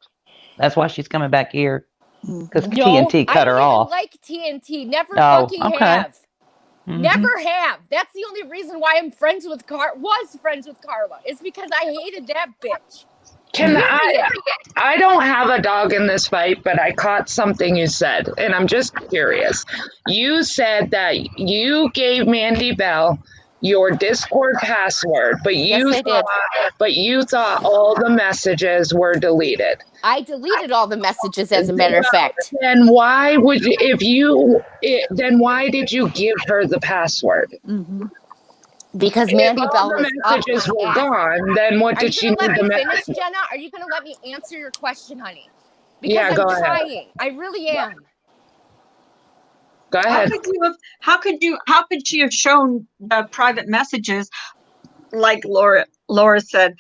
That's why she's coming back here. Because TNT cut her off. I don't even like TNT. Never fucking have. Never have. That's the only reason why I'm friends with was friends with Carla. It's because I hated that bitch. I don't have a dog in this fight, but I caught something you said, and I'm just curious. You said that you gave Mandy Bell your Discord password, but you thought all the messages were deleted. I deleted all the messages, as a matter of fact. Then why would you, then why did you give her the password? Because Mandy Bell was messages were gone, then what did she need to the finish, Jenna? Are you going to let me answer your question, honey? Because Yeah, go I'm ahead. trying. I really am. Go ahead. How could she have shown the private messages like Laura said?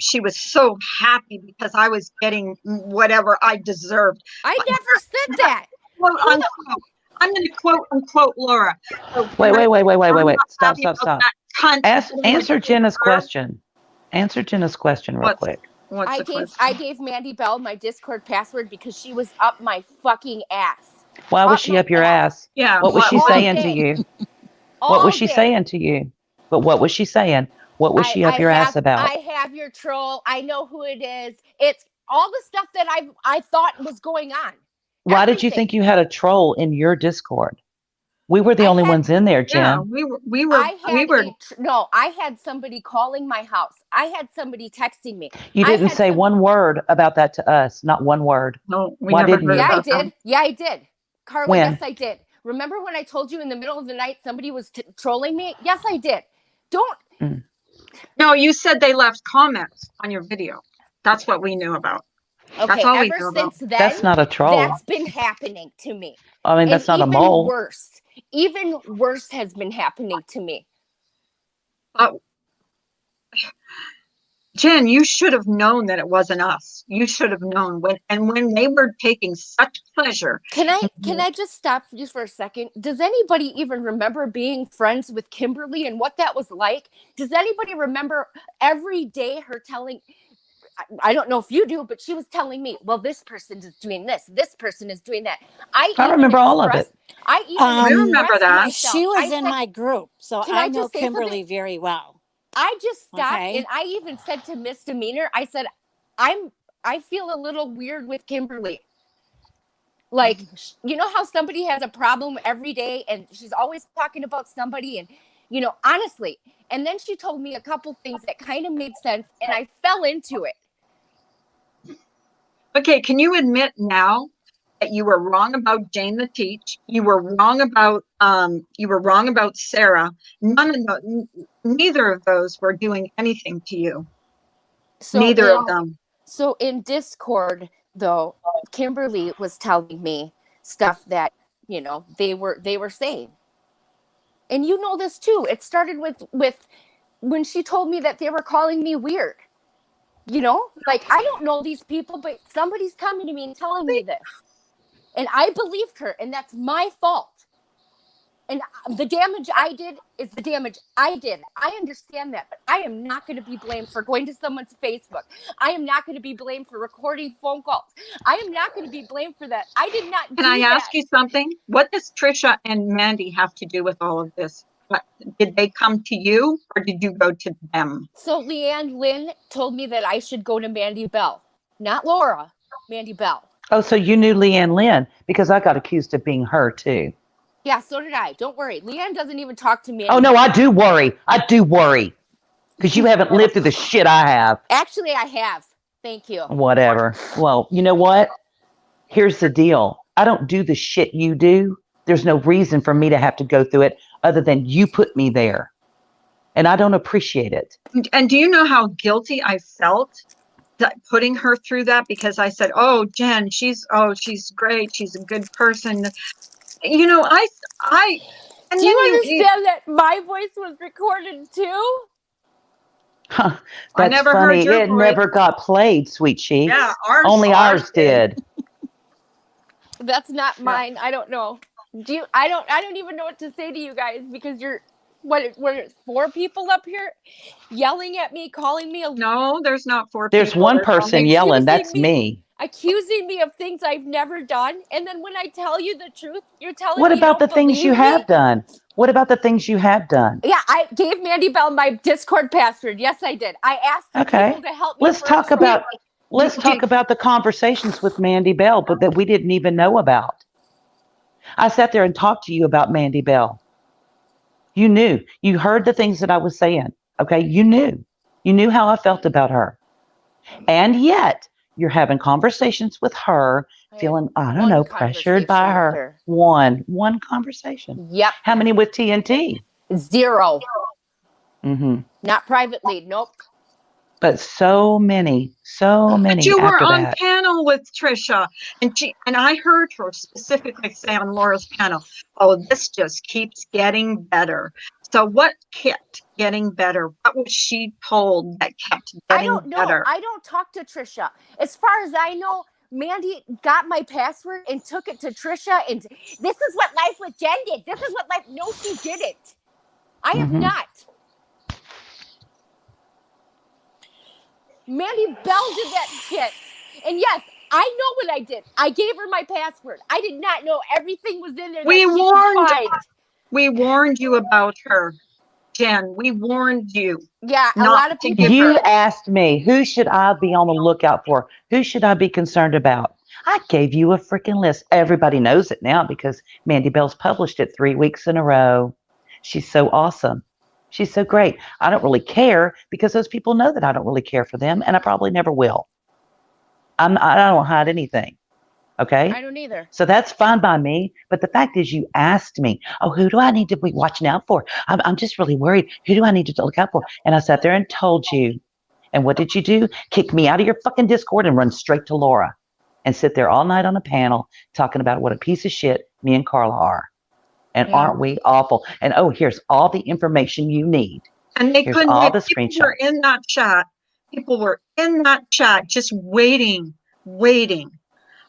She was so happy because I was getting whatever I deserved. I never said that. Quote, unquote. I'm going to quote unquote Laura. So Wait. Stop. Answer Jenna's her. question. Answer Jenna's question real quick. I gave Mandy Bell my Discord password because she was up my fucking ass. Why was she up your ass? Yeah. What was she saying to you? What was she saying to you? But what was she saying? What was she up your ass about? I have your troll. I know who it is. It's all the stuff that I thought was going on. Why did you think you had a troll in your Discord? We were the only ones in there, Jen. Yeah, we were. No, I had somebody calling my house. I had somebody texting me. You didn't say one word about that to us. Not one word. No, why didn't you? Yeah, I did. Yeah, I did. Carla, when? Yes, I did. Remember when I told you in the middle of the night somebody was trolling me? Yes, I did. Don't. No, you said they left comments on your video. That's what we knew about. Okay, that's all ever since then, that's not a troll. That's been happening to me. I mean, that's not a mole. Even worse has been happening to me. Jen, you should have known that it wasn't us. You should have known when they were taking such pleasure. Can I just stop you for a second? Does anybody even remember being friends with Kimberly and what that was like? Does anybody remember every day her telling? I don't know if you do, but she was telling me, well, this person is doing this. This person is doing that. I remember all of it. I remember that. Myself. She was in my group, so I know Kimberly very well. I just stopped and I even said to Misdemeanor, I said, I feel a little weird with Kimberly. Like, you know how somebody has a problem every day and she's always talking about somebody and, honestly. And then she told me a couple things that kind of made sense and I fell into it. Okay, can you admit now that you were wrong about Jane the Teach? You were wrong about Sarah. Neither of those were doing anything to you. So neither of them. So in Discord, though, Kimberly was telling me stuff that they were saying, and you know this too. It started with when she told me that they were calling me weird. Like, I don't know these people, but somebody's coming to me and telling me this. And I believed her, and that's my fault. And the damage I did is the damage I did. I understand that, but I am not going to be blamed for going to someone's Facebook. I am not going to be blamed for recording phone calls. I am not going to be blamed for that. I did not do that. Can I ask you something? What does Trisha and Mandy have to do with all of this? Did they come to you or did you go to them? So Leanne Lynn told me that I should go to Mandy Bell, not Laura, Mandy Bell. Oh, so you knew Leanne Lynn because I got accused of being her too. Yeah, so did I. Don't worry. Leanne doesn't even talk to me. Oh, no, I do worry. Because you haven't lived through the shit I have. Actually, I have. Thank you. Whatever. Well, you know what? Here's the deal. I don't do the shit you do. There's no reason for me to have to go through it other than you put me there. And I don't appreciate it. And do you know how guilty I felt that putting her through that? Because I said, oh, Jen, she's great. She's a good person. Do you understand that my voice was recorded too? Huh, that's funny. It never got played, Sweet Cheeks. Yeah, only ours did. That's not mine. I don't know. I don't even know what to say to you guys because you're what 4 people up here yelling at me, calling me No, there's not 4 people. There's one person yelling. That's me. Accusing me of things I've never done. And then when I tell you the truth, you're telling me what about the things you have done? What about the things you have done? Yeah, I gave Mandy Bell my Discord password. Yes, I did. I asked people to help me. Let's talk about the conversations with Mandy Bell, but that we didn't even know about. I sat there and talked to you about Mandy Bell. You knew. You heard the things that I was saying. Okay, you knew. You knew how I felt about her. And yet, you're having conversations with her, feeling, I don't know, pressured by her. One conversation. Yep. How many with TNT? 0. Mm-hmm. Not privately. Nope. But so many But you were after on that. panel with Trisha, and I heard her specifically say on Laura's panel, "Oh, this just keeps getting better." So, what kept getting better? What was she told that kept getting I don't know. better? I don't talk to Trisha. As far as I know, Mandy got my password and took it to Trisha, and this is what Life with Jen did. This is what Life. No, she didn't. I have not. Mandy Bell did that shit. And yes, I know what I did. I gave her my password. I did not know everything was in there. We warned you about her, Jen. We warned you. Yeah, a lot of people. You asked me, who should I be on the lookout for? Who should I be concerned about? I gave you a freaking list. Everybody knows it now because Mandy Bell's published it 3 weeks in a row. She's so awesome. She's so great. I don't really care because those people know that I don't really care for them, and I probably never will. I don't hide anything. Okay? I don't either. So that's fine by me. But the fact is, you asked me, oh, who do I need to be watching out for? I'm just really worried. Who do I need to look out for? And I sat there and told you. And what did you do? Kick me out of your fucking Discord and run straight to Laura and sit there all night on a panel talking about what a piece of shit me and Carla are. And aren't we awful? And here's all the information you need. And they couldn't all wait. the People screenshots. were in that chat. People were in that chat just waiting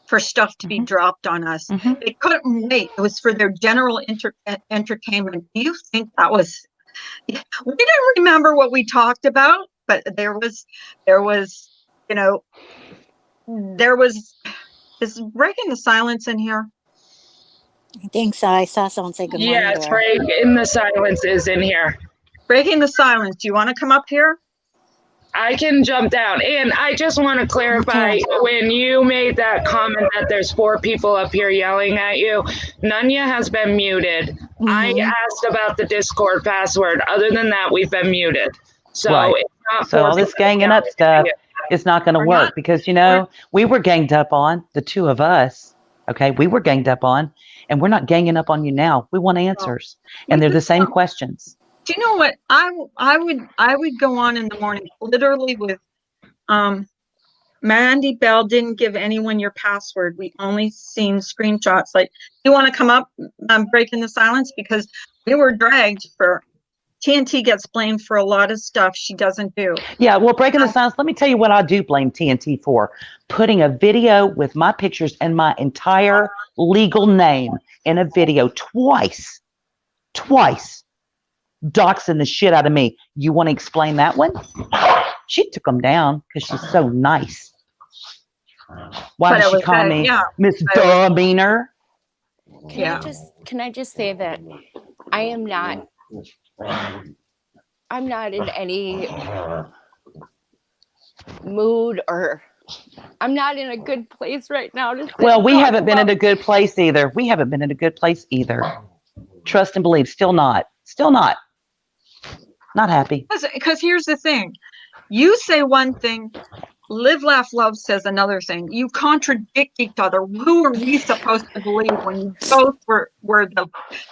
for stuff to be dropped on us. They couldn't wait. It was for their general entertainment. Do you think that was? We didn't remember what we talked about, but there was, is breaking the silence in here? I think so. I saw someone say good morning. Yes, breaking the silence is in here. Breaking the silence. Do you want to come up here? I can jump down. And I just want to clarify, when you made that comment that there's 4 people up here yelling at you, Nunya has been muted. I asked about the Discord password. Other than that, we've been muted. So it's not so all this ganging up stuff is not going to work because, we were ganged up on, the two of us. Okay, we were ganged up on, and we're not ganging up on you now. We want answers, and they're the same questions. Do you know what I would go on in the morning literally with Mandy Bell didn't give anyone your password. We only seen screenshots. Like, you want to come up, breaking the silence, because we were dragged for TNT gets blamed for a lot of stuff she doesn't do. Yeah, well, breaking the silence, let me tell you what I do blame TNT for. Putting a video with my pictures and my entire legal name in a video twice. Doxing the shit out of me. You want to explain that one? She took them down because she's so nice. Why did she call me Miss Demeanor? Can I just say that I'm not in any mood, or I'm not in a good place right now. Well, we haven't been in a good place either. Trust and believe. Still not. Not happy. Because here's the thing. You say one thing, Live, Laugh, Love says another thing. You contradict each other. Who are we supposed to believe when you both were the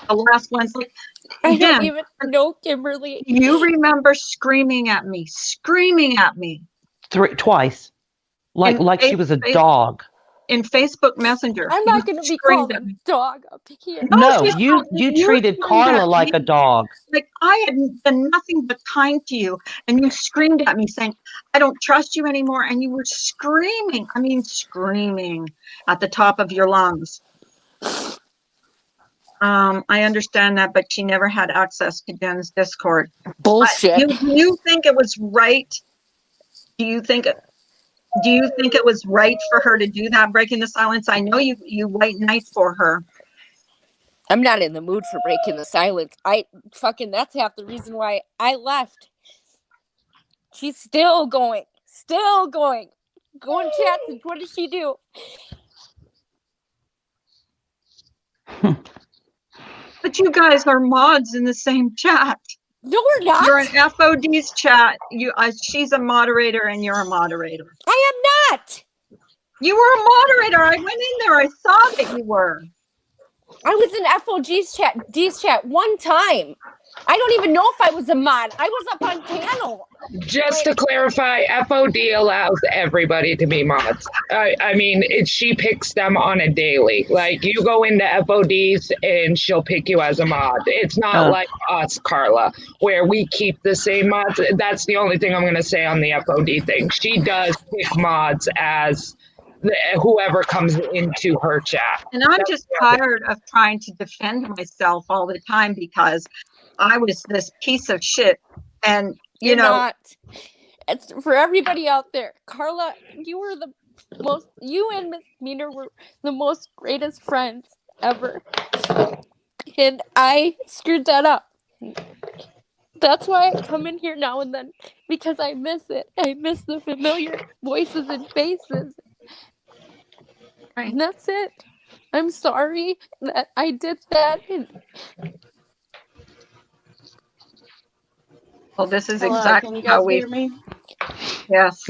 last ones? Like, I don't even know, Kimberly. You remember screaming at me. Twice. Like she was a dog. In Facebook Messenger. I'm not going to be called a dog up here. No, you treated Carla like a dog. Like I had done nothing but kind to you, and you screamed at me saying, I don't trust you anymore. And you were screaming at the top of your lungs. I understand that, but she never had access to Jen's Discord. Bullshit. Do you think it was right? Do you think it was right for her to do that, breaking the silence? I know you white knight for her. I'm not in the mood for breaking the silence. That's half the reason why I left. She's still going. Go in chats and what does she do? But you guys are mods in the same chat. No, we're not. You're in FOD's chat. She's a moderator and you're a moderator. I am not. You were a moderator. I went in there. I saw that you were. I was in D's chat one time. I don't even know if I was a mod. I was up on panel. Just to clarify, FOD allows everybody to be mods. I mean, she picks them on a daily. Like, you go into FODs and she'll pick you as a mod. It's not like us, Carla, where we keep the same mods. That's the only thing I'm going to say on the FOD thing. She does pick mods as whoever comes into her chat. And I'm just tired of trying to defend myself all the time because I was this piece of shit. And You're not. It's for everybody out there. Carla, you and Miss Meaner were the most greatest friends ever. And I screwed that up. That's why I come in here now and then, because I miss it. I miss the familiar voices and faces. Right. And that's it. I'm sorry that I did that. Well, this is Hello, exactly can you how guys we. hear me? Yes.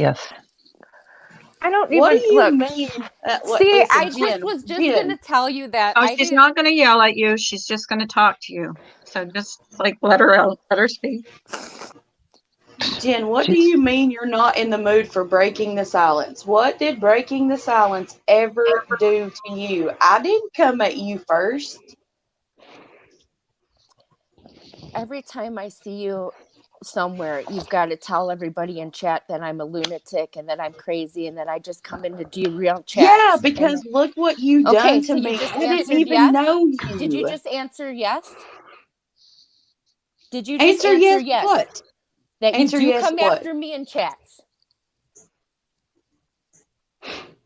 I don't What do even you look. mean? See, listen, I Jen, was just Jen, gonna tell you that. Oh, she's not going to yell at you. She's just going to talk to you. So just like let her speak. Jen, what do you mean you're not in the mood for breaking the silence? What did breaking the silence ever do to you? I didn't come at you first. Every time I see you somewhere, you've got to tell everybody in chat that I'm a lunatic and that I'm crazy and that I just come in to derail chat. Yeah, because look what you done to me. I didn't even know you. Did you just answer yes? Did you just answer yes? What? That answer you do yes come what? after me in chats?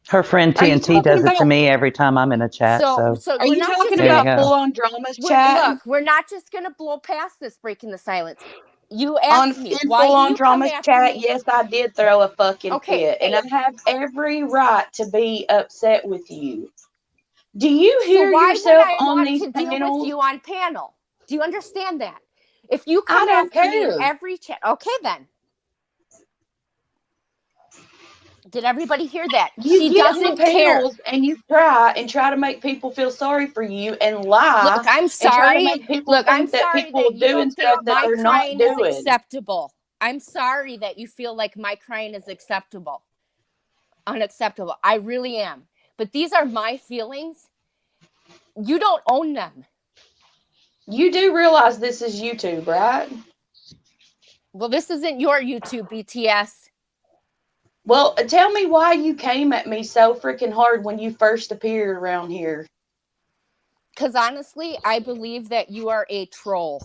Her friend TNT does it to me every time I'm in a chat. So are you talking about full-on dramas chat? Look, we're not just going to blow past this breaking the silence. You asked me why full-on you dramas come after chat. me. Yes, I did throw a fucking fit, and I have every right to be upset with you. Do you hear yourself on these panels? Deal with you on panel? Do you understand that? If you come after me in every chat, okay then. Did everybody hear that? She doesn't care. And you try to make people feel sorry for you and lie. Look, I'm sorry. And try to make people think that people are doing stuff that they're not doing. Is acceptable. I'm sorry that you feel like my crying is acceptable. Unacceptable. I really am. But these are my feelings. You don't own them. You do realize this is YouTube, right? Well, this isn't your YouTube, BTS. Well, tell me why you came at me so freaking hard when you first appeared around here. Because honestly, I believe that you are a troll.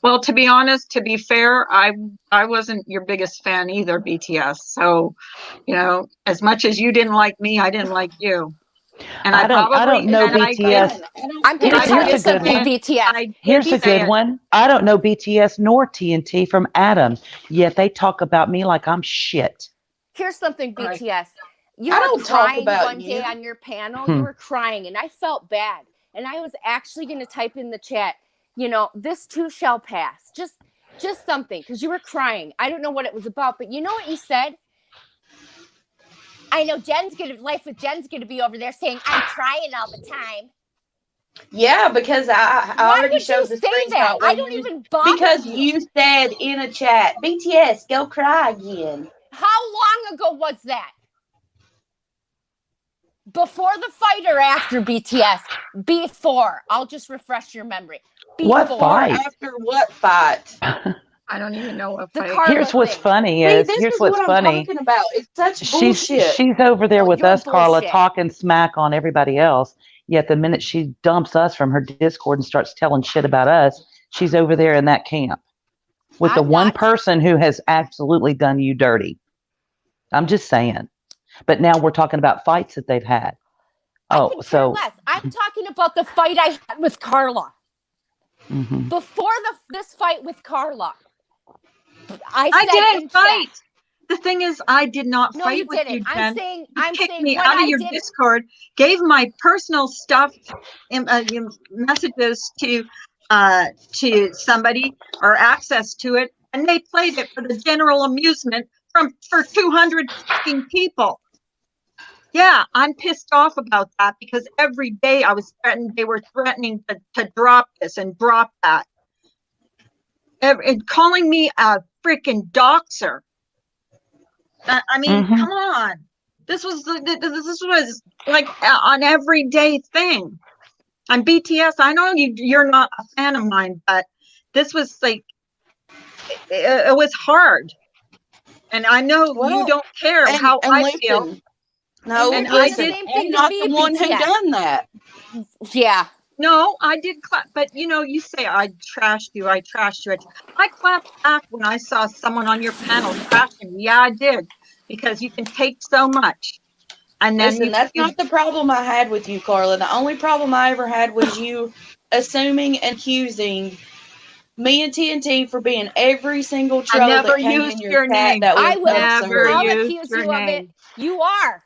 Well, to be honest, to be fair, I wasn't your biggest fan either, BTS. So, as much as you didn't like me, I didn't like you. And I don't know BTS. I'm going to tell you something, BTS. Here's a good one. I don't know BTS nor TNT from Adam, yet they talk about me like I'm shit. Here's something, BTS. You were crying one day on your panel. You were crying, and I felt bad. And I was actually going to type in the chat, this too shall pass. Just something, because you were crying. I don't know what it was about, but you know what you said? I know Life with Jen's going to be over there saying, I'm crying all the time. Yeah, because I already showed the screenshot. I don't even bother because you said in a chat, BTS, go cry again. How long ago was that? Before the fight or after BTS? Before. I'll just refresh your memory. Before. What fight? After what fight? I don't even know what fight. Here's what's funny is, here's what's funny. I'm talking about. It's such bullshit. She's over there with us, Carla, talking smack on everybody else. Yet the minute she dumps us from her Discord and starts telling shit about us, she's over there in that camp with the one person who has absolutely done you dirty. I'm just saying. But now we're talking about fights that they've had. I can care less. I'm talking about the fight I had with Carla. Before this fight with Carla, I didn't fight. The thing is, I did not fight with you, Jen. I'm kicked saying me what out of I your did. Discord, gave my personal stuff, messages to somebody or access to it, and they played it for the general amusement for 200 fucking people. Yeah, I'm pissed off about that because every day I was threatened. They were threatening to drop this and drop that, and calling me a freaking doxer. I mean, come on. This was like an everyday thing. On BTS, I know you're not a fan of mine, but this was like it was hard, and I know you don't care how I feel. No, and listen, I'm not the one who done that. Yeah. No, I did clap, but you say I trashed you. I clapped back when I saw someone on your panel trashing me. Yeah, I did, because you can take so much. And then listen, that's not the problem I had with you, Carla. The only problem I ever had was you assuming and accusing me and TNT for being every single troll that came in your chat that was I will. absurd. I'll accuse you of it. You are.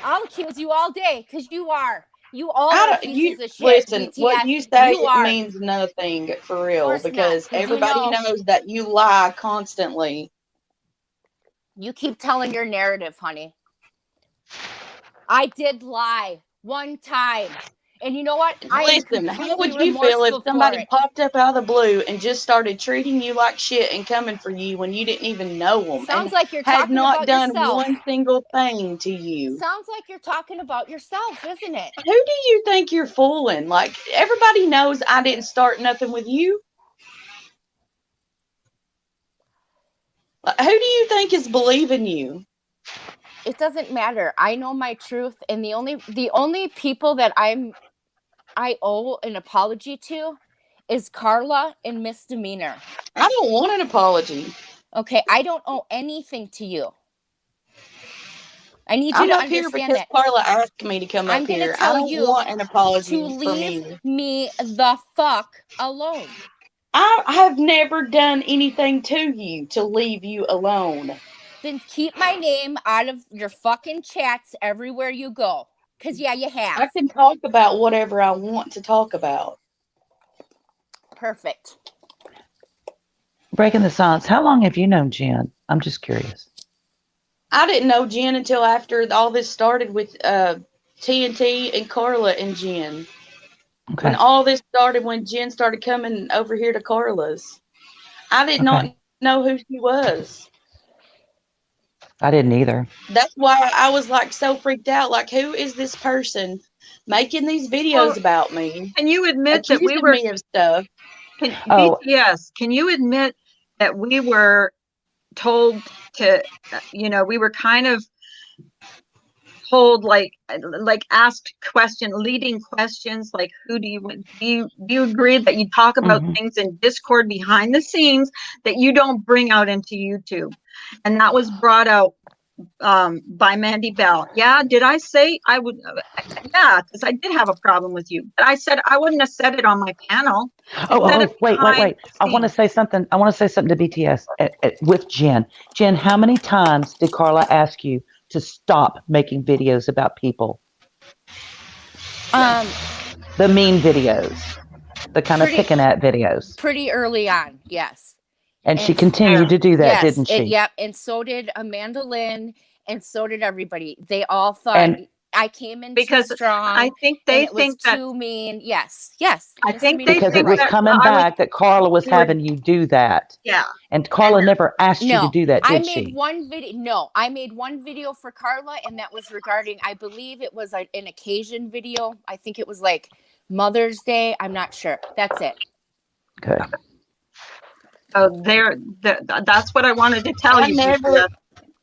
I'll accuse you all day because you are. You all are pieces of shit. Listen, BTS. what you say means nothing for real, because everybody knows that you lie constantly. You keep telling your narrative, honey. I did lie one time. And you know what? Listen, how would you feel if somebody popped up out of the blue and just started treating you like shit and coming for you when you didn't even know them? Sounds like you're talking about yourself. Had not done one single thing to you. Sounds like you're talking about yourself, isn't it? Who do you think you're fooling? Like, everybody knows I didn't start nothing with you. Who do you think is believing you? It doesn't matter. I know my truth, and the only people that I owe an apology to is Carla and Misdemeanor. I don't want an apology. Okay, I don't owe anything to you. I need you to understand that. Carla asked me to come up here. I don't want an apology to leave me the fuck alone. I have never done anything to you to leave you alone. Then keep my name out of your fucking chats everywhere you go. Because, yeah, you have. I can talk about whatever I want to talk about. Perfect. Breaking the silence. How long have you known Jen? I'm just curious. I didn't know Jen until after all this started with TNT and Carla and Jen. Okay. When all this started, when Jen started coming over here to Carla's. I did not know who she was. I didn't either. That's why I was like so freaked out. Like, who is this person making these videos about me? Can you admit that we were me of stuff? BTS, can you admit that we were told to, we were kind of told like asked leading questions, like do you agree that you talk about things in Discord behind the scenes that you don't bring out into YouTube? And that was brought out by Mandy Bell. Yeah, did I say I would? Yeah, because I did have a problem with you, but I said I wouldn't have said it on my panel. Wait. I want to say something. I want to say something to BTS with Jen. Jen, how many times did Carla ask you to stop making videos about people? The mean videos, the kind of picking at videos. Pretty early on, yes. And she continued to do that, didn't she? Yep. And so did Amanda Lynn, and so did everybody. They all thought I came in because too strong. I think they think that too mean. Yes. I think because it was coming back that Carla was having you do that. Yeah. And Carla never asked you to do that, did she? I made one video. No, I made one video for Carla, and that was regarding, I believe it was an occasion video. I think it was like Mother's Day. I'm not sure. That's it. Okay. Oh, that's what I wanted to tell you.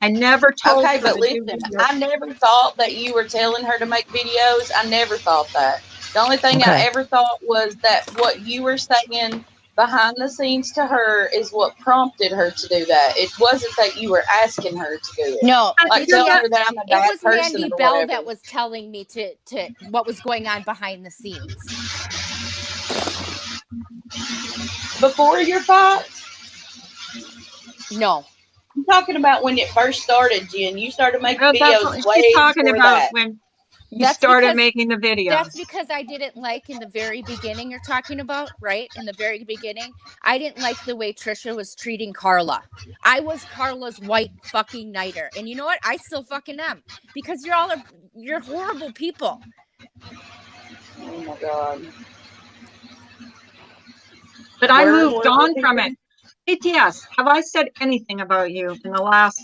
I never told her. Okay, but listen, I never thought that you were telling her to make videos. I never thought that. The only thing I ever thought was that what you were saying behind the scenes to her is what prompted her to do that. It wasn't that you were asking her to do it. No, Like telling her that I'm a it bad was person Mandy or Bell whatever. that was telling me to what was going on behind the scenes. Before your fights? No. I'm talking about when it first started, Jen. You started making That's videos what way she's talking before about that. when you That's started because- making the videos. That's because I didn't like in the very beginning you're talking about, right? In the very beginning, I didn't like the way Trisha was treating Carla. I was Carla's white fucking knighter. And you know what? I still fucking am. Because you're horrible people. Oh my God. But I moved on from it. BTS, have I said anything about you in the last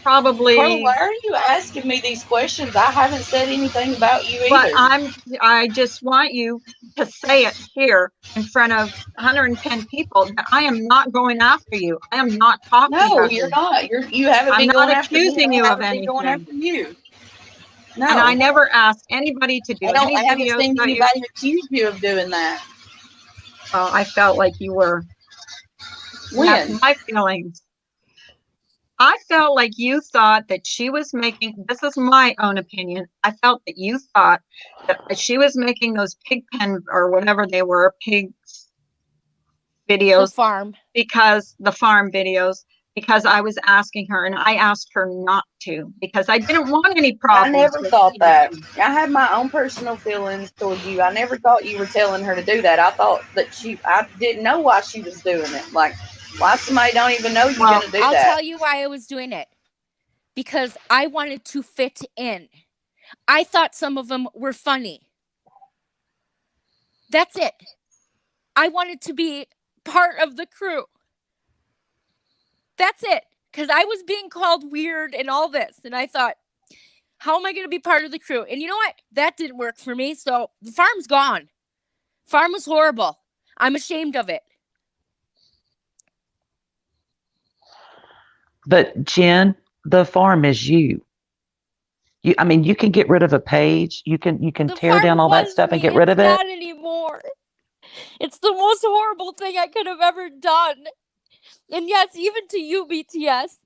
probably? Carla, why are you asking me these questions? I haven't said anything about you But either. I just want you to say it here in front of 110 people that I am not going after you. I am not talking No, about you're you. not. You haven't I'm been not going after me. accusing you I of haven't been going anything. after you. No. And I never asked anybody to do any I haven't videos seen about you. anybody accuse you of doing that. I felt like you were. When? That's my feelings. I felt like you thought that she was making, this is my own opinion. I felt that you thought that she was making those pig pen or whatever they were, pigs videos. The farm. Because the farm videos, because I was asking her and I asked her not to because I didn't want any problems. I never thought that. I had my own personal feelings towards you. I never thought you were telling her to do that. I thought that I didn't know why she was doing it. Like, why somebody don't even know you're going to do I'll that? I'll tell you why I was doing it. Because I wanted to fit in. I thought some of them were funny. That's it. I wanted to be part of the crew. That's it. Because I was being called weird and all this. And I thought, how am I going to be part of the crew? And you know what? That didn't work for me. So the farm's gone. Farm was horrible. I'm ashamed of it. But Jen, the farm is you. I mean, you can get rid of a page. You can tear down all that stuff and get rid of it. It's not anymore. It's the most horrible thing I could have ever done. And yes, even to you, BTS.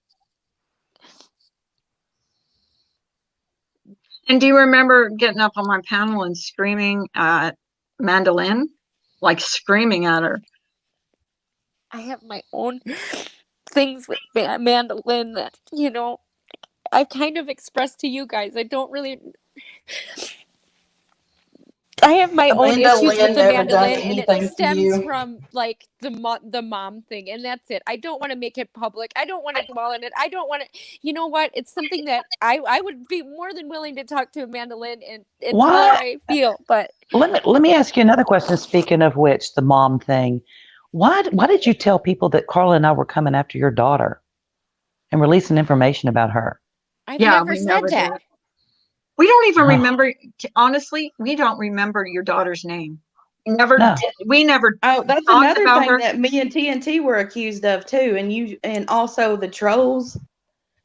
And do you remember getting up on my panel and screaming at Mandolin? Like screaming at her. I have my own things with Mandolin that, I've kind of expressed to you guys. I don't really... I have my own issues with the mandolin, and it stems from like the mom thing, and that's it. I don't want to make it public. I don't want to dwell on it. I don't want to. You know what? It's something that I would be more than willing to talk to Mandolin and tell her how I feel. But let me ask you another question. Speaking of which, the mom thing. Why did you tell people that Carla and I were coming after your daughter and releasing information about her? I've never said that. Did. We don't even remember. Honestly, we don't remember your daughter's name. We never did. We never. Oh, that's another thing that me and TNT were accused of too, and also the trolls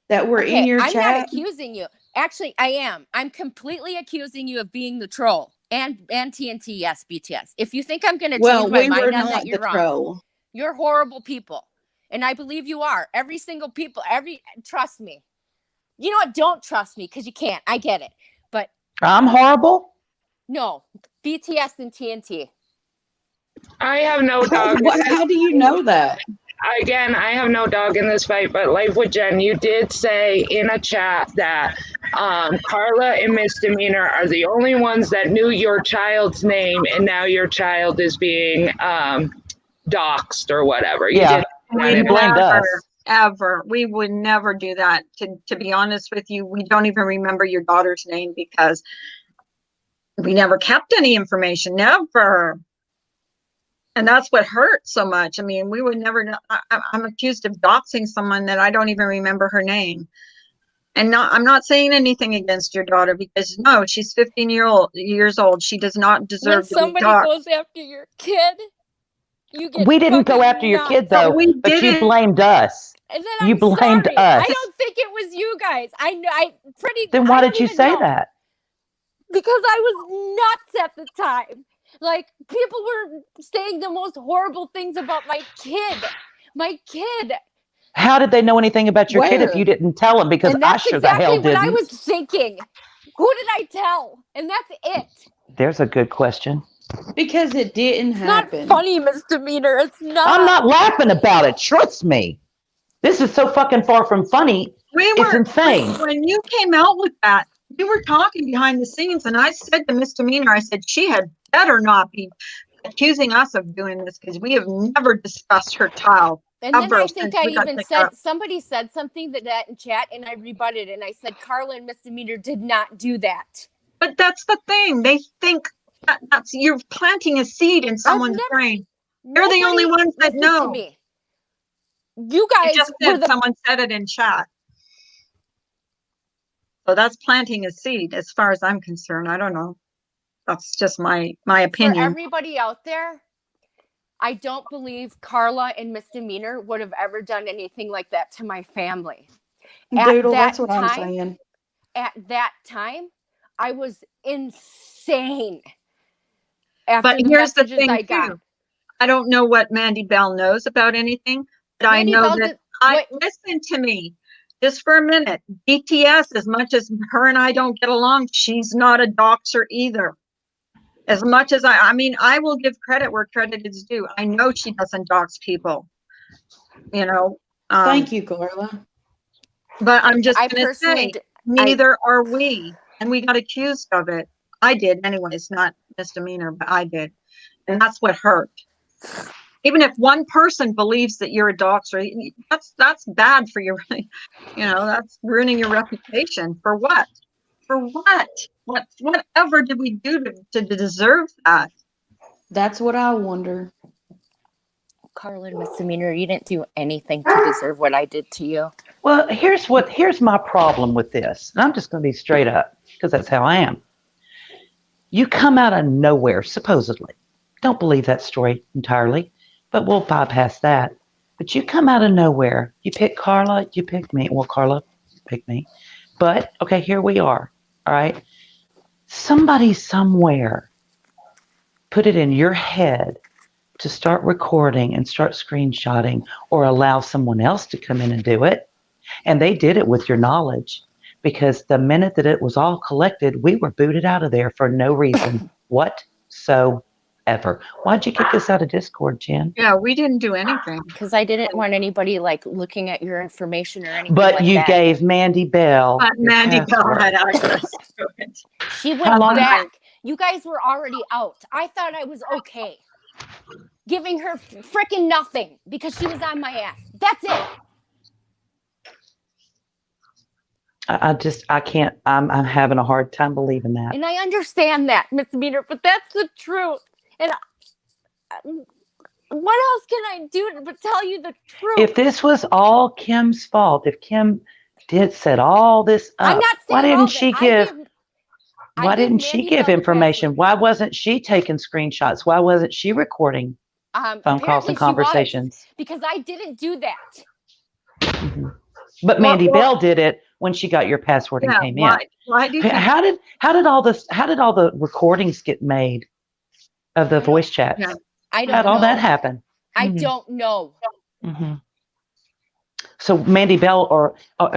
that were in your chat. I'm not accusing you. Actually, I am. I'm completely accusing you of being the troll and TNT. Yes, BTS. If you think I'm going to change my mind on that, you're wrong. Troll. You're horrible people, and I believe you are. Every single people. Trust me. You know what? Don't trust me because you can't. I get it. But I'm horrible? No. BTS and TNT. I have no dog. How do you know that? Again, I have no dog in this fight, but Life with Jen, you did say in a chat that Carla and Misdemeanor are the only ones that knew your child's name, and now your child is being doxxed or whatever. You did we blamed us. Ever. We would never do that. To be honest with you, we don't even remember your daughter's name because we never kept any information, never. And that's what hurt so much. I mean, we would never know. I'm accused of doxing someone that I don't even remember her name. And I'm not saying anything against your daughter because no, she's 15 years old. She does not deserve to be doxxed. When somebody goes after your kid, we didn't go after your kid though, but you blamed us. And then you blamed sorry. us. I don't think it was you guys. Then why did you say that? Because I was nuts at the time. Like, people were saying the most horrible things about my kid. My kid. How did they know anything about your kid if Where? you didn't tell them? Because And I that's sure the hell exactly what I didn't. was thinking. Who did I tell? And that's it. There's a good question. Because it didn't It's happen. not funny, misdemeanor. It's not. I'm not laughing about it. Trust me. This is so fucking far from funny. It's insane. When you came out with that, we were talking behind the scenes, and I said to misdemeanor, I said, she had better not be accusing us of doing this because we have never discussed her child. And then I think I even said, somebody said something that in chat, and I rebutted, and I said, Carla and misdemeanor did not do that. But that's the thing. They think that's you're planting a seed in someone's brain. They're the only ones that know. To me. You guys just said someone said it in chat. So that's planting a seed as far as I'm concerned. I don't know. That's just my opinion. For everybody out there, I don't believe Carla and misdemeanor would have ever done anything like that to my family. Doodle, that's what I'm saying. At that time, I was insane. But here's the thing, too. I don't know what Mandy Bell knows about anything, but I know that listen to me just for a minute. BTS, as much as her and I don't get along, she's not a doxer either. As much as I mean, I will give credit where credit is due. I know she doesn't dox people, you know. Thank you, Carla. But I'm just going to say, neither are we. And we got accused of it. I did anyways, not misdemeanor, but I did. And that's what hurt. Even if one person believes that you're a doxer, that's bad for your, you know, that's ruining your reputation. For what? For what? Whatever did we do to deserve that? That's what I wonder. Carla and misdemeanor, you didn't do anything to deserve what I did to you. Well, here's my problem with this. And I'm just going to be straight up because that's how I am. You come out of nowhere, supposedly. Don't believe that story entirely, but we'll bypass that. But you come out of nowhere. You pick Carla, you pick me. Well, Carla picked me. But, okay, here we are. All right. Somebody somewhere put it in your head to start recording and start screenshotting or allow someone else to come in and do it. And they did it with your knowledge because the minute that it was all collected, we were booted out of there for no reason whatsoever. Why'd you kick us out of Discord, Jen? Yeah, we didn't do anything. Because I didn't want anybody like looking at your information or anything. But like you that. Gave Mandy Bell. Mandy Bell had access to it. She went back. You guys were already out. I thought I was okay. Giving her freaking nothing because she was on my ass. That's it. I can't, I'm having a hard time believing that. And I understand that, Miss Meter, but that's the truth. And what else can I do but tell you the truth? If this was all Kim's fault, if Kim did set all this up, I'm not why didn't she give? Why didn't she give information? Why wasn't she taking screenshots? Why wasn't she recording phone calls and conversations? Because I didn't do that. Mm-hmm. But Mandy Bell did it when she got your password and came in. Why do you how did all the recordings get made of the voice chats? Yeah. I don't know. How'd all that happen? I don't know. Mm-hmm. So Mandy Bell, or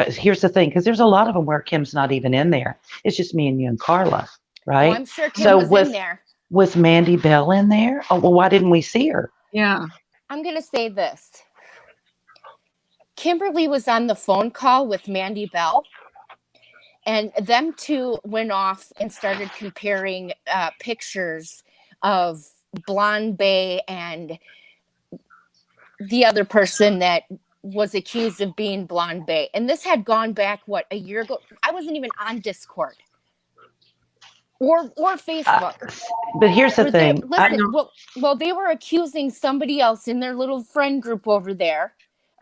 here's the thing, because there's a lot of them where Kim's not even in there. It's just me and you and Carla, right? Oh, I'm sure Kim was in there. Was Mandy Bell in there? Oh, well, why didn't we see her? Yeah. I'm going to say this. Kimberly was on the phone call with Mandy Bell, and them two went off and started comparing pictures of Blonde Bay and the other person that was accused of being Blonde Bay. And this had gone back, a year ago? I wasn't even on Discord or Facebook. But here's the thing. They were accusing somebody else in their little friend group over there,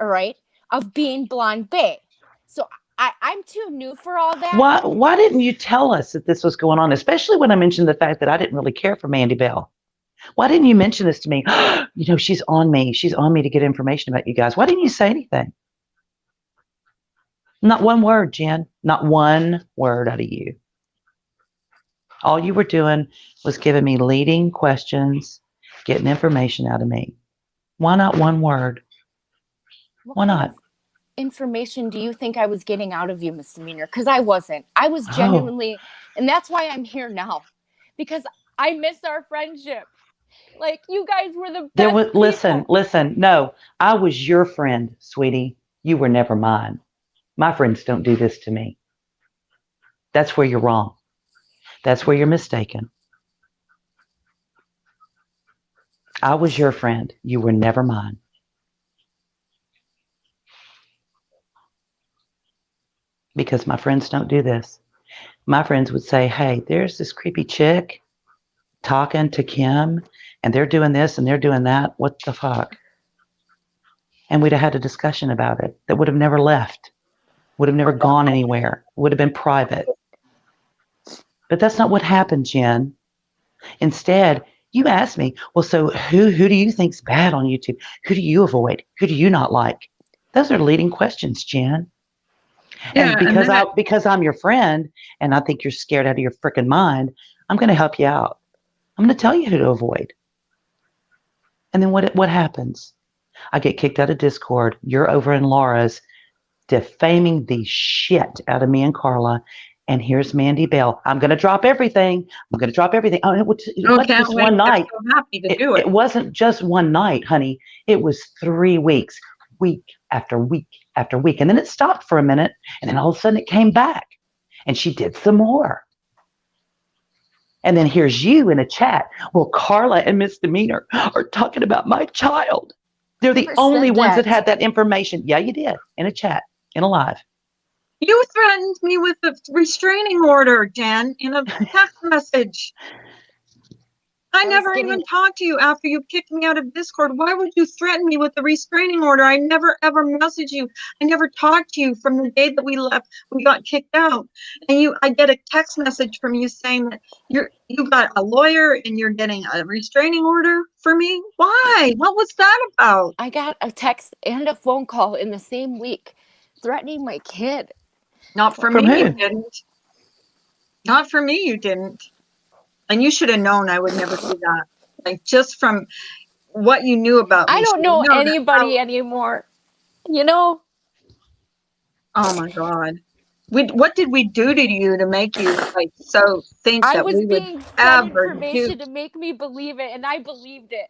all right, of being Blonde Bay. So I'm too new for all that. Why didn't you tell us that this was going on, especially when I mentioned the fact that I didn't really care for Mandy Bell? Why didn't you mention this to me? You know, she's on me. She's on me to get information about you guys. Why didn't you say anything? Not one word, Jen. Not one word out of you. All you were doing was giving me leading questions, getting information out of me. Why not one word? Why not? Information do you think I was getting out of you, Misdemeanor? Because I wasn't. I was Oh. genuinely, and that's why I'm here now, because I miss our friendship. Like, you guys were the best people. Listen. No, I was your friend, sweetie. You were never mine. My friends don't do this to me. That's where you're wrong. That's where you're mistaken. I was your friend. You were never mine. Because my friends don't do this. My friends would say, hey, there's this creepy chick talking to Kim, and they're doing this and they're doing that. What the fuck? And we'd have had a discussion about it that would have never left, would have never gone anywhere, would have been private. But that's not what happened, Jen. Instead, you asked me, well, so who do you think's bad on YouTube? Who do you avoid? Who do you not like? Those are leading questions, Jen. Yeah, and because I'm your friend and I think you're scared out of your freaking mind, I'm going to help you out. I'm going to tell you who to avoid. And then what happens? I get kicked out of Discord. You're over in Laura's defaming the shit out of me and Carla. And here's Mandy Bell. I'm going to drop everything. Oh, it wasn't just one night. I'm so happy to do it. It wasn't just one night, honey. It was 3 weeks, week after week after week. And then it stopped for a minute. And then all of a sudden it came back. And she did some more. And then here's you in a chat. Well, Carla and Misdemeanor are talking about my child. They're the only ones that had that information. Yeah, you did. In a chat, in a live. You threatened me with a restraining order, Jen, in a text message. I never even talked to you after you kicked me out of Discord. Why would you threaten me with a restraining order? I never ever messaged you. I never talked to you from the day that we left. We got kicked out, and I get a text message from you saying that you got a lawyer and you're getting a restraining order for me. Why? What was that about? I got a text and a phone call in the same week, threatening my kid. Not for me, you didn't. Not for me, you didn't. And you should have known I would never do that. Like, just from what you knew about me. I don't know anybody anymore. You know? Oh my God. What did we do to you to make you like so think that we would ever information to make me believe it, and I believed it.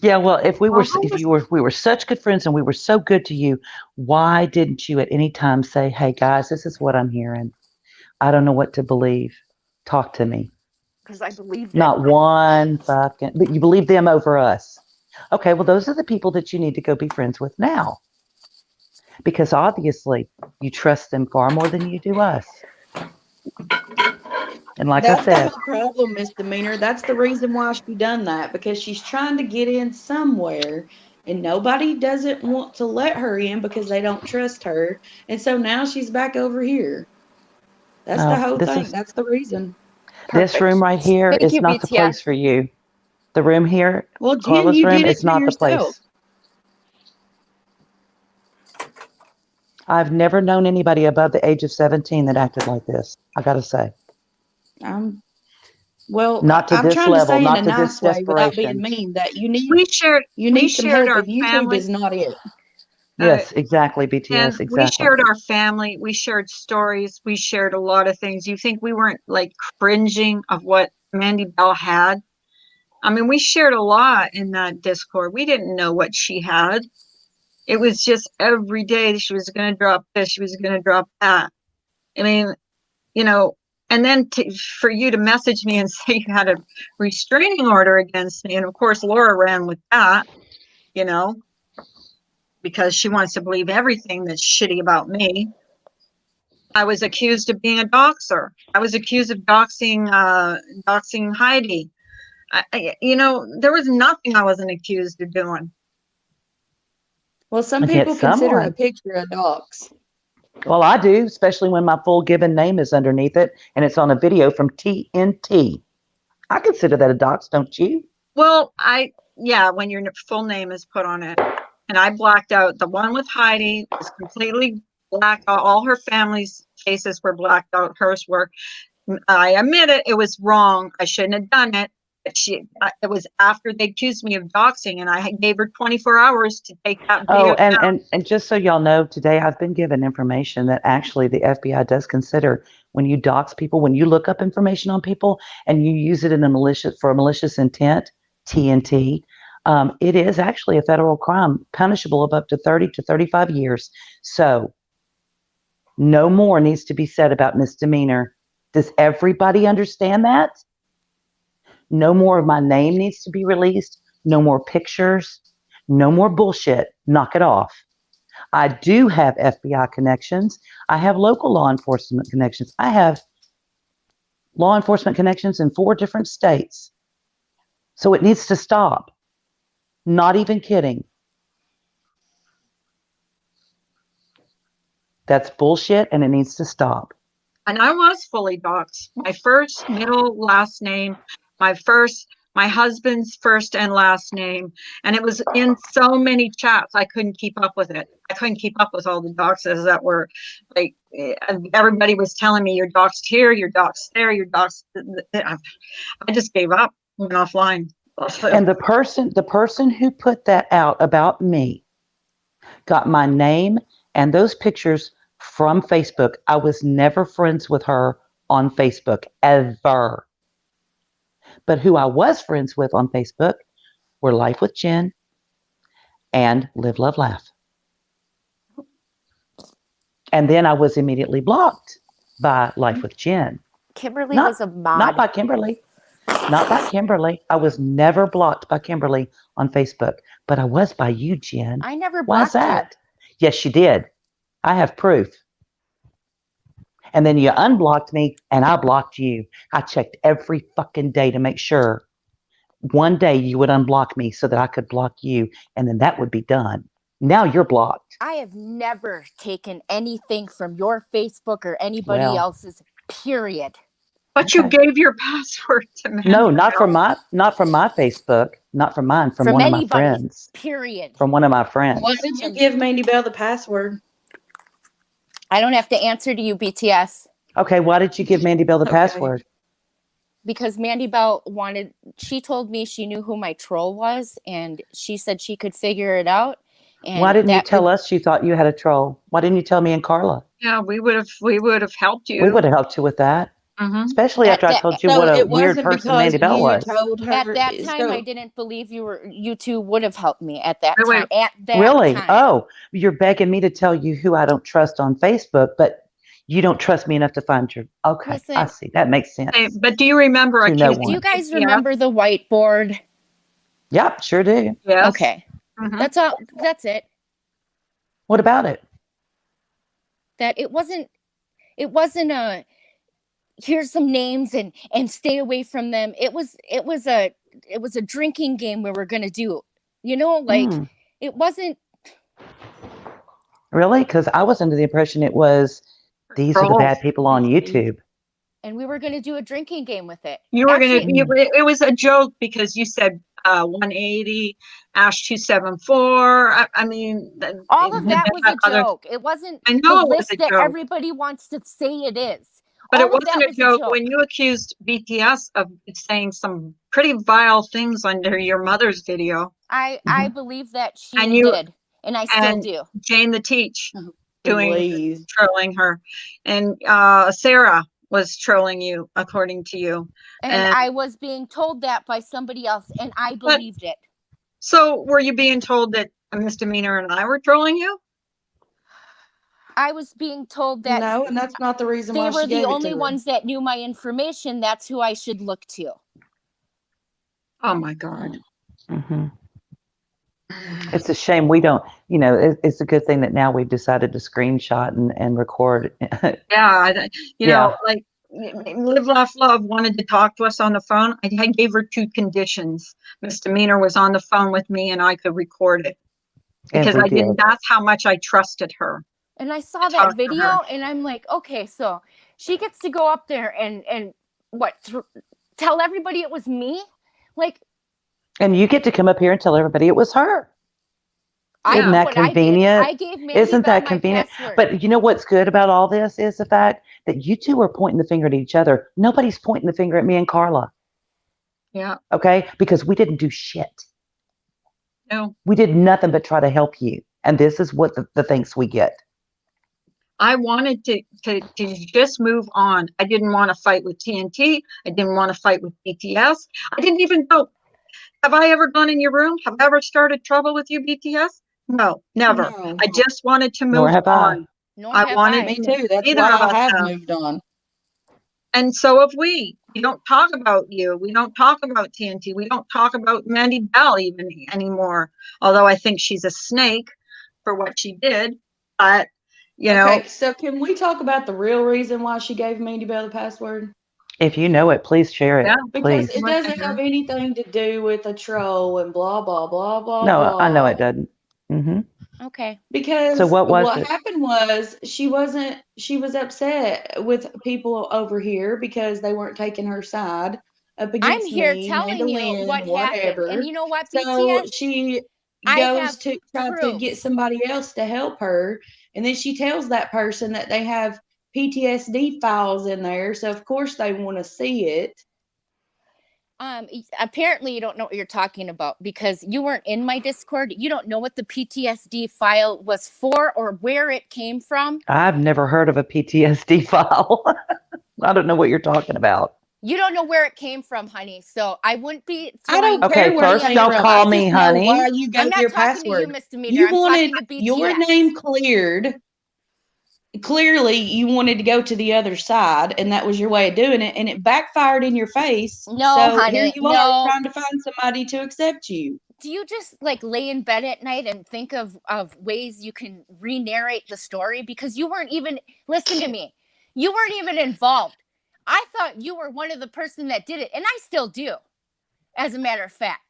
Yeah, well, we were such good friends and we were so good to you, why didn't you at any time say, hey guys, this is what I'm hearing. I don't know what to believe. Talk to me. Because I believed it. Not one fucking, but you believe them over us. Okay, well, those are the people that you need to go be friends with now. Because obviously you trust them far more than you do us. And like I said, that's the problem, Misdemeanor. That's the reason why she done that, because she's trying to get in somewhere and nobody doesn't want to let her in because they don't trust her. And so now she's back over here. That's the whole thing. That's the reason. Perfect. This room right here is not the place for you. The room here, well, Jen, you room, did it is not yourself. The place. I've never known anybody above the age of 17 that acted like this. I got to say. Well, not to I'm this trying level, to say not in to a nice this way without desperation. being mean that you need. We shared some help. our If YouTube family. is not it. Yes, exactly, BTS, and exactly. We shared our family. We shared stories. We shared a lot of things. You think we weren't like cringing of what Mandy Bell had? I mean, we shared a lot in that Discord. We didn't know what she had. It was just every day she was going to drop this, she was going to drop that. I mean, you know, and then for you to message me and say you had a restraining order against me. And of course, Laura ran with that, you know, because she wants to believe everything that's shitty about me. I was accused of being a doxer. I was accused of doxing Heidi. You know, there was nothing I wasn't accused of doing. Well, some people consider a picture a dox. Well, I do, especially when my full given name is underneath it and it's on a video from TNT. I consider that a dox, don't you? Well, when your full name is put on it. And I blacked out the one with Heidi. It was completely black. All her family's faces were blacked out. Hers were. I admit it. It was wrong. I shouldn't have done it. But it was after they accused me of doxing, and I gave her 24 hours to take that video down. And just so y'all know, today I've been given information that actually the FBI does consider when you dox people, when you look up information on people and you use it in a malicious intent, TNT, it is actually a federal crime, punishable of up to 30 to 35 years. So no more needs to be said about misdemeanor. Does everybody understand that? No more of my name needs to be released. No more pictures. No more bullshit. Knock it off. I do have FBI connections. I have local law enforcement connections. I have law enforcement connections in 4 different states. So it needs to stop. Not even kidding. That's bullshit and it needs to stop. And I was fully doxxed. My first, middle, last name, my husband's first and last name. And it was in so many chats, I couldn't keep up with it. I couldn't keep up with all the doxes that were like, everybody was telling me, you're doxed here, you're doxed there, you're doxed. I just gave up, went offline. And the person who put that out about me got my name and those pictures from Facebook. I was never friends with her on Facebook, ever. But who I was friends with on Facebook were Life with Jen and Live, Love, Laugh. And then I was immediately blocked by Life with Jen. Kimberly was a mod. Not by Kimberly. Not by Kimberly. I was never blocked by Kimberly on Facebook, but I was by you, Jen. I never blocked Why's that? Yes, you did. I have proof. And then you unblocked me and I blocked you. I checked every fucking day to make sure one day you would unblock me so that I could block you. And then that would be done. Now you're blocked. I have never taken anything from your Facebook or anybody else's, period. But you gave your password to me. No, not from my Facebook, not from mine, from one of my friends. Period. From one of my friends. Why did you give Mandy Bell the password? I don't have to answer to you, BTS. Okay, why did you give Mandy Bell the password? Because Mandy Bell she told me she knew who my troll was, and she said she could figure it out. And why didn't you tell us you thought you had a troll? Why didn't you tell me and Carla? Yeah, we would have helped you. We would have helped you with that. Mm-hmm. Especially after I told you what a weird person Mandy Bell was. At that time, I didn't believe you two would have helped me at that time. At that really? time. Oh, you're begging me to tell you who I don't trust on Facebook, but you don't trust me enough to find your. Okay, listen, I see. That makes sense. Hey, but do you remember? Do you guys remember the whiteboard? Yep, sure do. Yeah. Okay. Mm-hmm. That's all. That's it. What about it? That it wasn't a. Here's some names and stay away from them. It was a drinking game we were gonna do. It wasn't really, because I was under the impression it was these are the bad people on YouTube. And we were gonna do a drinking game with it. It was a joke because you said 180, Ash 274. I mean, all of that was a joke. It wasn't the list that everybody wants to say it is. But it wasn't a joke when you accused BTS of saying some pretty vile things under your mother's video. I believe that she did, and I still do. Jane the Teach trolling her, and Sarah was trolling you, according to you. And I was being told that by somebody else, and I believed it. So were you being told that a misdemeanor and I were trolling you? I was being told that no, and that's not the reason why they were the only ones that knew my information. That's who I should look to. Oh my God. Mm-hmm. It's a shame we don't, it's a good thing that now we've decided to screenshot and record. Yeah. Like Live, Laugh, Love wanted to talk to us on the phone. I gave her 2 conditions. Misdemeanor was on the phone with me and I could record it. Because that's how much I trusted her. And I saw that video and I'm like, okay, so she gets to go up there and tell everybody it was me? Like. And you get to come up here and tell everybody it was her. Isn't that what I did. convenient? I gave Mandy Isn't Bell that my convenient? password. But you know what's good about all this is the fact that you two are pointing the finger at each other. Nobody's pointing the finger at me and Carla. Yeah. Okay? Because we didn't do shit. No. We did nothing but try to help you. And this is what the thanks we get. I wanted to just move on. I didn't want to fight with TNT. I didn't want to fight with BTS. I didn't even know. Have I ever gone in your room? Have I ever started trouble with you, BTS? No, never. No. I just wanted to Nor move have I. on. Nor I have wanted I. Me too. That's Neither why of I us have have. moved on. And so have we. We don't talk about you. We don't talk about TNT. We don't talk about Mandy Bell even anymore. Although I think she's a snake for what she did. But, you know, Okay, so can we talk about the real reason why she gave Mandy Bell the password? If you know it, please share it. Yeah. Because Please. it doesn't have anything to do with a troll and blah blah blah blah No, blah. I know it doesn't. Mm-hmm. Okay. Because So what was it? happened was she was upset with people over here because they weren't taking her side up I'm against here me, telling you Mandolin, what happened. whatever. And you know what, So BTS? she I goes have to try to get proof. somebody else to help her, and then she tells that person that they have PTSD files in there, so of course they want to see it. Apparently you don't know what you're talking about because you weren't in my Discord. You don't know what the PTSD file was for or where it came from. I've never heard of a PTSD file. I don't know what you're talking about. You don't know where it came from, honey. So I wouldn't be I don't throwing care Okay, where it first came don't from. call I me just know honey. why you I'm gave not your talking to you, password. Misdemeanor. You I'm wanted talking to BTS. your name cleared. Clearly, you wanted to go to the other side, and that was your way of doing it, and it backfired in your face. No, so honey, here you are no. trying to find somebody to accept you. Do you just like lay in bed at night and think of ways you can re-narrate the story? Because you weren't even, listen to me, you weren't even involved. I thought you were one of the person that did it, and I still do, as a matter of fact.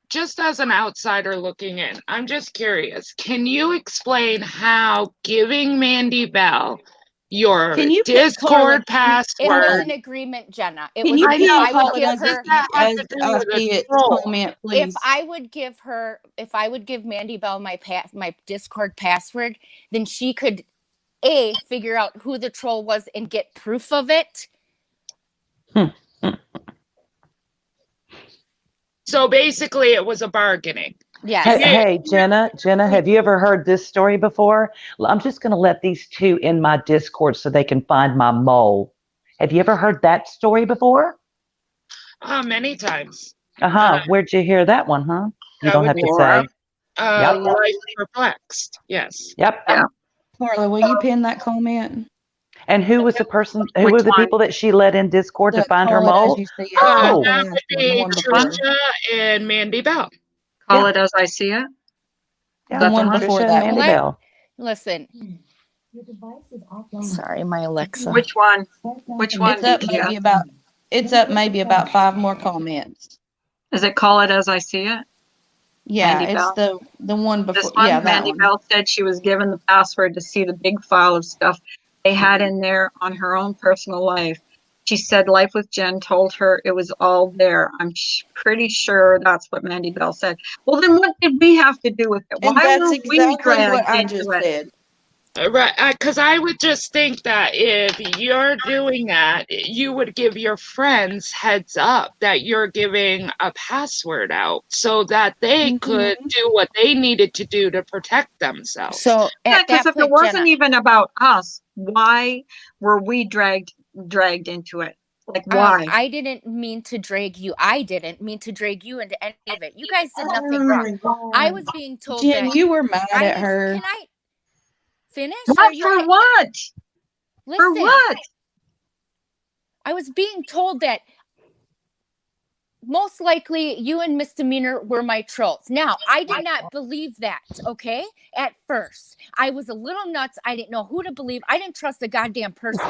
Just as an outsider looking in, I'm just curious. Can you explain how giving Mandy Bell your Can you put Discord Carla? It was password? an agreement, Jenna. It Can was you I if know, pin I would but Carla give what does her, that have as to do I with a see it? troll? Comment, if please. I would give her, if I would give Mandy Bell my Discord password, then she could figure out who the troll was and get proof of it. So basically, it was a bargaining. Yes. Hey, Jenna, have you ever heard this story before? I'm just going to let these two in my Discord so they can find my mole. Have you ever heard that story before? Many times. Where'd you hear that one, huh? You That don't would have be to say. Yep. Life Perplexed. Yes. Yep. Yeah. Carla, will you pin that comment? And who was the person, who Which were the one? people that she let in Discord to find her Call it as mole? you see it. Oh. That would be The one before. Trisha and Mandy Bell. Call it as I see it. Yeah, The one Trisha before and that Mandy one. Bell. Listen. Sorry, my Alexa. Which one? Which one? It's up BTS? maybe about 5 more comments. Is it call it as I see it? Yeah, Mandy it's Bell? the one before. This one, Yeah, that Mandy one. Bell said she was given the password to see the big file of stuff they had in there on her own personal life. She said Life with Jen told her it was all there. I'm pretty sure that's what Mandy Bell said. Well, then what did we have to do with it? And Why that's were we exactly dragged what I into just it? said. Right, because I would just think that if you're doing that, you would give your friends heads up that you're giving a password out so that they could do what they needed to do to protect themselves. So Yeah, at because that if it point, wasn't Jenna, even about us, why were we dragged into it? Like why? I didn't mean to drag you. I didn't mean to drag you into any of it. You guys did nothing wrong. I was being told Jen, that you were mad at her. Can I finish? What for what? Listen, For what? I was being told that most likely you and Misdemeanor were my trolls. Now, I did not believe that, okay? At first. I was a little nuts. I didn't know who to believe. I didn't trust a goddamn person.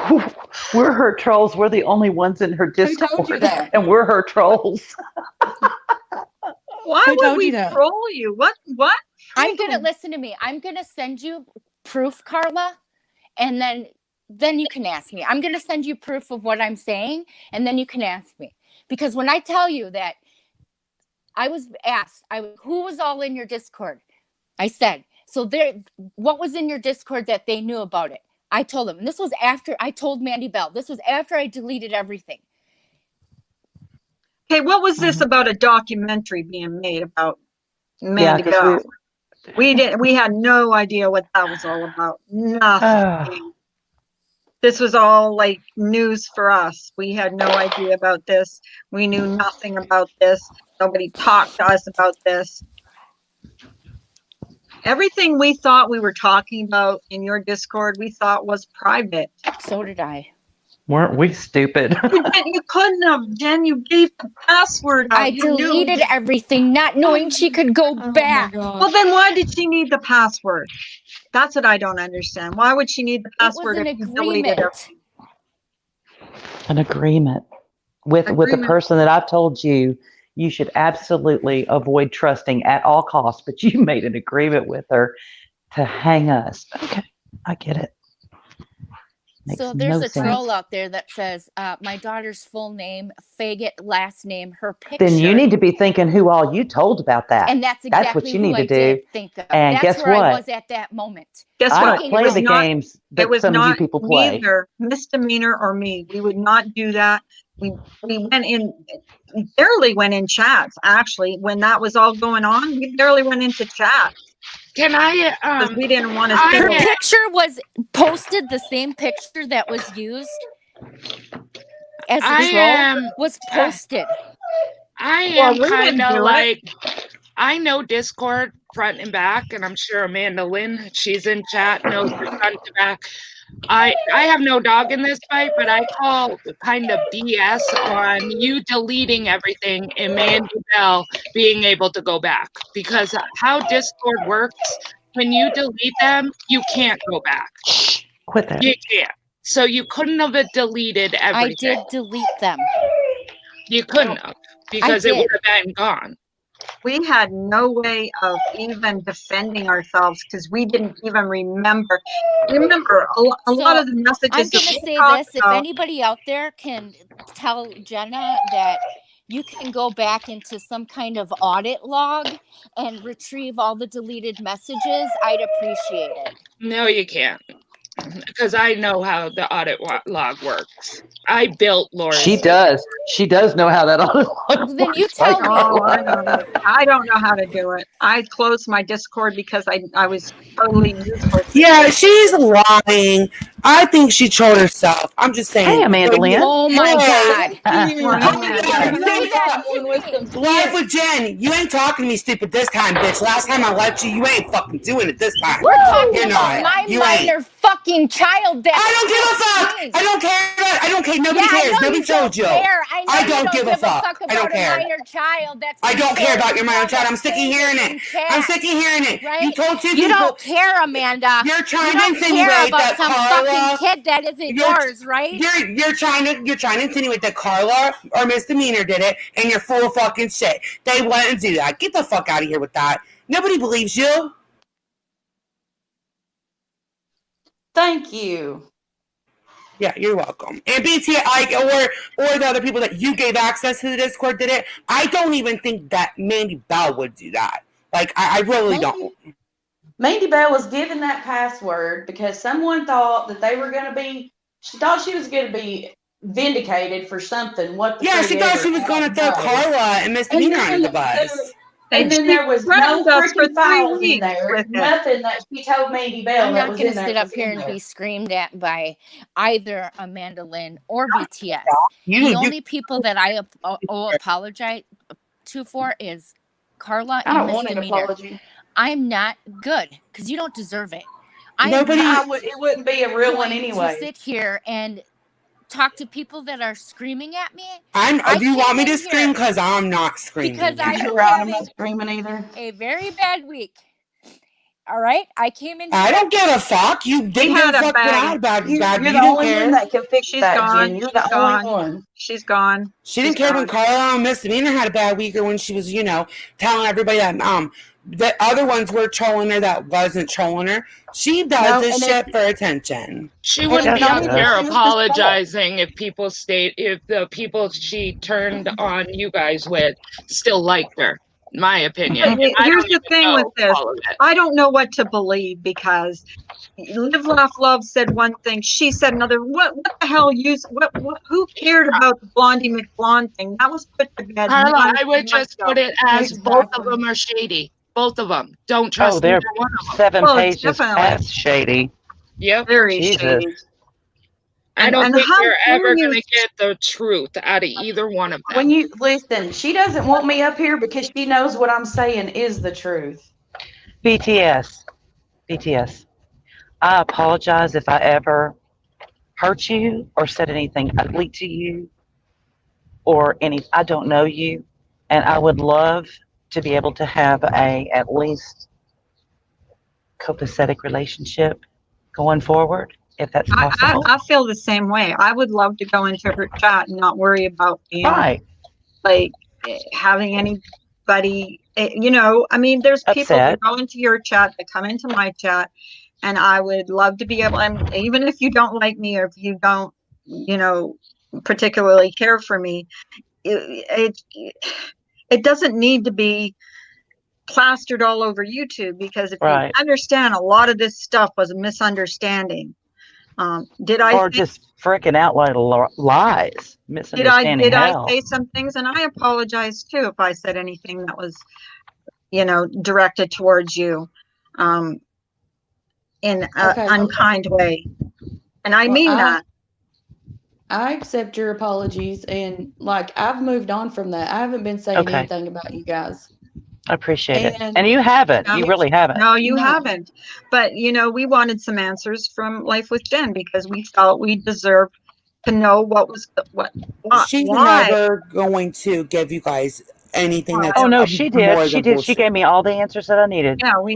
We're her trolls. We're the only ones in her Discord. Who told you that? And we're her trolls. Why would we troll you? What? I'm going to listen to me. I'm going to send you proof, Carla, and then you can ask me. I'm going to send you proof of what I'm saying, and then you can ask me. Because when I tell you that I was asked, who was all in your Discord? I said, so there, what was in your Discord that they knew about it? I told them. And this was after I told Mandy Bell. This was after I deleted everything. Okay, what was this about a documentary being made about Mandy Bell? We had no idea what that was all about. Nothing. This was all like news for us. We had no idea about this. We knew nothing about this. Nobody talked to us about this. Everything we thought we were talking about in your Discord, we thought was private. So did I. Weren't we stupid? You couldn't have, Jen. You gave the password out. I deleted everything, not knowing she could go back. Well, then why did she need the password? That's what I don't understand. Why would she need the password if you deleted everything? An agreement with the person that I've told you should absolutely avoid trusting at all costs, but you made an agreement with her to hang us. Okay, I get it. So there's a troll out there that says, my daughter's full name, faggot last name, her picture. Then you need to be thinking who all you told about that. And that's exactly what you need to do. Did think of. And that's guess where what? I was at that moment. Guess I what? don't play the games that some of you people play. Neither misdemeanor or me. We would not do that. We went in, barely went in chats, actually. When that was all going on, we barely went into chat. Can I? Because we didn't want to. Her picture was posted. The same picture that was used as the troll was posted. I am kind of like, I know Discord front and back, and I'm sure Amanda Lynn, she's in chat, knows the front to back. I have no dog in this fight, but I call kind of BS on you deleting everything and Mandy Bell being able to go back. Because how Discord works, when you delete them, you can't go back. Quit that. You can't. So you couldn't have deleted everything. I did delete them. You couldn't have, because it would have been gone. We had no way of even defending ourselves because we didn't even remember. Remember, a lot of the messages. I'm going to say this. If anybody out there can tell Jenna that you can go back into some kind of audit log and retrieve all the deleted messages, I'd appreciate it. No, you can't. Because I know how the audit log works. I built Laura's. She does. She does know how that audit log works. Then you tell me. I don't know how to do it. I closed my Discord because I was totally useless. Yeah, she's lying. I think she trolled herself. I'm just saying. Hey, Amanda Lynn. Oh my God. Live with Jen. You ain't talking to me stupid this time, bitch. Last time I left you, you ain't fucking doing it this time. We're talking You're about not. my minor fucking child. That I don't give a fuck. I don't care. I don't care. Nobody cares. Nobody told you. I don't give a fuck. About I don't care. A minor child. That's I don't care about your minor child. I'm sick of hearing it. I'm sick of hearing it. Right? You told two people. You don't care, Amanda. You're trying to insinuate that some Carla. Fucking kid that isn't yours, right? You're trying to insinuate that Carla or misdemeanor did it, and you're full of fucking shit. They went and do that. Get the fuck out of here with that. Nobody believes you. Thank you. Yeah, you're welcome. And BT, or the other people that you gave access to the Discord did it. I don't even think that Mandy Bell would do that. Like, I really don't. Mandy Bell was given that password because someone thought that they were going to be. She thought she was going to be vindicated for something. Yeah, she thought she was going to throw Carla and misdemeanor under the bus. And then there was no freaking files in there. Nothing that she told Mandy Bell. I'm not going to sit up here and be screamed at by either Amanda Lynn or BTS. The only people that I apologize to for is Carla and Misdemeanor. I'm not good because you don't deserve it. It wouldn't be a real one anyway. To sit here and talk to people that are screaming at me. Do you want me to scream? Because I'm not screaming. Because I'm not screaming either. A very bad week. All right, I came in. I don't give a fuck. You didn't give a fuck about it. You're the only one that can fix that, Jen. You're the only one. She's gone. She didn't care when Carla and Misdemeanor had a bad week, or when she was, telling everybody that the other ones were trolling her that wasn't trolling her. She does this shit for attention. She wouldn't be out there apologizing if the people she turned on you guys with still liked her. My opinion. But I here's don't the even thing with know this. all of it. I don't know what to believe because Live, Laugh, Love said one thing. She said another. What the hell? Who cared about the Blondie McBlonde thing? That was put to bed Carla, months I would and months just put ago. it as both of Exactly. them are shady. Both of them. Don't Oh, trust they're neither one of them. 7 Well, it's pages definitely past shady. Yep. very Jesus. shady. I don't And think how you're dare ever you? going to get the truth out of either one of them. When you listen, she doesn't want me up here because she knows what I'm saying is the truth. BTS. BTS. I apologize if I ever hurt you or said anything ugly to you or any. I don't know you, and I would love to be able to have a at least copacetic relationship going forward, if that's possible. I feel the same way. I would love to go into her chat and not worry about being Right. like having anybody. I mean, there's people that Upset. go into your chat that come into my chat, and I would love to be able. And even if you don't like me or if you don't, particularly care for me, it doesn't need to be plastered all over YouTube because if you Right. understand, a lot of this stuff was a misunderstanding. Did I Or just freaking out like lies, misunderstanding did I hell. say some things? And I apologize too if I said anything that was, directed towards you, in an Okay. unkind way. And I Well, mean that. I accept your apologies, and like I've moved on from that. I haven't been saying Okay. anything about you guys. I appreciate it. And And you haven't. No, You really haven't. no, you No. haven't. But we wanted some answers from Life with Jen because we felt we deserved to know She's why. never going to give you guys anything that's Oh no, she did. more She than did. She bullshit. gave me all the answers that I needed. Yeah, we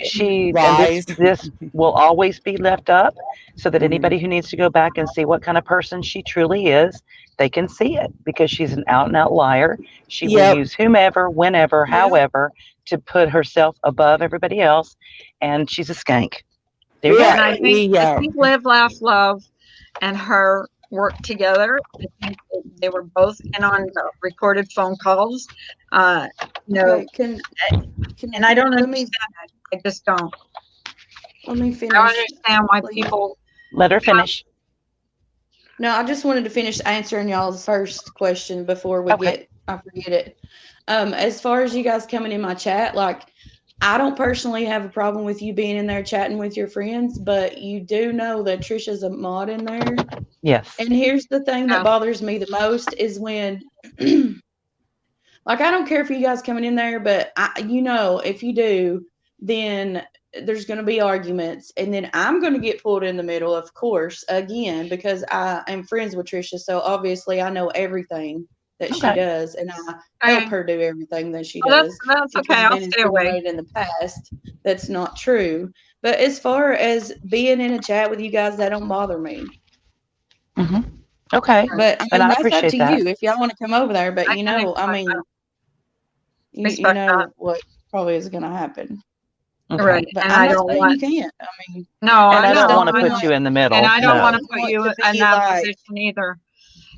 She and Lies. this will always be left up so that Mhm. anybody who needs to go back and see what kind of person she truly is, they can see it because she's an out and out liar. She will Yep. use whomever, whenever, Yeah. however to put herself above everybody else, and she's a skank. There you Yeah. and I Yeah. think Live, Laugh, Love and her worked together. I think they were both in on the recorded phone calls. Okay, can And I don't let understand me it. I just don't. let me I don't finish. understand why please. people. Let her finish. No, I just wanted to finish answering y'all's first question before we Okay. I forget it. As far as you guys coming in my chat, like I don't personally have a problem with you being in there chatting with your friends, but you do know that Trisha's a mod in there. Yes. And here's the thing Yeah. that bothers me the most is when like I don't care if you guys coming in there, but if you do, then there's going to be arguments, and then I'm going to get pulled in the middle, of course, again because I am friends with Trisha, so obviously I know everything that she Okay. does, and I help Okay. her do everything that she Well, does. that's If okay. I've I'll been stay away. insinuated in the past, that's not true. But as far as being in a chat with you guys, that don't bother me. Hmm. Okay. But I And mean, I that's up appreciate to that. you if y'all want to come over there. But I can I mean, you respect know that. what probably is going to happen. Okay. Right. But And I'm I not don't saying want. you can't. I mean, No, And I I just don't know. want to don't put want you in the middle. And I don't want No. to put want you to in be that like, position either.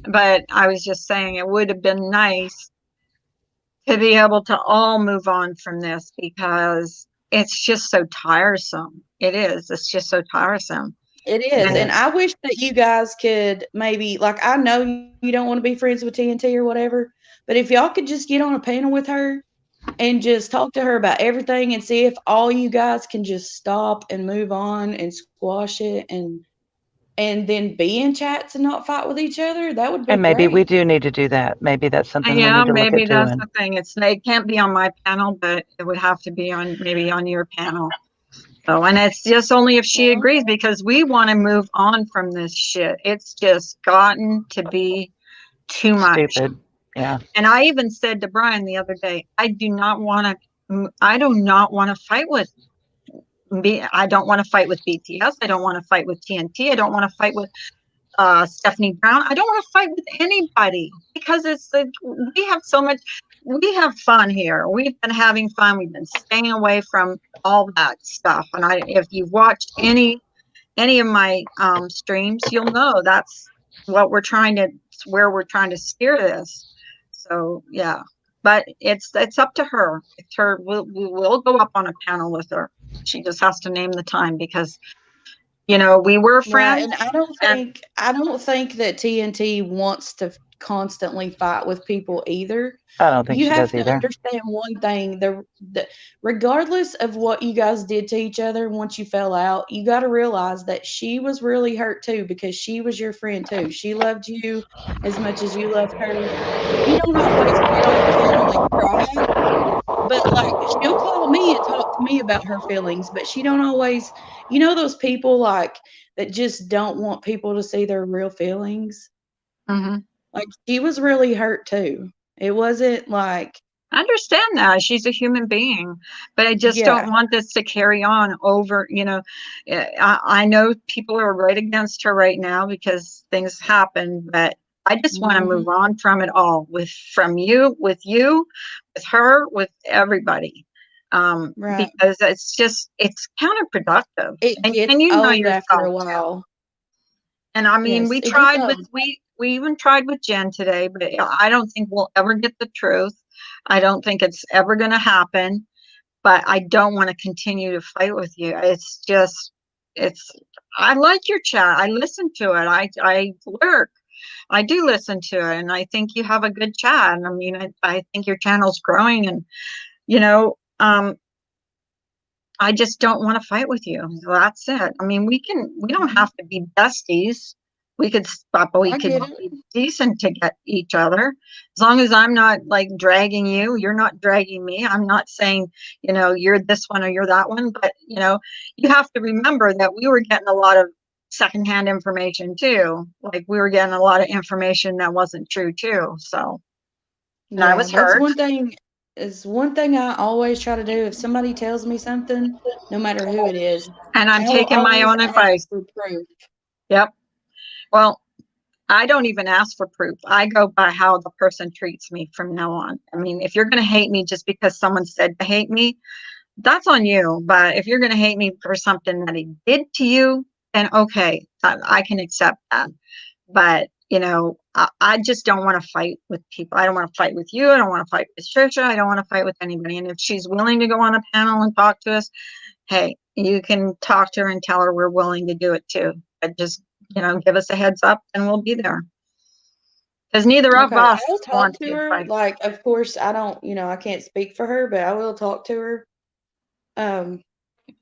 But I was just saying it would have been nice to be able to all move on from this because it's just so tiresome. It is. It's just so tiresome. it is. And And I wish that you guys could maybe, like, I know you don't want to be friends with TNT or whatever, but if y'all could just get on a panel with her and just talk to her about everything and see if all you guys can just stop and move on and squash it and then be in chats and not fight with each other, that would be And maybe we great. do need to do that. Maybe that's something we yeah, need to look maybe at that's doing. the thing. It can't be on my panel, but it would have to be maybe on your panel. So, and it's just only if she Well, agrees because we want to move on from this shit. It's just gotten to be too much. Stupid. Yeah. And I even said to Brian the other day, I do not want to fight with I don't want to fight with BTS. I don't want to fight with TNT. I don't want to fight with Stephanie Brown. I don't want to fight with anybody because it's we have so much. We have fun here. We've been having fun. We've been staying away from all that stuff. And if you've watched any of my streams, you'll know that's what where we're trying to steer this. So yeah. but it's up to her. It's her. We'll go up on a panel with her. She just has to name the time because we were Right, friends. and And I don't think that TNT wants to constantly fight with people either. I don't think You she have does to either. understand one thing, the regardless of what you guys did to each other once you fell out, you got to realize that she was really hurt too because she was your friend too. She loved you as much as you loved her. She don't always get on the panel and cry, but like she'll call me and talk to me about her feelings, but she don't always, those people like that just don't want people to see their real feelings. mhm. Like she was really hurt too. It wasn't like, I understand that she's a human being, but I just yeah. don't want this to carry on over. I know people are right against her right now because things happen, but I just want to Mhm. move on from it all from you, with her, with everybody. Right. Because it's counterproductive. It And gets and you know old after yourself a too. while. And I mean, Yes, it gets old. we even tried with Jen today, but I don't think we'll ever get the truth. I don't think it's ever going to happen, but I don't want to continue to fight with you. It's I like your chat. I listen to it. I lurk. I do listen to it, and I think you have a good chat. And I mean, I think your channel's growing, and you know, um, I just don't want to fight with you. So that's it. I mean, we don't Mhm. have to be besties. We could stop, but we I could get it. be decent to get each other. As long as I'm not like dragging you, you're not dragging me. I'm not saying, you're this one or you're that one, but you have to remember that we were getting a lot of secondhand information too. Like we were getting a lot of information that wasn't true too. So, and I Yeah, was hurt. is one thing I always try to do. If somebody tells me something, no matter who it is, And I'm I'll taking my always own ask advice. for proof. Yep. Well, I don't even ask for proof. I go by how the person treats me from now on. I mean, if you're going to hate me just because someone said to hate me, that's on you. But if you're going to hate me for something that he did to you, then okay, I can accept that. But, I just don't want to fight with people. I don't want to fight with you. I don't want to fight with Trisha. I don't want to fight with anybody. And if she's willing to go on a panel and talk to us, hey, you can talk to her and tell her we're willing to do it too. But just, give us a heads up and we'll be there. Because neither of Okay, us I'll talk want to to her. fight. Like, of course, I don't, I can't speak for her, but I will talk to her. Um,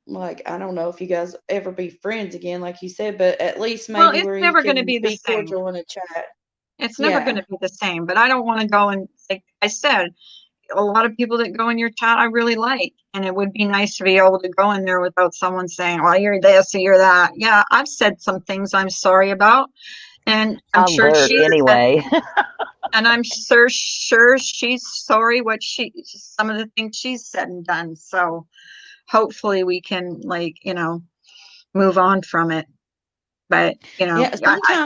like, I don't know if you guys ever be friends again, like you said, but at least Well, maybe it's where you never going to can be the be same. cordial in a chat. It's never going Yeah. to be the same. But I don't want to go and, like I said, a lot of people that go in your chat I really like. And it would be nice to be able to go in there without someone saying, well, you're this or you're that. Yeah, I've said some things I'm sorry about. And I'm I sure lurk she's said, anyway. and I'm sure she's sorry some of the things she's said and done. So hopefully we can move on from it. But Yeah, I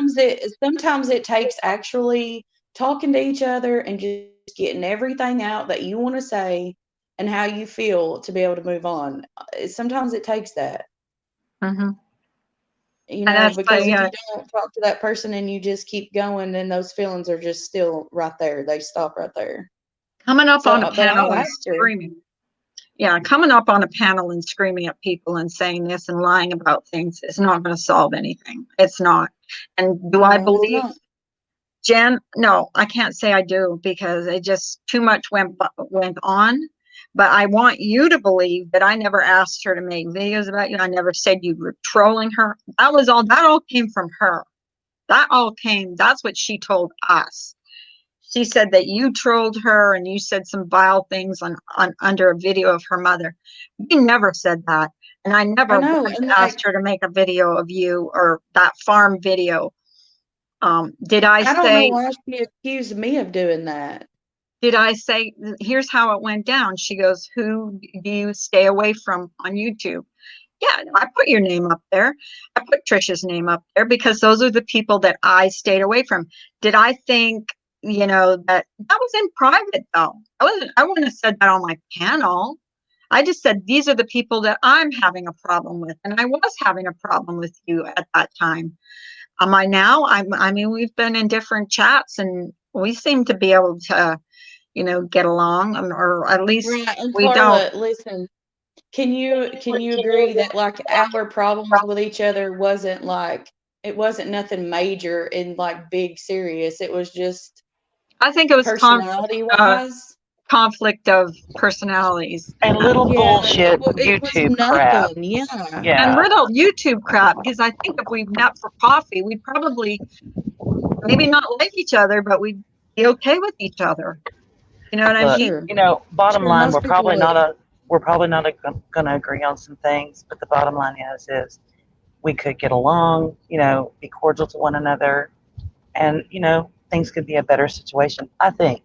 sometimes it takes actually talking to each other and just getting everything out that you want to say and how you feel to be able to move on. Sometimes it takes that, mhm. And that's because like if you don't talk to that person and you just keep going, then those feelings are just still right there. They stop right there. coming up So, on a but panel I'll and ask her. screaming. Yeah, coming up on a panel and screaming at people and saying this and lying about things is not going to solve anything. It's not. And do I No, it's believe not. Jen? No, I can't say I do because it just too much went on. But I want you to believe that I never asked her to make videos about you. I never said you were trolling her. That all came from her. That's what she told us. She said that you trolled her and you said some vile things on under a video of her mother. We never said that. And I I never know, once and asked her to make a video of you or that farm video. Did I I don't know say, why she accused me of doing that. here's how it went down? She goes, who do you stay away from on YouTube? Yeah, I put your name up there. I put Trisha's name up there because those are the people that I stayed away from. Did I think, that was in private though? I wouldn't have said that on my panel. I just said these are the people that I'm having a problem with, and I was having a problem with you at that time. Am I now? I mean, we've been in different chats, and we seem to be able to, get along, or at least Right. And we Carla, don't. listen, can you agree that like our problems with each other wasn't like it wasn't nothing major and like big serious. It was just I think it was personality wise. conflict of personalities. And little Yeah, bullshit it was YouTube crap. nothing. Yeah. And Yeah. little YouTube crap, because I think if we met for coffee, we'd probably maybe not like each other, but we'd be okay with each other. You know what I Look, mean? Sure. bottom Sure, line, most people would. we're probably not going to agree on some things, but the bottom line is we could get along, be cordial to one another, and things could be a better situation. I think.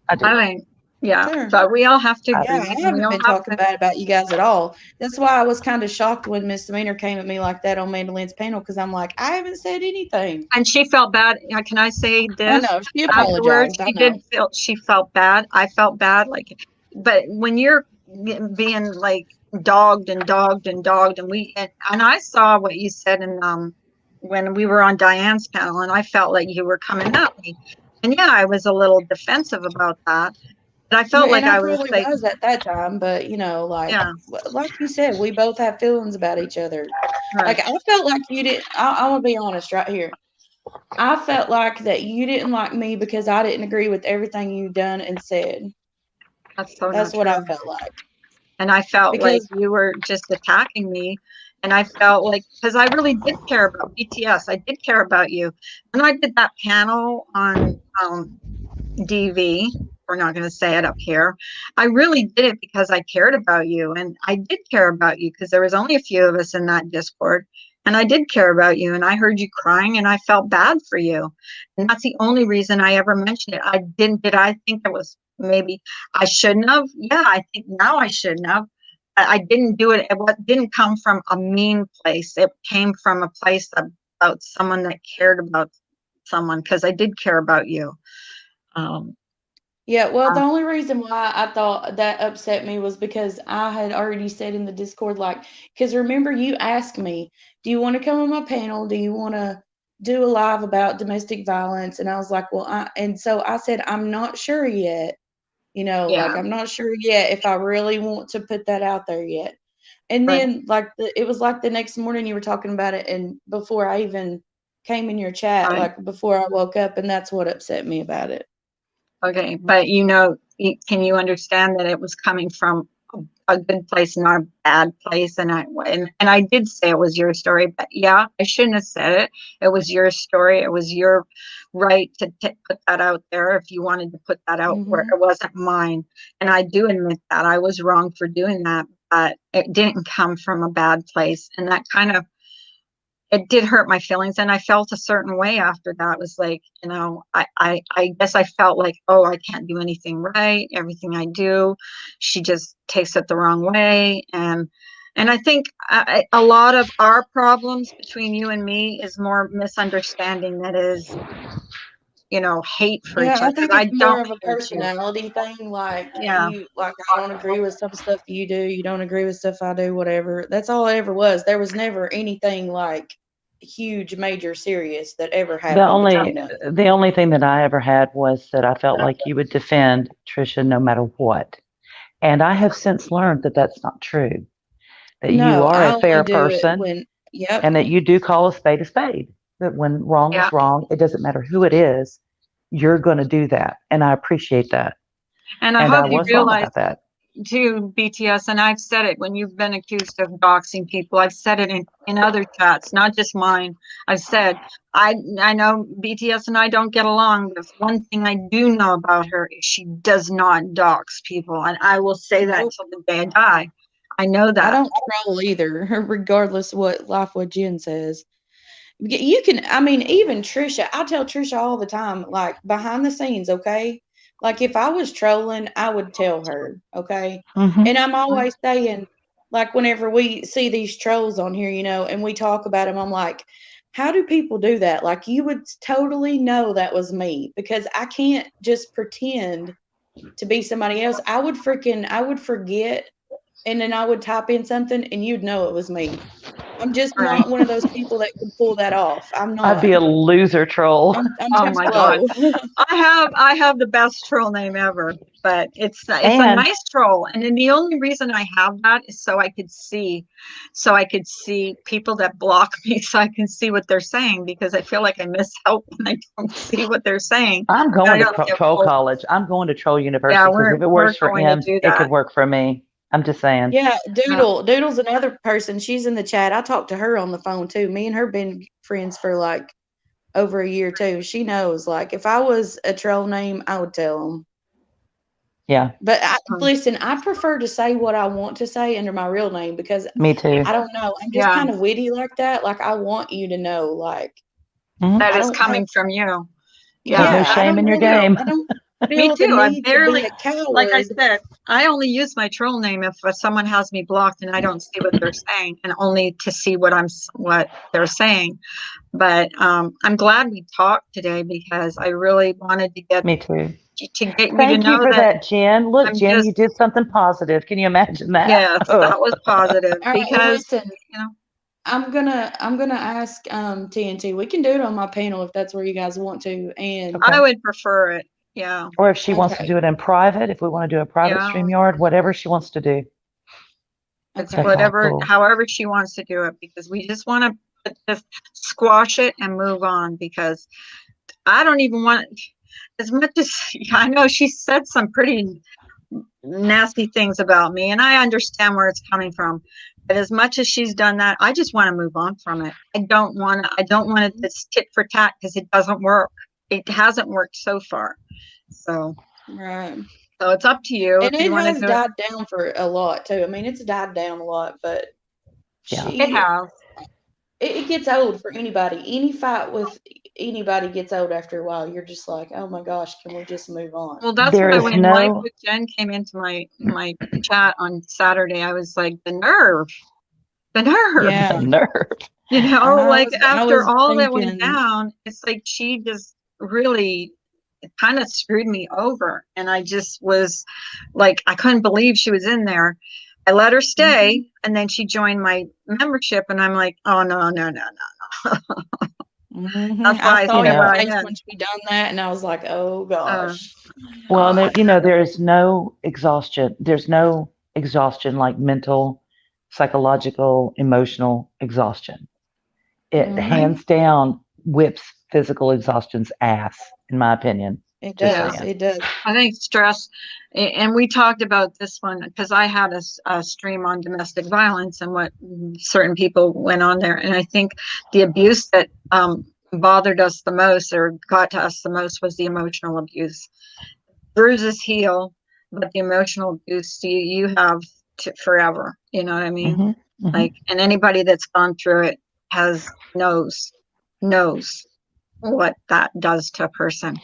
I do. I mean, yeah, Sure. but we all have to I Yeah, agree. I And we haven't all been have talking to. bad about you guys at all. That's why I was kind of shocked when Misdemeanor came at me like that on Mandalin's panel because I'm like, I haven't said anything. And she felt bad. Can I say I this? know she Afterwards, apologized. I know. she felt bad. I felt bad. But when you're being like dogged and dogged and dogged, and I saw what you said when we were on Diane's panel, and I felt like you were coming at me. And yeah, I was a little defensive about that. But I felt like And I I was probably like, was at that time, but yeah, like you said, we both have feelings about each other. right. Like I felt like you didn't. I'm gonna be honest right here. I felt like that you didn't like me because I didn't agree with everything you done and said. That's so not That's what I true. felt like. And I felt like Because you were just attacking me. And I felt like, because I really did care about BTS, I did care about you. When I did that panel on DV, we're not going to say it up here, I really did it because I cared about you. And I did care about you because there was only a few of us in that Discord. And I did care about you. And I heard you crying and I felt bad for you. And that's the only reason I ever mentioned it. Did I think it was maybe I shouldn't have? Yeah, I think now I shouldn't have. I didn't do it. It didn't come from a mean place. It came from a place about someone that cared about someone, because I did care about you. yeah, well, the only reason why I thought that upset me was because I had already said in the Discord, like, because remember you asked me, do you want to come on my panel? Do you want to do a live about domestic violence? And I was like, well, and so I said, I'm not sure yet. Yeah. I'm not sure yet if I really want to put that out there yet. And Right. then it was like the next morning you were talking about it, and before I even came in your chat, Right. like before I woke up, and that's what upset me about it. Okay, but can you understand that it was coming from a good place, not a bad place? And I did say it was your story, but yeah, I shouldn't have said it. It was your story. It was your right to put that out there if you wanted to put that out where it wasn't mine. And I do admit that I was wrong for doing that, but it didn't come from a bad place. And that kind of, it did hurt my feelings, and I felt a certain way after that. It was like, I guess I felt like, oh, I can't do anything right. Everything I do, she just takes it the wrong way. And I think a lot of our problems between you and me is more misunderstanding that is, hate for Yeah, each I other. think I it's more don't of a hate you. personality thing. Like Yeah. I don't agree with some stuff you do. You don't agree with stuff I do. Whatever. That's all it ever was. There was never anything like huge, major, serious that ever happened between us. The only thing that I ever had was that I felt like you would defend Trisha no matter what. And I have since learned that that's not true. That you No, are I a fair only do it person when. Yep. and that you do call a spade a spade. That when wrong Yeah. is wrong, it doesn't matter who it is, you're going to do that. And I appreciate that. And I And hope I you was wrong realize about that. to BTS, and I've said it when you've been accused of doxing people. I've said it in other chats, not just mine. I've said, I know BTS and I don't get along. There's one thing I do know about her is she does not dox people. And I will say that Nope. till the day I die. I know that. I don't troll either, regardless of what Jen says. You can, I mean, even Trisha, I tell Trisha all the time, like behind the scenes, okay? Like if I was trolling, I would tell her, okay? And I'm always saying, like whenever we see these trolls on here, and we talk about them, I'm like, how do people do that? Like you would totally know that was me because I can't just pretend to be somebody else. I would forget and then I would type in something and you'd know it was me. I'm just All right. not one of those people that can pull that off. I'm not. I'd be a loser troll. I'm Oh too my God. slow. I have the best troll name ever, but it's a And- nice troll. And then the only reason I have that is so I could see people that block me, so I can see what they're saying, because I feel like I miss out when I don't see what they're saying. I'm going I to don't get troll pulled. college. I'm going to troll university Yeah, because if it we're works for going to him, do it that. could work for me. I'm just saying. Yeah, Doodle's another person. She's in the chat. I talked to her on the phone too. Me and her been friends for like over a year too. She knows. Like, if I was a troll name, I would tell them. Yeah. But listen, I prefer to say what I want to say under my real name because Me too. I don't know. I'm just kind of witty like that. Like, I want you to know, like, that is coming from you. Yeah. No shame in your game. I don't Me feel the too. I need to barely, be a coward. like I said, I only use my troll name if someone has me blocked and I don't see what they're saying, and only to see what they're saying. But I'm glad we talked today, because I really wanted to get me too. To get you to Thank you know for that that, Jen. Look, Jen, you did something positive. Can you imagine that? Yes, that was positive. All right, Because listen, I'm gonna ask TNT. We can do it on my panel if that's where you guys want to. And I would prefer it. Yeah. Or if she wants to do it in private, if we want to do a private StreamYard, whatever she wants to do. It's whatever, however she wants to do it, because we just want to just squash it and move on, because I don't even want, as much as I know she said some pretty nasty things about me, and I understand where it's coming from. But as much as she's done that, I just want to move on from it. I don't want it this tit for tat, because it doesn't work. It hasn't worked so far. So right. So it's up to you. And if it you has died down for a lot too. I mean, it's died down a lot, but it has. It gets old for anybody. Any fight with anybody gets old after a while. You're just like, oh my gosh, can we just move on? Well, that's why when Life with Jen came into my chat on Saturday, I was like, the nerve. Yeah. The nerve. You know, like after all that thinking, went down, it's like she just really kind of screwed me over. And I just was like, I couldn't believe she was in there. I let her stay, and then she joined my membership, and I'm like, oh no. That's why I saw your face when she done that, and I was like, oh gosh. Well, there is no exhaustion. There's no exhaustion like mental, psychological, emotional exhaustion. It hands down whips physical exhaustion's ass, in my opinion. It does. It does. I think stress, and we talked about this one because I had a stream on domestic violence and what certain people went on there. And I think the abuse that bothered us the most, or got to us the most, was the emotional abuse. Bruises heal, but the emotional abuse you have forever. You know what I mean? Like, and anybody that's gone through it knows what that does to a person.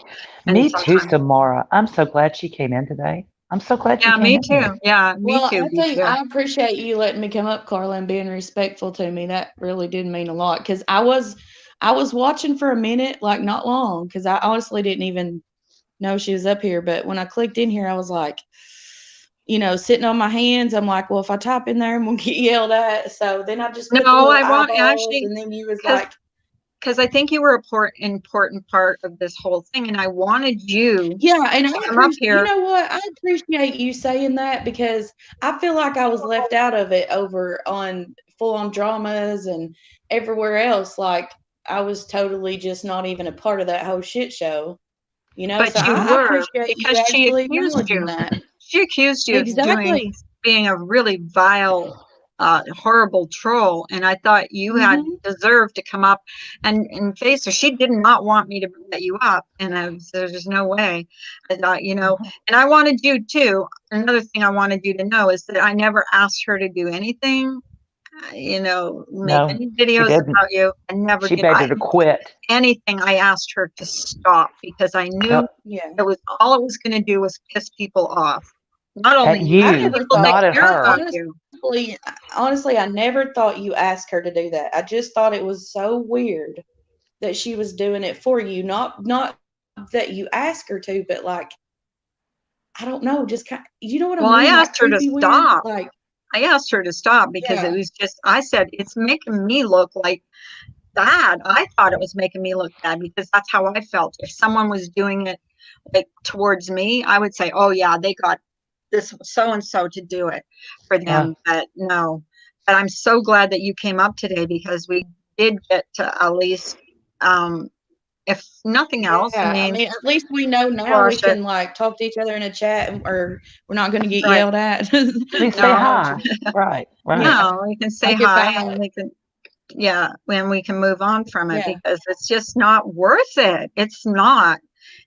Me too, Samara. I'm so glad she came in today. I'm so glad she came in. Me too. Yeah, me too. I appreciate you letting me come up, Carla, and being respectful to me. That really did mean a lot, because I was watching for a minute, like not long, because I honestly didn't even know she was up here. But when I clicked in here, I was like, sitting on my hands. I'm like, well, if I type in there, I'm gonna get yelled at. So then I just I won't actually. And then you was like, because I think you were an important part of this whole thing, and I wanted you. Yeah, and to come up here. You know what? I appreciate you saying that, because I feel like I was left out of it over on Full On Dramas and everywhere else. Like, I was totally just not even a part of that whole shit show. But so you I were, appreciate because you actually acknowledging that. She accused you of being a really vile, horrible troll, and I thought you had deserved to come up and face her. She did not want me to let you up, and there's no way. I thought, and I wanted you too. Another thing I wanted you to know is that I never asked her to do anything, make any videos about you. I never did. She begged her to quit. Anything. I asked her to stop, because I knew it was going to do was piss people off. Not only you, not at her. Honestly, I never thought you asked her to do that. I just thought it was so weird that she was doing it for you. Not that you asked her to, but like, I don't know, just kind of, you know what I mean? I asked her to stop. I asked her to stop because Yeah. it was just, I said, it's making me look like bad. I thought it was making me look bad because that's how I felt. If someone was doing it like towards me, I would say, oh yeah, they got this so and so to do it for them. But no. But I'm so glad that you came up today because we did get to at least, if nothing else, I Yeah, I mean, mean, at least we know now we squash it. can like talk to each other in a chat, or we're not going to get Right. yelled at. Please say No. hi. Right. Right. Yeah. No, we can say Like if hi I, and we can, yeah, when we can move on from it yeah, because it's just not worth it. It's not.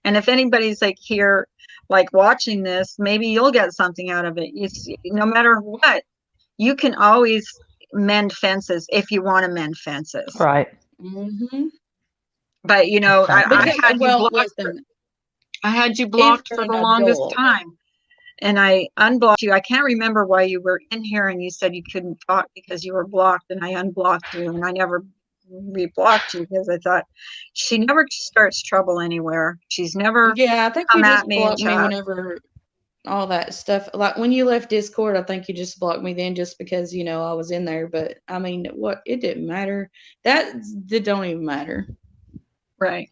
And if anybody's like here, like watching this, maybe you'll get something out of it. You see, no matter what, you can always mend fences if you want to mend fences. Right. mm-hmm. But you know, Exactly. I Because had you well, blocked. listen, I had you if blocked you're for an the longest adult, time. And I unblocked you. I can't remember why you were in here and you said you couldn't talk because you were blocked, and I unblocked you and I never reblocked you because I thought she never starts trouble anywhere. She's never yeah, I think come you at just me in blocked me chat. whenever all that stuff. Like when you left Discord, I think you just blocked me then just because you know I was in there. But I mean, what it didn't matter. That don't even matter. Right.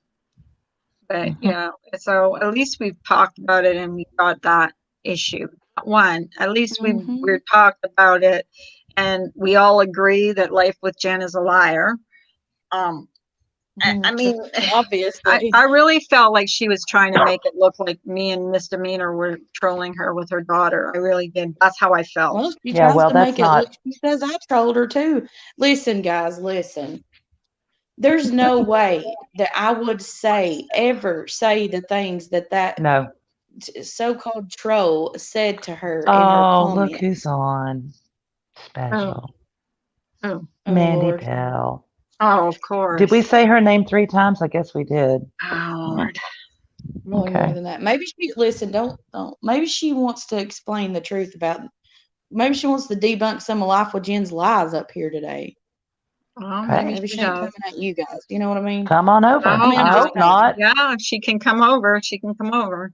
But yeah, so at least we've talked about it and we got that issue. One, at least we've talked about it and we all agree that Life with Jen is a liar. I mean, Obviously. I really felt like she was trying to make it look like me and Misdemeanor were trolling her with her daughter. I really did. That's how I felt. Well, she Yeah, tries well, to that's make it look. not. She says I trolled her too. Listen, guys, listen. There's no way that I would ever say the things that No. so-called troll said to her in her Oh, look comment. who's on. Oh, Special. oh, Oh Mandy Lord. Bell. oh, of course. Did we say her name 3 times? I guess we did. Oh, Lord. Really more Okay. than that. Maybe she listen. Don't. Maybe she wants to explain the truth about. Maybe she wants to debunk some of Life with Jen's lies up here today. Well, Okay. maybe Maybe she she ain't does. coming at you guys. You know what I mean? Come on over. Oh, I mean, I'm I just hope saying. not. yeah, if she can come over, she can come over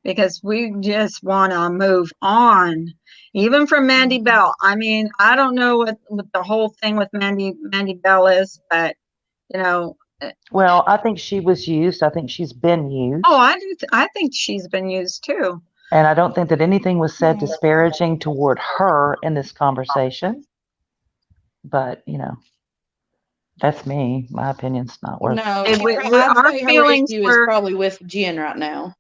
because we just want to move on, even from Mandy Bell. I mean, I don't know what the whole thing with Mandy Bell is, but you know, Well, I think she was used. I think she's been used. oh, I do. I think she's been used too. And I don't think that anything was said disparaging toward her in this conversation. But, that's me. My opinion's not worth. No, I'd Our say her feelings issue is were probably with Jen right now.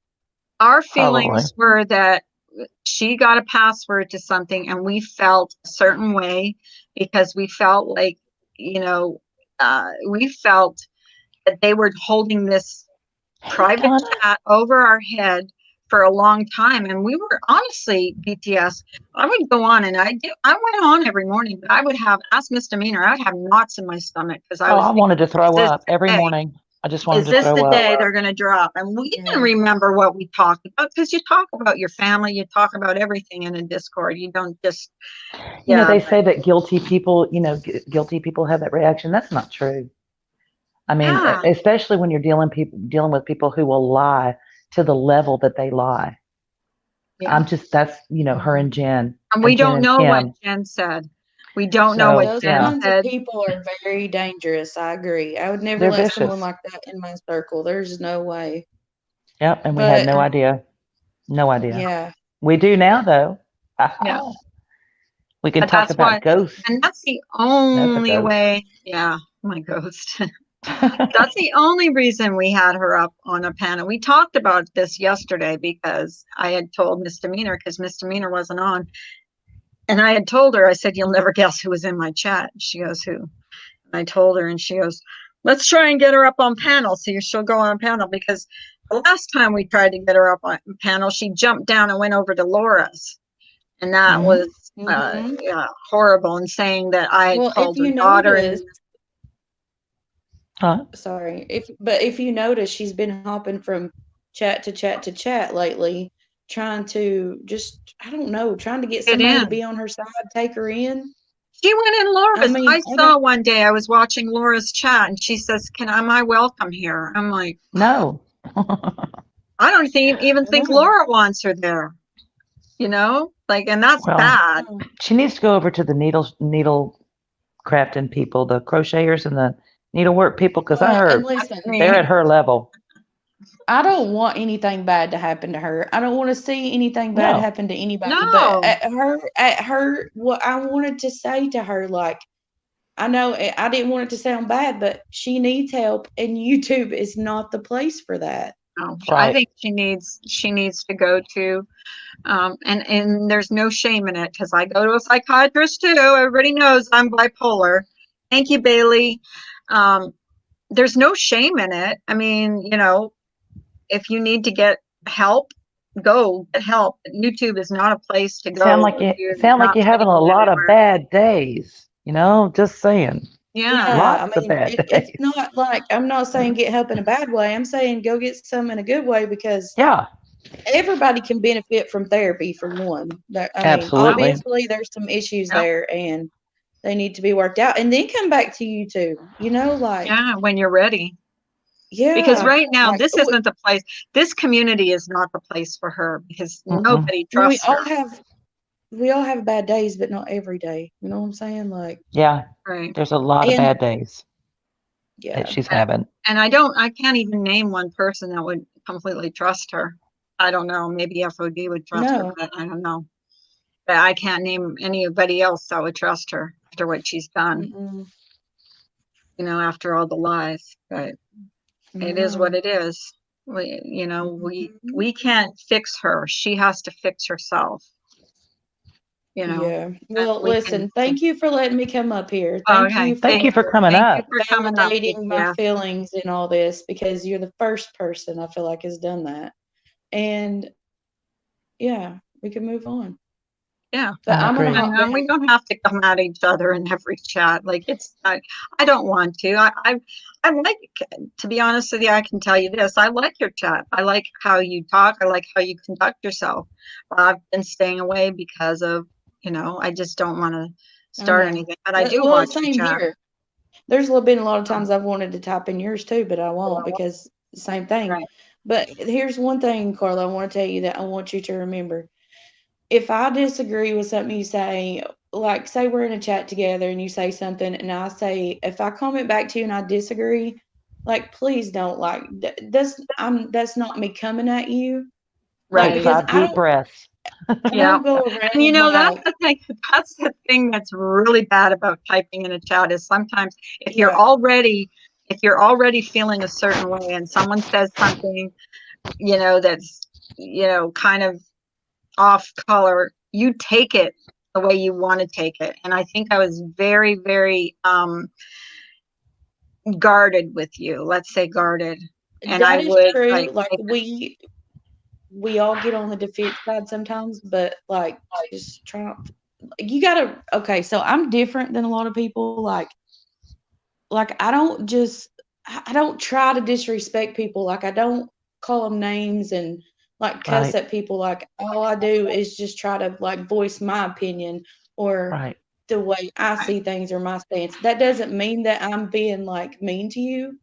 our Probably. feelings were that she got a password to something and we felt a certain way because we felt like, we felt that they were holding this private Donna. chat over our head for a long time. And we were honestly, BTS, I would go on and I went on every morning, but I would ask Misdemeanor, I would have knots in my stomach because I was I wanted to throw this up every day? morning. I just wanted Is to this throw the up. day they're going to drop? And we didn't remember what we talked about because you talk about your family, you talk about everything in a Discord. You don't just, They say that guilty people, guilty people have that reaction. That's not true. I mean, yeah. especially when you're dealing with people who will lie to the level that they lie. Yeah. That's her and Jen. And we don't know what Kim. Jen said. We don't know what Those Jen kinds said. of people are very dangerous. I agree. I would never They're let vicious. someone like that in my circle. There's no way. Yep, and we had no idea. No idea. Yeah. We do now, though. Yeah. We can But talk about ghosts. And that's the only way. Yeah, my ghost. That's the only reason we had her up on a panel. We talked about this yesterday because I had told Misdemeanor because Misdemeanor wasn't on. And I had told her, I said, you'll never guess who was in my chat. She goes, who? And I told her and she goes, let's try and get her up on panel. So she'll go on panel because the last time we tried to get her up on panel, she jumped down and went over to Laura's. And that was horrible and saying that I had called her daughter. Sorry. If you notice, she's been hopping from chat to chat to chat lately, trying to trying to get somebody to be on her side, take her in. She went in Laura's. I saw one day I was watching Laura's chat and she says, am I welcome here? I'm like, no. I don't even think Laura wants her there. like, and that's Well, bad. she needs to go over to the needle crafting people, the crocheters and the needlework people, because I And heard listen, they're at her level. I don't want anything bad to happen to her. I don't want to see anything bad No. happen to anybody. No. But at her, what I wanted to say to her, like, I know I didn't want it to sound bad, but she needs help, and YouTube is not the place for that. No, I think she needs to go to, and there's no shame in it, because I go to a psychiatrist too. Everybody knows I'm bipolar. Thank you, Bailey. There's no shame in it. I mean, if you need to get help, go get help. YouTube is not a place to go. Sound like you're having a lot of bad days. Just saying. Yeah. Lots of bad days. It's not like, I'm not saying get help in a bad way. I'm saying go get some in a good way, because everybody can benefit from therapy, for one. Absolutely. Obviously there's some issues there, and they need to be worked out, and then come back to YouTube, when you're ready. Yeah. Because right now, this isn't the place. This community is not the place for her, because nobody trusts her. We all have bad days, but not every day. You know what I'm saying? Like, yeah, right. There's a lot of bad days that she's having. And I can't even name one person that would completely trust her. I don't know. Maybe FOD would trust her, but I don't know. But I can't name anybody else that would trust her after what she's done. After all the lies. But it is what it is. We can't fix her. She has to fix herself. Yeah. Well, listen, thank you for letting me come up here. Thank you for coming up. Validating my feelings in all this, because you're the first person I feel like has done that. And yeah, we can move on. Yeah. But and we don't have to come at each other in every chat. Like, I don't want to. I like, to be honest with you, I can tell you this. I like your chat. I like how you talk. I like how you conduct yourself. I've been staying away because of, I just don't want to start anything. But I do watch your chat. Here. There's been a lot of times I've wanted to type in yours too, but I won't, because same thing. Right. But here's one thing, Carla, I want to tell you that I want you to remember. If I disagree with something you say, like, say we're in a chat together and you say something and I say, if I comment back to you and I disagree, like, please don't, like, that's not me coming at you. Right. Because deep breaths. Yeah. Go around And that's the thing that's really bad about typing in a chat, is sometimes if you're already feeling a certain way and someone says something, that's, kind of off color, you take it the way you want to take it. And I think I was very, very guarded with you. Let's say guarded. And that is true. Like, we all get on the defense side sometimes, but like, just try not. You gotta. Okay, so I'm different than a lot of people. Like I don't try to disrespect people. Like, I don't call them names and like cuss at people. Like, all I do is just try to like voice my opinion or the way I see things or my stance. That doesn't mean that I'm being like mean to you.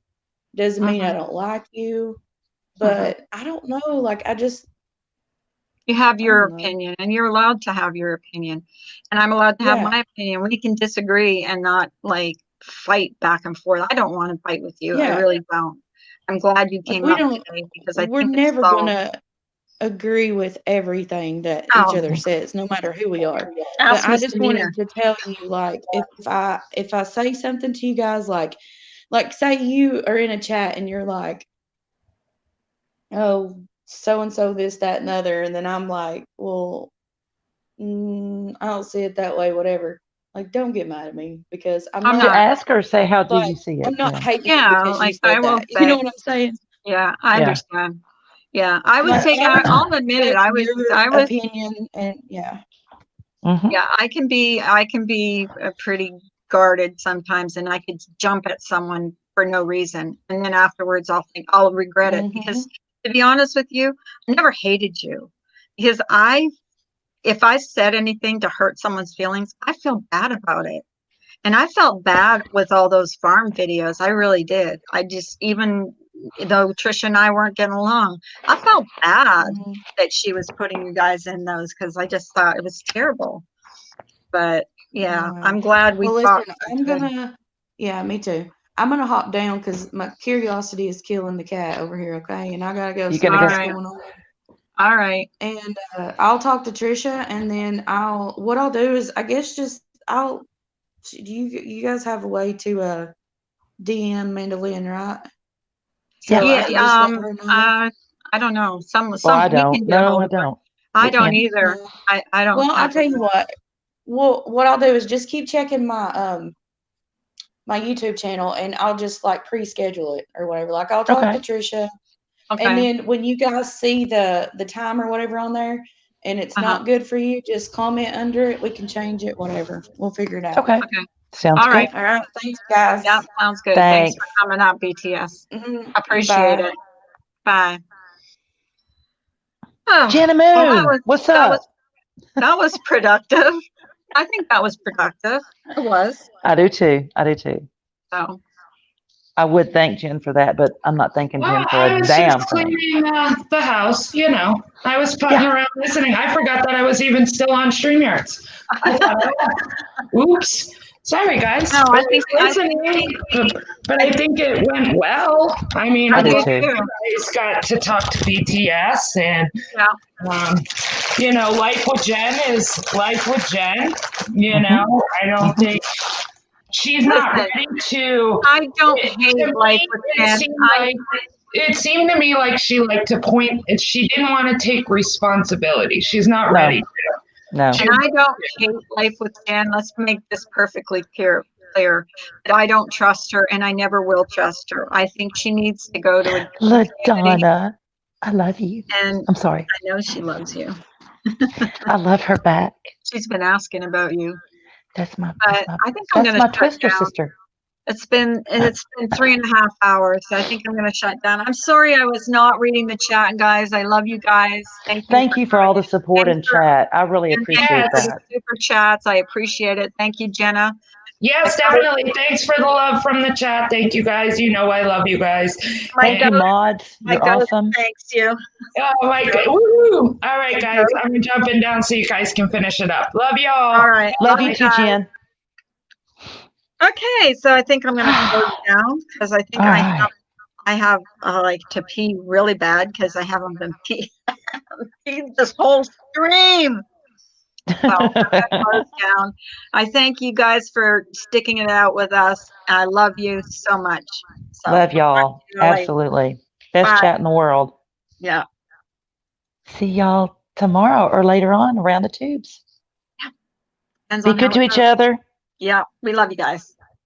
Doesn't mean I don't like you. But I don't know. Like, you have your opinion, and you're allowed to have your opinion, and I'm allowed to have my opinion. We can disagree and not like fight back and forth. I don't want to fight with you. I really don't. I'm glad you came up today, because we're never gonna agree with everything that each other says, no matter who we are. But I just wanted to tell you, like, if I say something to you guys, like say you are in a chat and you're like, oh, so and so this, that, and other, and then I'm like, well, I don't see it that way, whatever. Like, don't get mad at me, because I'm not. Ask her, say, how do you see it? I'm not hating you because you said that. You know what I'm saying? Yeah, I understand. Yeah, I would say, I'll admit it. I was opinion, and yeah, I can be pretty guarded sometimes, and I could jump at someone for no reason, and then afterwards I'll regret it, because to be honest with you, I never hated you, because if I said anything to hurt someone's feelings, I feel bad about it. And I felt bad with all those farm videos. I really did. I just, even though Trisha and I weren't getting along. I felt bad Mhm. that she was putting you guys in those because I just thought it was terrible. But yeah, Yeah. I'm glad we Well, talked. listen, yeah, me too. I'm gonna hop down because my curiosity is killing the cat over here, okay? And I gotta go You see gonna All go? what's right. going on. All right. And I'll talk to Trisha, and then what I'll do is I guess just I'll. Do you guys have a way to DM Mandalyn, right? So Yeah. I can just let her know. I don't know. Some Well, I we can don't. get a No, hold I of her. don't. I We don't can't. either. No. I don't Well, I'll have tell you what. Well, what I'll do is just keep checking my YouTube channel, and I'll just like pre-schedule it or whatever. Like I'll talk to Okay. Trisha, and Okay. then when you guys see the time or whatever on there, and it's Uh-huh. not good for you, just comment under it. We can change it. Whatever. We'll figure it out. Okay. Okay. Sounds All right. good. All right. Thanks, guys. Yeah, sounds good. Thanks Thanks. for coming up, BTS. Appreciate Bye. it. Bye. Oh, Jenna well, Moon, what's up? that was productive. I think that was productive. It was. I do too. I do too. So I would thank Jen for that, but I'm not thanking Well, Jen for I a was damn just thing. cleaning the house, you know. I was putting Yeah. around listening. I forgot that I was even still on StreamYards. I thought, oh, oops. Sorry, guys. no, I was listening, but I think it went well. I mean, I I'm do glad too. you guys got to talk to BTS, and Yeah. you know, life with Jen is life with Jen. You Mhm. know, I don't think she's not Listen, ready to. I don't To hate life me, with it Jen. seemed like it seemed to me like she liked to point. She didn't want to take responsibility. She's not ready to. No. She, And I don't hate life with Jen. Let's make this perfectly clear that I don't trust her and I never will trust her. I think she needs to go to a different community. LaDonna, I love you. And I'm sorry. I know she loves you. I love her back. She's been asking about you. That's my But I think I'm gonna shut Twister down. sister. It's been 3.5 hours. So I think I'm gonna shut down. I'm sorry I was not reading the chat, guys. I love you guys. Thank you for all the support in Thanks for- chat. I really and thank appreciate you for the that. super chats. I appreciate it. Thank you, Jenna. yes, definitely. Thanks for the love from the chat. Thank you guys. You know I love you guys. Thank you, mods. My You're ghost awesome. thanks you. Oh my god. Woo! All right, guys. I'm jumping down so you guys can finish it up. Love y'all. All right. Love you too, guys. Jen. Okay, so I think I'm gonna close down because I think All I right. have like to pee really bad because I haven't been peed this whole stream. So I'm gonna close down. I thank you guys for sticking it out with us. I love you so much. So Love y'all. you later. Absolutely. Best Bye. chat in the world. Yeah. See y'all tomorrow or later on around the tubes. Depends Be on good how to it each goes. other. Yeah, we love you guys.